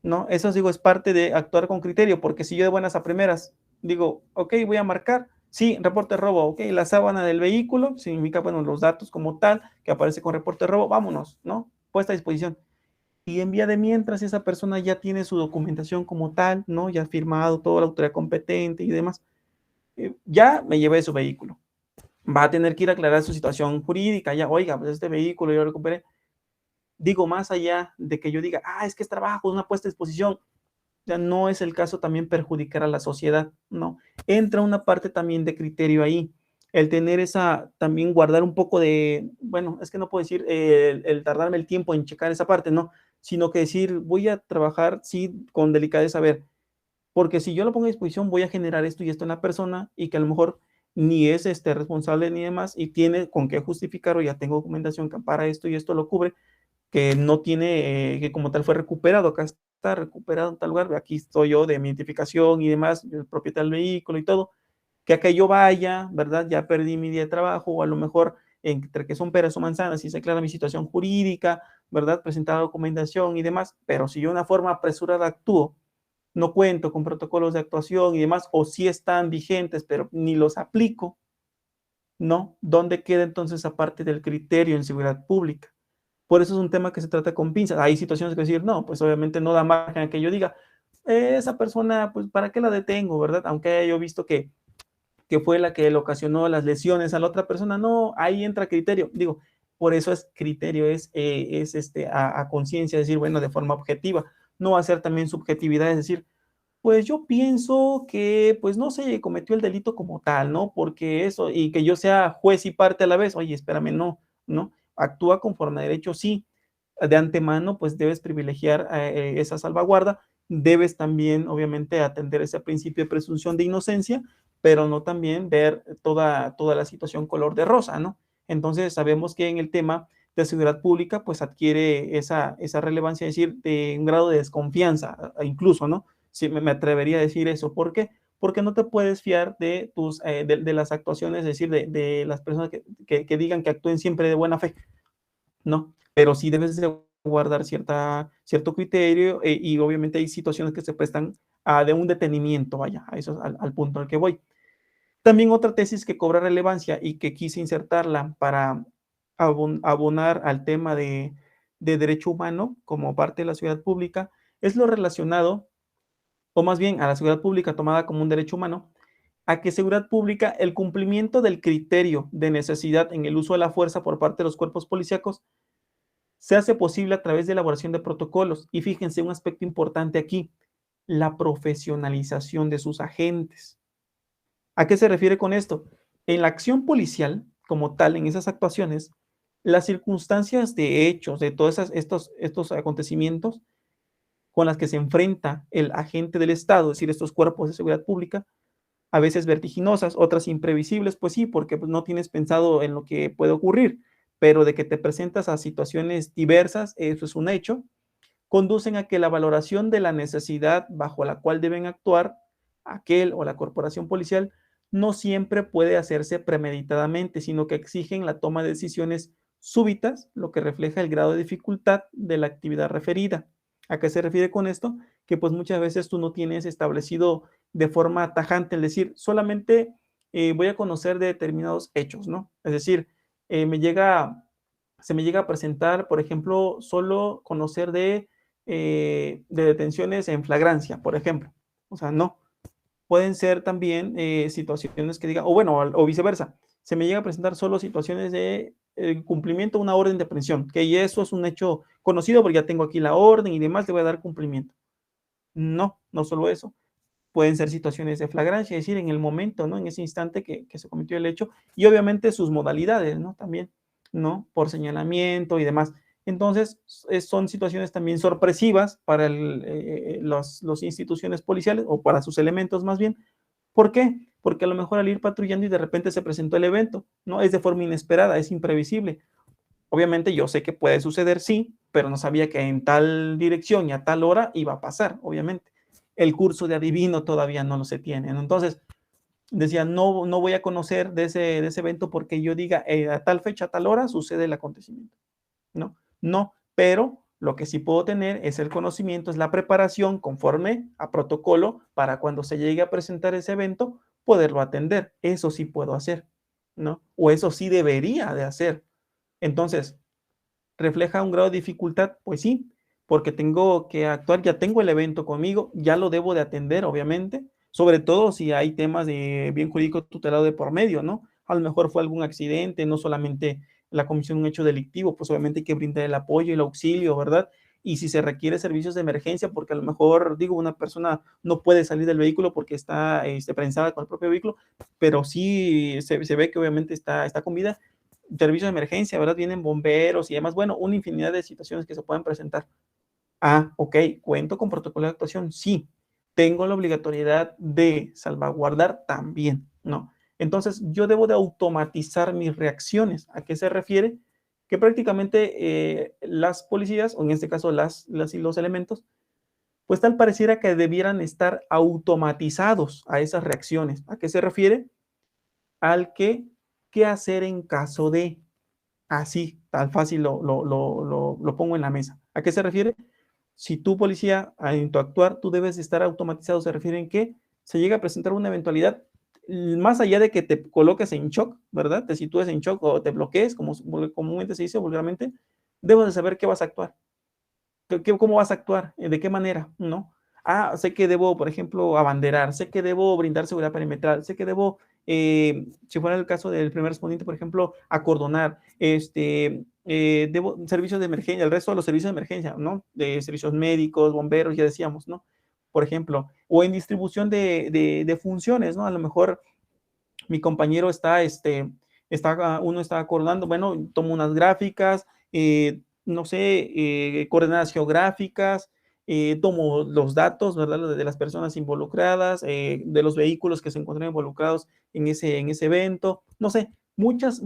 ¿no? Eso, digo, es parte de actuar con criterio, porque si yo de buenas a primeras digo, ok, voy a marcar, sí, reporte de robo, ok, la sábana del vehículo, significa, bueno, los datos como tal, que aparece con reporte de robo, vámonos, ¿no? Puesta a disposición. Y en vía de mientras esa persona ya tiene su documentación como tal, ¿no? Ya ha firmado toda la autoridad competente y demás, ya me llevé su vehículo. Va a tener que ir a aclarar su situación jurídica, ya, oiga, pues este vehículo yo lo recuperé. Digo, más allá de que yo diga, es que es trabajo, es una puesta a disposición, ya no es el caso también perjudicar a la sociedad, ¿no? Entra una parte también de criterio ahí, el tener esa, también guardar un poco de, bueno, es que no puedo decir el tardarme el tiempo en checar esa parte, no, sino que decir, voy a trabajar, sí, con delicadeza, a ver, porque si yo lo pongo a disposición, voy a generar esto y esto en la persona y que a lo mejor ni es responsable ni demás y tiene con qué justificar o ya tengo documentación que para esto y esto lo cubre, que no tiene, que como tal fue recuperado, acá está recuperado en tal lugar, aquí estoy yo de mi identificación y demás, el propietario del vehículo y todo, que acá yo vaya, ¿verdad? Ya perdí mi día de trabajo, o a lo mejor entre que son peras o manzanas, y se aclara mi situación jurídica, ¿verdad? Presentar documentación y demás, pero si yo de una forma apresurada actúo, no cuento con protocolos de actuación y demás, o sí están vigentes, pero ni los aplico, ¿no? ¿Dónde queda entonces esa parte del criterio en seguridad pública? Por eso es un tema que se trata con pinzas. Hay situaciones que decir, no, pues obviamente no da margen a que yo diga, esa persona, pues, ¿para qué la detengo, verdad? Aunque haya yo visto que fue la que le ocasionó las lesiones a la otra persona, no, ahí entra criterio. Digo, por eso es criterio, es a conciencia, decir, bueno, de forma objetiva. No va a ser también subjetividad, es decir, pues yo pienso que, pues no se cometió el delito como tal, ¿no? Porque eso, y que yo sea juez y parte a la vez, oye, espérame, no, ¿no? Actúa conforme a derecho, sí. De antemano, pues debes privilegiar esa salvaguarda, debes también, obviamente, atender ese principio de presunción de inocencia, pero no también ver toda la situación color de rosa, ¿no? Entonces, sabemos que en el tema de seguridad pública, pues adquiere esa relevancia, es decir, de un grado de desconfianza, incluso, ¿no? Sí, me atrevería a decir eso. ¿Por qué? Porque no te puedes fiar de de las actuaciones, es decir, de las personas que digan que actúen siempre de buena fe, ¿no? Pero sí debes de guardar cierto criterio y obviamente hay situaciones que se prestan de un detenimiento, vaya, a eso al punto al que voy. También otra tesis que cobra relevancia y que quise insertarla para abonar al tema de derecho humano como parte de la seguridad pública es lo relacionado, o más bien a la seguridad pública tomada como un derecho humano, a que seguridad pública, el cumplimiento del criterio de necesidad en el uso de la fuerza por parte de los cuerpos policíacos se hace posible a través de elaboración de protocolos. Y fíjense, un aspecto importante aquí, la profesionalización de sus agentes. ¿A qué se refiere con esto? En la acción policial, como tal, en esas actuaciones, las circunstancias de hechos, de todos estos acontecimientos con las que se enfrenta el agente del Estado, es decir, estos cuerpos de seguridad pública, a veces vertiginosas, otras imprevisibles, pues sí, porque pues, no tienes pensado en lo que puede ocurrir, pero de que te presentas a situaciones diversas, eso es un hecho, conducen a que la valoración de la necesidad bajo la cual deben actuar aquel o la corporación policial no siempre puede hacerse premeditadamente, sino que exigen la toma de decisiones súbitas, lo que refleja el grado de dificultad de la actividad referida. ¿A qué se refiere con esto? Que pues muchas veces tú no tienes establecido de forma tajante el decir, solamente voy a conocer de determinados hechos, ¿no? Es decir, se me llega a presentar, por ejemplo, solo conocer de detenciones en flagrancia, por ejemplo. O sea, no. Pueden ser también situaciones que digan, o bueno, o viceversa, se me llega a presentar solo situaciones de cumplimiento de una orden de aprehensión, que y eso es un hecho conocido porque ya tengo aquí la orden y demás, le voy a dar cumplimiento. No, no solo eso. Pueden ser situaciones de flagrancia, es decir, en el momento, ¿no? En ese instante que se cometió el hecho, y obviamente sus modalidades, ¿no? También, ¿no? Por señalamiento y demás. Entonces, son situaciones también sorpresivas para las instituciones policiales, o para sus elementos más bien. ¿Por qué? Porque a lo mejor al ir patrullando y de repente se presentó el evento, ¿no? Es de forma inesperada, es imprevisible. Obviamente yo sé que puede suceder, sí, pero no sabía que en tal dirección y a tal hora iba a pasar, obviamente. El curso de adivino todavía no lo se tiene, ¿no? Entonces, decía, no voy a conocer de ese evento porque yo diga, a tal fecha, a tal hora sucede el acontecimiento. No, pero lo que sí puedo tener es el conocimiento, es la preparación conforme a protocolo para cuando se llegue a presentar ese evento, poderlo atender. Eso sí puedo hacer, ¿no? O eso sí debería de hacer. Entonces, ¿refleja un grado de dificultad? Pues sí, porque tengo que actuar, ya tengo el evento conmigo, ya lo debo de atender, obviamente, sobre todo si hay temas de bien jurídico tutelado de por medio, ¿no? A lo mejor fue algún accidente, no solamente la comisión de un hecho delictivo, pues obviamente hay que brindar el apoyo y el auxilio, ¿verdad? Y si se requiere servicios de emergencia, porque a lo mejor, digo, una persona no puede salir del vehículo porque está prensada con el propio vehículo, pero sí se ve que obviamente está con vida, servicios de emergencia, ¿verdad? Vienen bomberos y demás. Bueno, una infinidad de situaciones que se pueden presentar. Ah, ok, ¿cuento con protocolo de actuación? Sí. ¿Tengo la obligatoriedad de salvaguardar? También, ¿no? Entonces, yo debo de automatizar mis reacciones. ¿A qué se refiere? Que prácticamente las policías, o en este caso las y los elementos, pues tal pareciera que debieran estar automatizados a esas reacciones. ¿A qué se refiere? Al que, ¿qué hacer en caso de? Así, tan fácil lo pongo en la mesa. ¿A qué se refiere? Si tú, policía, en tu actuar, tú debes estar automatizado, se refiere en que se llega a presentar una eventualidad, más allá de que te coloques en shock, ¿verdad? Te sitúes en shock o te bloquees, como comúnmente se dice vulgarmente, debes de saber qué vas a actuar. ¿Cómo vas a actuar? ¿De qué manera? ¿No? Ah, sé que debo, por ejemplo, abanderar, sé que debo brindar seguridad perimetral, sé que debo, si fuera el caso del primer respondiente, por ejemplo, acordonar, debo servicios de emergencia, el resto de los servicios de emergencia, ¿no? De servicios médicos, bomberos, ya decíamos, ¿no? Por ejemplo, o en distribución de funciones, ¿no? A lo mejor mi compañero uno está acordando, bueno, tomo unas gráficas, no sé, coordenadas geográficas, tomo los datos, ¿verdad? De las personas involucradas, de los vehículos que se encuentran involucrados en ese evento, no sé, muchas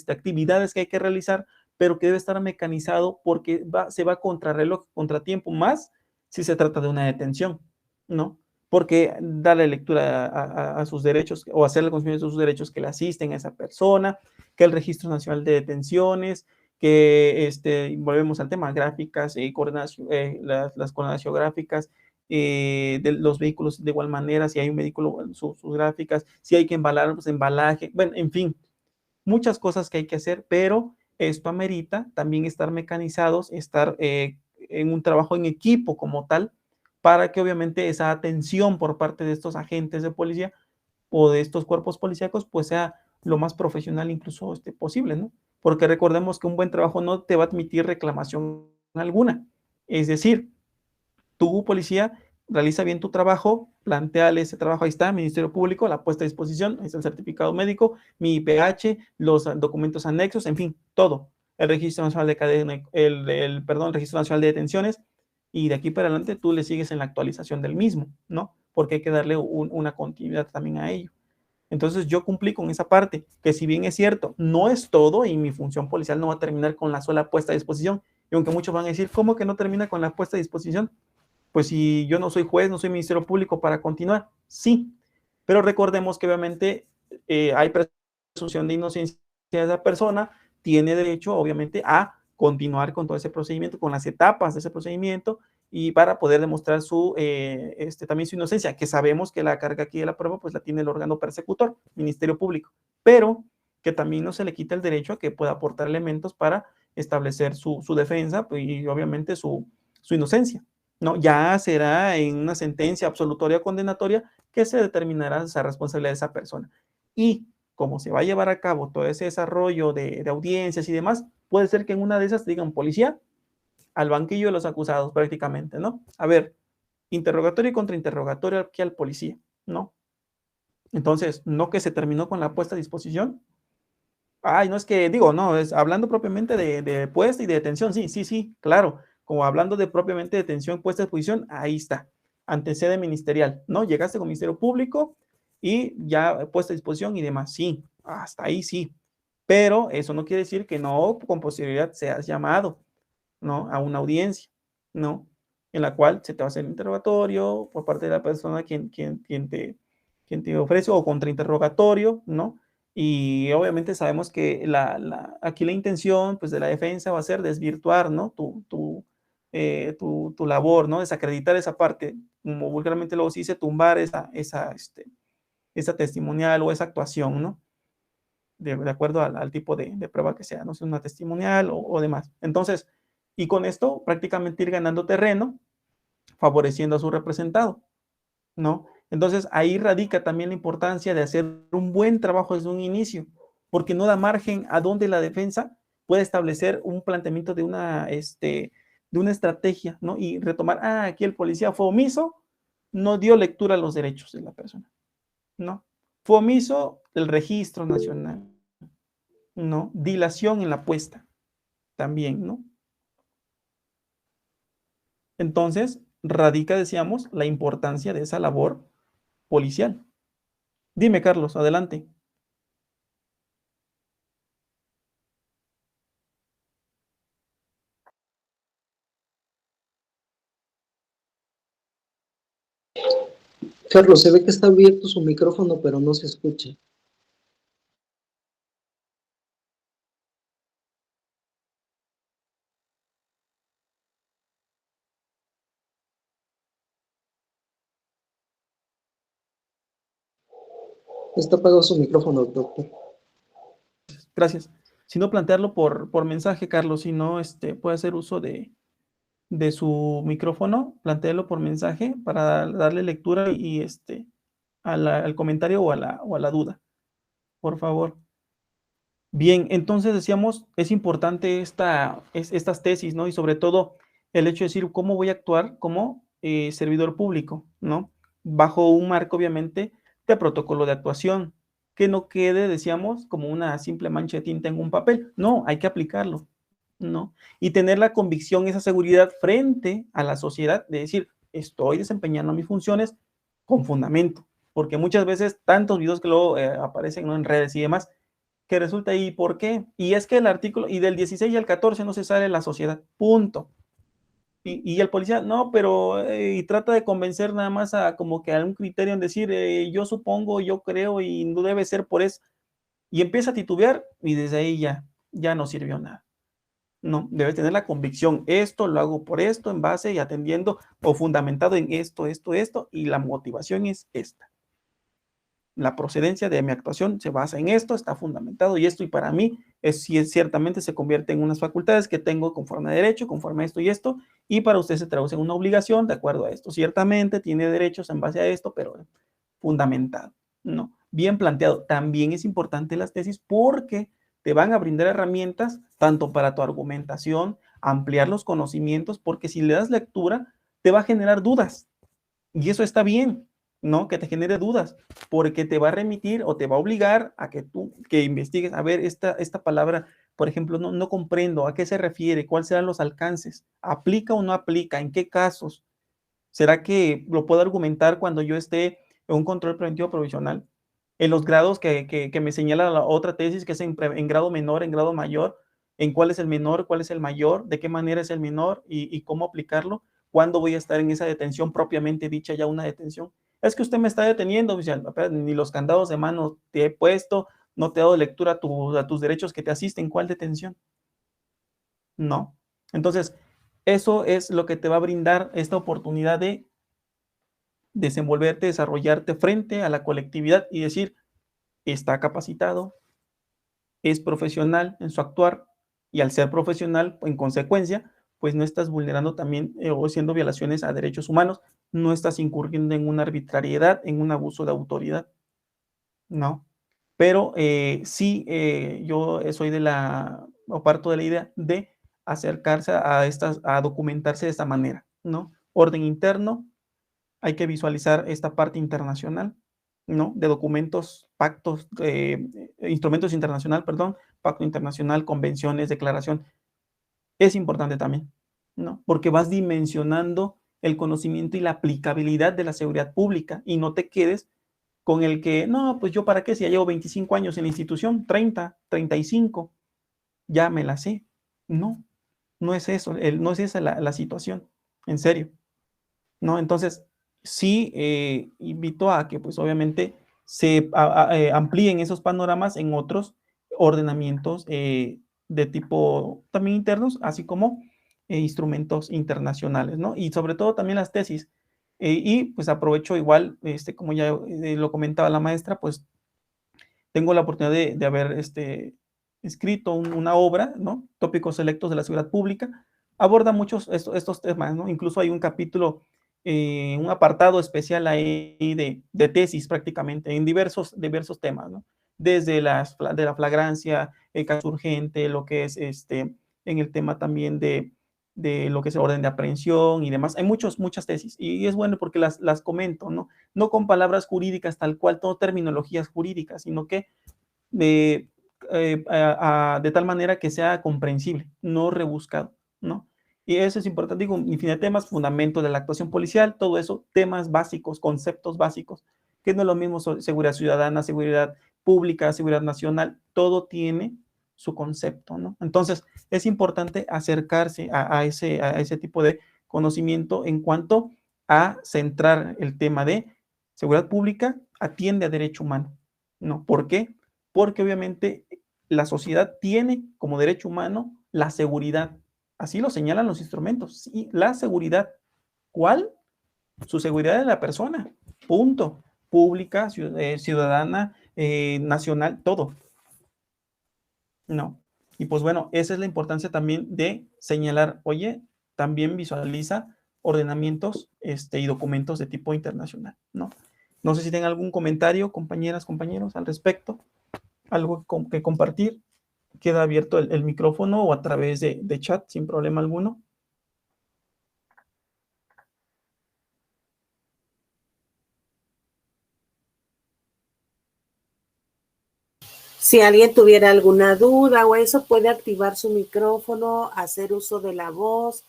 actividades que hay que realizar, pero que debe estar mecanizado porque se va contrarreloj, contratiempo, más si se trata de una detención, ¿no? Porque darle lectura a sus derechos o hacerle conocimiento de sus derechos que le asisten a esa persona, que el Registro Nacional de Detenciones, que volvemos al tema, gráficas, las coordenadas geográficas, de los vehículos de igual manera, si hay un vehículo, sus gráficas, si hay que embalar, pues embalaje, bueno, en fin, muchas cosas que hay que hacer, pero esto amerita también estar mecanizados, estar en un trabajo en equipo como tal, para que obviamente esa atención por parte de estos agentes de policía o de estos cuerpos policíacos pues sea lo más profesional incluso posible, ¿no? Porque recordemos que un buen trabajo no te va a admitir reclamación alguna. Es decir, tú, policía, realiza bien tu trabajo, planteale ese trabajo, ahí está, Ministerio Público, la puesta a disposición, ahí está el certificado médico, mi IPH, los documentos anexos, en fin, todo. El Registro Nacional de Cadena, Registro Nacional de Detenciones, y de aquí para adelante tú le sigues en la actualización del mismo, ¿no? Porque hay que darle una continuidad también a ello. Entonces yo cumplí con esa parte, que si bien es cierto, no es todo y mi función policial no va a terminar con la sola puesta a disposición. Y aunque muchos van a decir, ¿cómo que no termina con la puesta a disposición? Pues si yo no soy juez, no soy Ministerio Público para continuar, sí, pero recordemos que obviamente hay presunción de inocencia de esa persona, tiene derecho obviamente a continuar con todo ese procedimiento, con las etapas de ese procedimiento y para poder demostrar también su inocencia, que sabemos que la carga aquí de la prueba pues la tiene el órgano persecutor, Ministerio Público, pero que también no se le quita el derecho a que pueda aportar elementos para establecer su defensa y obviamente su inocencia. ¿No? Ya será en una sentencia absolutoria o condenatoria que se determinará esa responsabilidad de esa persona. Y como se va a llevar a cabo todo ese desarrollo de audiencias y demás, puede ser que en una de esas digan policía al banquillo de los acusados prácticamente, ¿no? A ver, interrogatorio y contrainterrogatorio aquí al policía, ¿no? Entonces, no que se terminó con la puesta a disposición. Ay, no es que, digo, no, es hablando propiamente de puesta y de detención, sí, claro, como hablando de propiamente detención, puesta a disposición, ahí está, ante sede ministerial, ¿no? Llegaste con Ministerio Público y ya puesta a disposición y demás, sí, hasta ahí sí, pero eso no quiere decir que no con posterioridad seas llamado, ¿no? A una audiencia, ¿no? En la cual se te va a hacer el interrogatorio por parte de la persona quien te quien te ofrece o contrainterrogatorio, ¿no? Y obviamente sabemos que aquí la intención, pues, de la defensa va a ser desvirtuar, ¿no? Tu labor, ¿no? Desacreditar esa parte, como vulgarmente luego se dice, tumbar esa testimonial o esa actuación, ¿no? De acuerdo al tipo de prueba que sea, no sé, una testimonial o demás. Entonces, y con esto prácticamente ir ganando terreno, favoreciendo a su representado, ¿no? Entonces, ahí radica también la importancia de hacer un buen trabajo desde un inicio, porque no da margen a donde la defensa puede establecer un planteamiento de una estrategia, ¿no? Y retomar, aquí el policía fue omiso, no dio lectura a los derechos de la persona, ¿no? Fue omiso el registro nacional, ¿no? Dilación en la apuesta, también, ¿no? Entonces, radica, decíamos, la importancia de esa labor policial. Dime, Carlos, adelante. Carlos, se ve que está abierto su micrófono, pero no se escucha. Está apagado su micrófono, doctor. Gracias. Si no, plantearlo por mensaje, Carlos, si no, puede hacer uso de su micrófono, plantearlo por mensaje para darle lectura y al comentario o a la duda, por favor. Bien, entonces decíamos, es importante estas tesis, ¿no? Y sobre todo el hecho de decir cómo voy a actuar como servidor público, ¿no? Bajo un marco, obviamente, de protocolo de actuación, que no quede, decíamos, como una simple mancha de tinta en un papel. No, hay que aplicarlo, ¿no? Y tener la convicción, esa seguridad frente a la sociedad de decir, estoy desempeñando mis funciones con fundamento, porque muchas veces tantos videos que luego aparecen, ¿no?, en redes y demás, que resulta, ¿y por qué? Y es que el artículo, y del 16 al 14 no se sale la sociedad, punto. Y el policía, no, pero, y trata de convencer nada más a como que a un criterio en decir, yo supongo, yo creo, y no debe ser por eso. Y empieza a titubear, y desde ahí ya no sirvió nada. No, debes tener la convicción, esto lo hago por esto, en base y atendiendo o fundamentado en esto, y la motivación es esta. La procedencia de mi actuación se basa en esto, está fundamentado y esto, y para mí ciertamente se convierte en unas facultades que tengo conforme a derecho, conforme a esto y esto, y para usted se traduce en una obligación de acuerdo a esto. Ciertamente tiene derechos en base a esto, pero fundamentado, ¿no? Bien planteado. También es importante las tesis porque te van a brindar herramientas tanto para tu argumentación, ampliar los conocimientos, porque si le das lectura, te va a generar dudas. Y eso está bien, ¿no? Que te genere dudas, porque te va a remitir o te va a obligar a que tú investigues, a ver, esta palabra, por ejemplo, no comprendo, ¿a qué se refiere? ¿Cuáles serán los alcances? ¿Aplica o no aplica? ¿En qué casos? ¿Será que lo puedo argumentar cuando yo esté en un control preventivo provisional? En los grados que me señala la otra tesis, que es en grado menor, en grado mayor, en cuál es el menor, cuál es el mayor, de qué manera es el menor y cómo aplicarlo, cuándo voy a estar en esa detención propiamente dicha, ya una detención. Es que usted me está deteniendo, oficial, ni los candados de mano te he puesto, no te he dado lectura a tus derechos que te asisten, ¿cuál detención? No. Entonces, eso es lo que te va a brindar esta oportunidad de desenvolverte, desarrollarte frente a la colectividad y decir, está capacitado, es profesional en su actuar, y al ser profesional, en consecuencia, pues no estás vulnerando también o haciendo violaciones a derechos humanos, no estás incurriendo en una arbitrariedad, en un abuso de autoridad, ¿no? Pero sí, yo soy o parto de la idea de acercarse a documentarse de esta manera, ¿no? Orden interno, hay que visualizar esta parte internacional, ¿no? De documentos, pactos, instrumentos internacional, perdón, pacto internacional, convenciones, declaración. Es importante también, ¿no? Porque vas dimensionando el conocimiento y la aplicabilidad de la seguridad pública y no te quedes con el que, no, pues yo para qué, si ya llevo 25 años en la institución, 30, 35, ya me la sé. No, no es eso, no es esa la situación, en serio, ¿no? Entonces, sí invito a que pues obviamente se amplíen esos panoramas en otros ordenamientos de tipo también internos, así como instrumentos internacionales, ¿no? Y sobre todo también las tesis. Y pues aprovecho igual, como ya lo comentaba la maestra, pues tengo la oportunidad de haber escrito una obra, ¿no? Tópicos selectos de la seguridad pública. Aborda muchos estos temas, ¿no? Incluso hay un capítulo, un apartado especial ahí de tesis prácticamente en diversos temas, ¿no? Desde de la flagrancia, el caso urgente, lo que es en el tema también de lo que es el orden de aprehensión y demás. Hay muchas tesis y es bueno porque las comento, ¿no? No con palabras jurídicas tal cual, todo terminologías jurídicas, sino que de, de tal manera que sea comprensible, no rebuscado, ¿no? Y eso es importante, digo, infinidad de temas, fundamentos de la actuación policial, todo eso, temas básicos, conceptos básicos, que no es lo mismo seguridad ciudadana, seguridad pública, seguridad nacional, todo tiene su concepto, ¿no? Entonces, es importante acercarse a ese tipo de conocimiento en cuanto a centrar el tema de seguridad pública, atiende a derecho humano, ¿no? ¿Por qué? Porque obviamente la sociedad tiene como derecho humano la seguridad. Así lo señalan los instrumentos. Sí, la seguridad. ¿Cuál? Su seguridad de la persona. Punto. Pública, ciudadana, nacional, todo. No. Y pues bueno, esa es la importancia también de señalar, oye, también visualiza ordenamientos y documentos de tipo internacional, ¿no? No sé si tengan algún comentario, compañeras, compañeros, al respecto, algo que compartir. Queda abierto el micrófono o a través de chat sin problema alguno. Si alguien tuviera alguna duda o eso, puede activar su micrófono, hacer uso de la voz,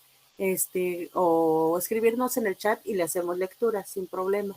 o escribirnos en el chat y le hacemos lectura sin problema.